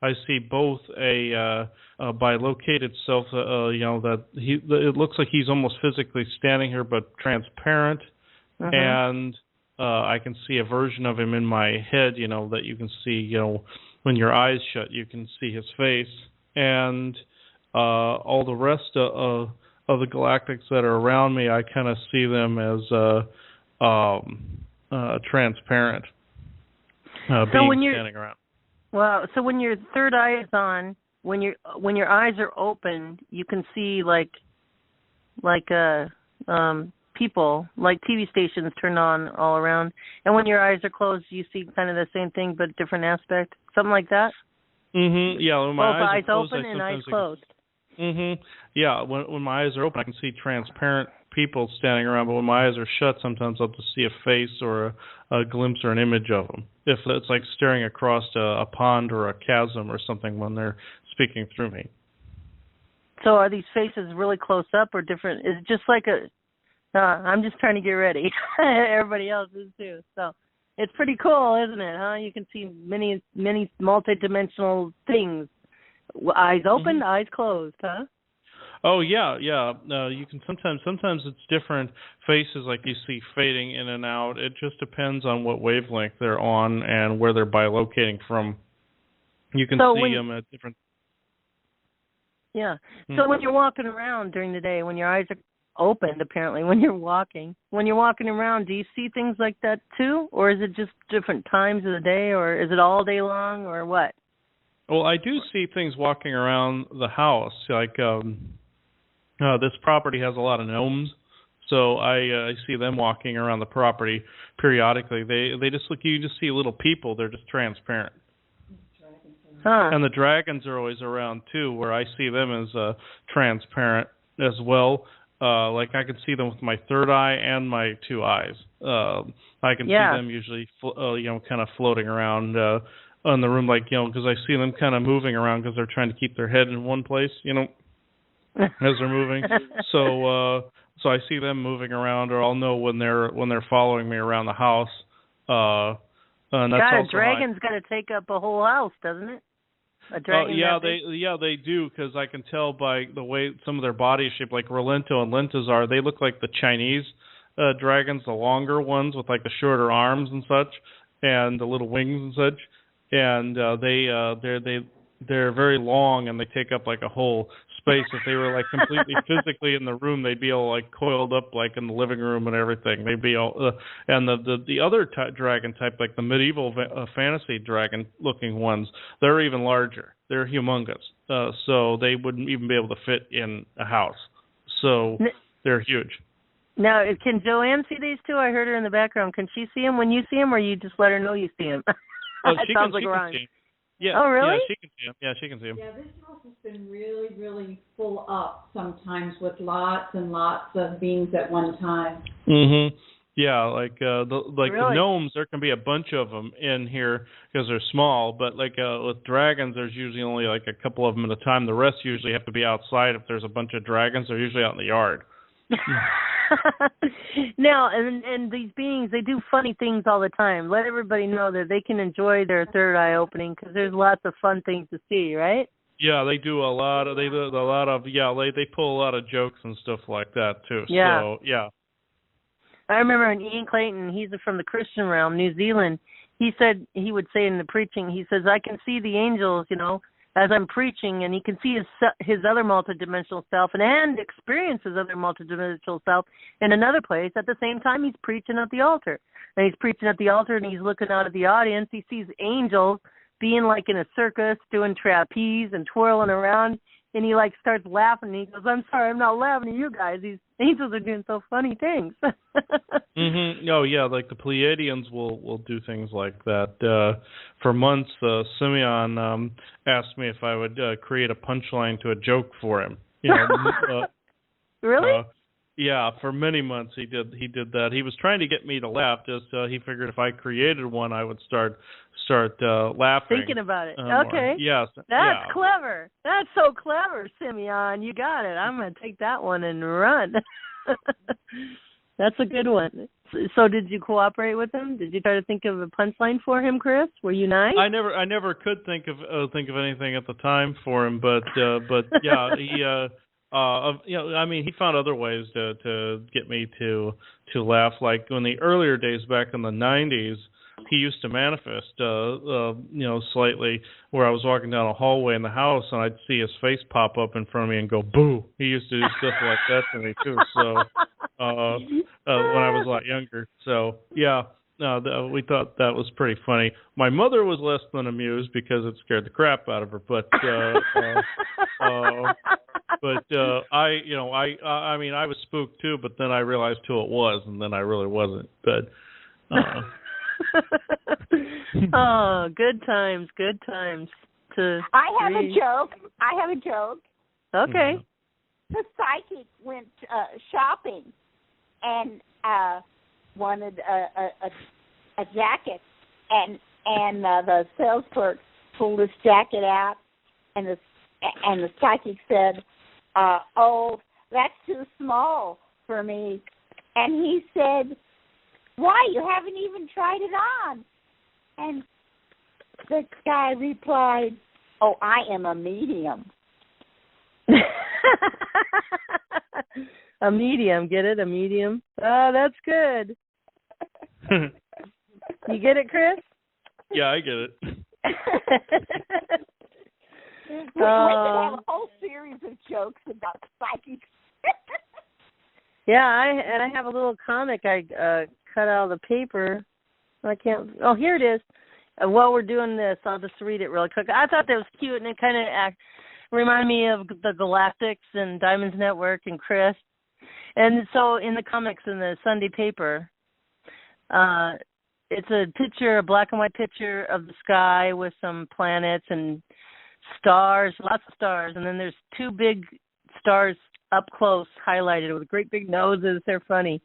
I see both a bilocated self. That it looks like he's almost physically standing here, but transparent, and I can see a version of him in my head. That you can see. When your eyes shut, you can see his face, and all the rest of the galactics that are around me, I kind of see them as transparent beings standing around. Well, so when your third eye is on, when your eyes are open, you can see like people, like TV stations turned on all around, and when your eyes are closed, you see kind of the same thing but different aspect, something like that. Yeah, when my both eyes are closed, open and eyes closed. Yeah, when my eyes are open, I can see transparent people standing around, but when my eyes are shut, sometimes I'll just see a face or a glimpse or an image of them. If it's like staring across a pond or a chasm or something when they're speaking through me. So are these faces really close up or different? Is it just like I'm just trying to get ready. Everybody else is too. So it's pretty cool, isn't it? Huh? You can see many multidimensional things. Eyes open, eyes closed. Huh? Oh yeah. You can sometimes it's different faces, like you see fading in and out. It just depends on what wavelength they're on and where they're bilocating from. You can see them at different. Yeah. So when you're walking around during the day, when your eyes are opened, apparently, when you're walking around, do you see things like that too, or is it just different times of the day, or is it all day long, or what? Well, I do see things walking around the house, like this property has a lot of gnomes, so I see them walking around the property periodically. They just look. You just see little people. They're just transparent. And the dragons are always around too, where I see them as transparent as well. Like I can see them with my third eye and my two eyes. I can see them usually, kind of floating around in the room, because I see them kind of moving around because they're trying to keep their head in one place, as they're moving. So I see them moving around, or I'll know when they're following me around the house. And that's a dragon's got to take up a whole house, doesn't it? A dragon. They do, because I can tell by the way some of their body shape, like Rolento and Lentazar, they look like the Chinese dragons, the longer ones with like the shorter arms and such, and the little wings and such. And they're very long, and they take up like a whole space. If they were like completely physically in the room, they'd be all like coiled up like in the living room and everything. They'd be all and the other dragon type, like the medieval fantasy dragon looking ones, they're even larger. They're humongous. So they wouldn't even be able to fit in a house. So they're huge. Now, can Joanne see these two? I heard her in the background. Can she see them when you see them, or you just let her know you see them? Oh, she can see them. Yeah. Oh, really? Yeah, she can see them. Yeah, she can see them. Yeah, this house has been really, really full up sometimes with lots and lots of beings at one time. Yeah, like the gnomes, there can be a bunch of them in here because they're small. But like with dragons, there's usually only like a couple of them at a time. The rest usually have to be outside. If there's a bunch of dragons, they're usually out in the yard. Now, and these beings, they do funny things all the time. Let everybody know that they can enjoy their third eye opening, because there's lots of fun things to see, right? Yeah, they do a lot of. They pull a lot of jokes and stuff like that too. Yeah. So yeah. I remember Ian Clayton. He's from the Christian realm, New Zealand. He said he would say in the preaching. He says, "I can see the angels, as I'm preaching, and he can see his other multidimensional self and experience his other multidimensional self in another place. At the same time, he's preaching at the altar. And he's preaching at the altar, and he's looking out at the audience. He sees angels being like in a circus, doing trapeze and twirling around, and he like starts laughing. And he goes, "I'm sorry, I'm not laughing at you guys. These angels are doing so funny things." Oh yeah, like the Pleiadians will do things like that. For months, Simeon asked me if I would create a punchline to a joke for him. Really? Yeah, for many months he did that. He was trying to get me to laugh. Just he figured if I created one, I would start laughing. Thinking about it. More. Okay. Yes. That's clever. That's so clever, Simeon. You got it. I'm going to take that one and run. That's a good one. So did you cooperate with him? Did you try to think of a punchline for him, Chris? Were you nice? I never could think of anything at the time for him, but yeah, he I mean, he found other ways to get me to laugh. Like in the earlier days back in the 90s, he used to manifest, slightly, where I was walking down a hallway in the house and I'd see his face pop up in front of me and go, boo. He used to do stuff like that to me too. So, when I was a lot younger. So, yeah, we thought that was pretty funny. My mother was less than amused because it scared the crap out of her. But I mean, I was spooked too. But then I realized who it was, and then I really wasn't. But. Oh, good times. I have a joke. Okay. The psychic went shopping and wanted a jacket, and the sales clerk pulled his jacket out, and the psychic said, "Oh, that's too small for me," and he said, "Why? You haven't even tried it on." And the guy replied, "Oh, I am a medium." A medium, get it? A medium? Oh, that's good. You get it, Chris? Yeah, I get it. We could have a whole series of jokes about psychics. Yeah, I have a little comic I cut out of the paper. I can't. Oh, here it is. While we're doing this, I'll just read it really quick. I thought that was cute, and it kind of reminded me of the Galactics and Diamonds Network and Chris. And so in the comics in the Sunday paper, it's a picture, a black and white picture of the sky with some planets and stars, lots of stars, and then there's two big stars up close, highlighted with great big noses. They're funny.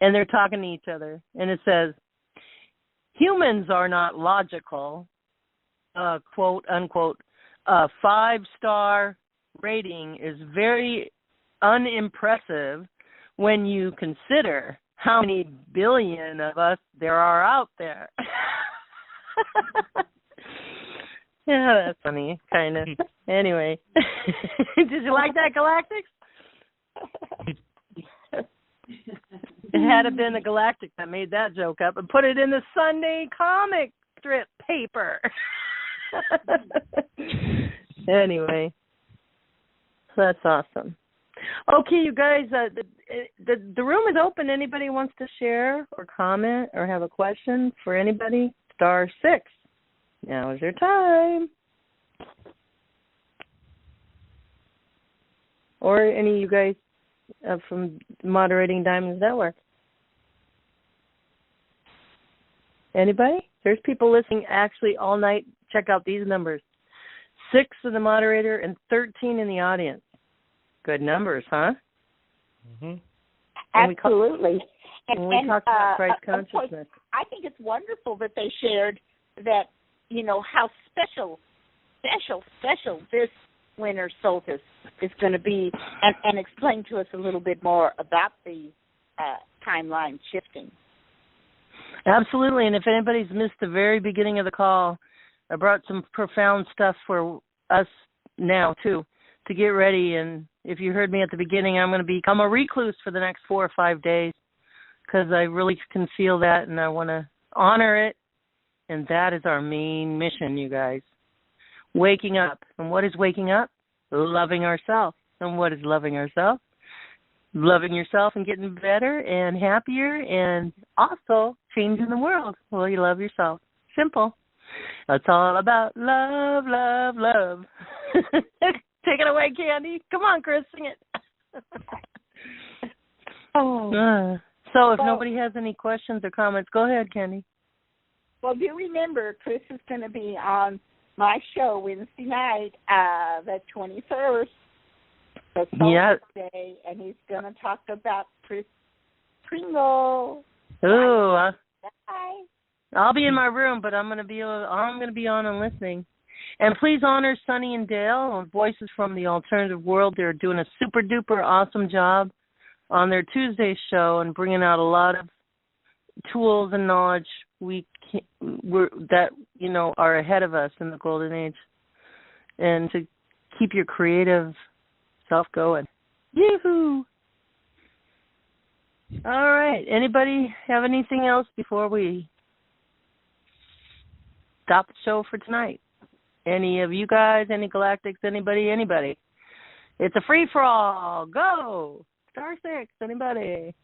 And they're talking to each other. And it says, humans are not logical, quote, unquote. A 5-star rating is very unimpressive when you consider how many billion of us there are out there. Yeah, that's funny, kind of. Anyway. Did you like that, Galactics? It had been a Galactic that made that joke up and put it in the Sunday comic strip paper. Anyway, that's awesome. Okay, you guys, the room is open. Anybody wants to share or comment or have a question for anybody? *6. Now is your time. Or any of you guys from moderating Diamonds Network. Anybody? There's people listening actually all night. Check out these numbers. 6 in the moderator and 13 in the audience. Good numbers, huh? Mm-hmm. Absolutely. And we talked about Christ consciousness. I think it's wonderful that they shared that, how special this winter solstice is going to be, and explain to us a little bit more about the timeline shifting. Absolutely, and if anybody's missed the very beginning of the call, I brought some profound stuff for us now, too, to get ready. And if you heard me at the beginning, I'm going to become a recluse for the next 4 or 5 days because I really can feel that, and I want to honor it. And that is our main mission, you guys. Waking up. And what is waking up? Loving ourselves. And what is loving ourselves? Loving yourself and getting better and happier and also changing the world. Well, you love yourself. Simple. That's all about love, love, love. Take it away, Candy. Come on, Chris, sing it. So if nobody has any questions or comments, go ahead, Candy. Well, do remember, Chris is going to be on my show Wednesday night, the 21st. the solstice day, and he's going to talk about Pringle. Ooh, Bye. I'll be in my room, but I'm gonna be on and listening. And please honor Sonny and Dale on Voices from the Alternative World. They're doing a super duper awesome job on their Tuesday show and bringing out a lot of tools and knowledge that are ahead of us in the golden age, and to keep your creative self going. Yoo-hoo! All right. Anybody have anything else before we stop the show for tonight? Any of you guys, any galactics, anybody? It's a free-for-all. Go! Star 6, anybody?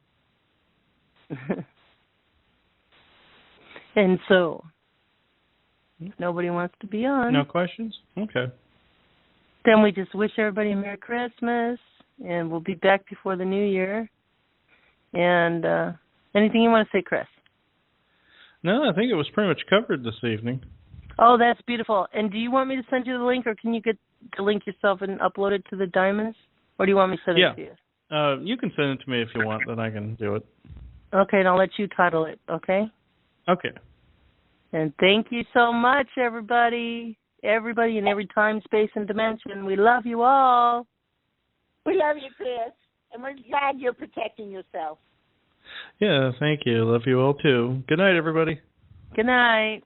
And so, nobody wants to be on. No questions? Okay. Then we just wish everybody a Merry Christmas, and we'll be back before the New Year. And anything you want to say, Chris? No, I think it was pretty much covered this evening. Oh, that's beautiful. And do you want me to send you the link, or can you get the link yourself and upload it to the Diamonds? Or do you want me to send it to you? You can send it to me if you want, then I can do it. Okay, and I'll let you title it, okay? Okay. And thank you so much, everybody. Everybody in every time, space, and dimension. We love you all. We love you, Chris. And we're glad you're protecting yourself. Yeah, thank you. Love you all, too. Good night, everybody. Good night.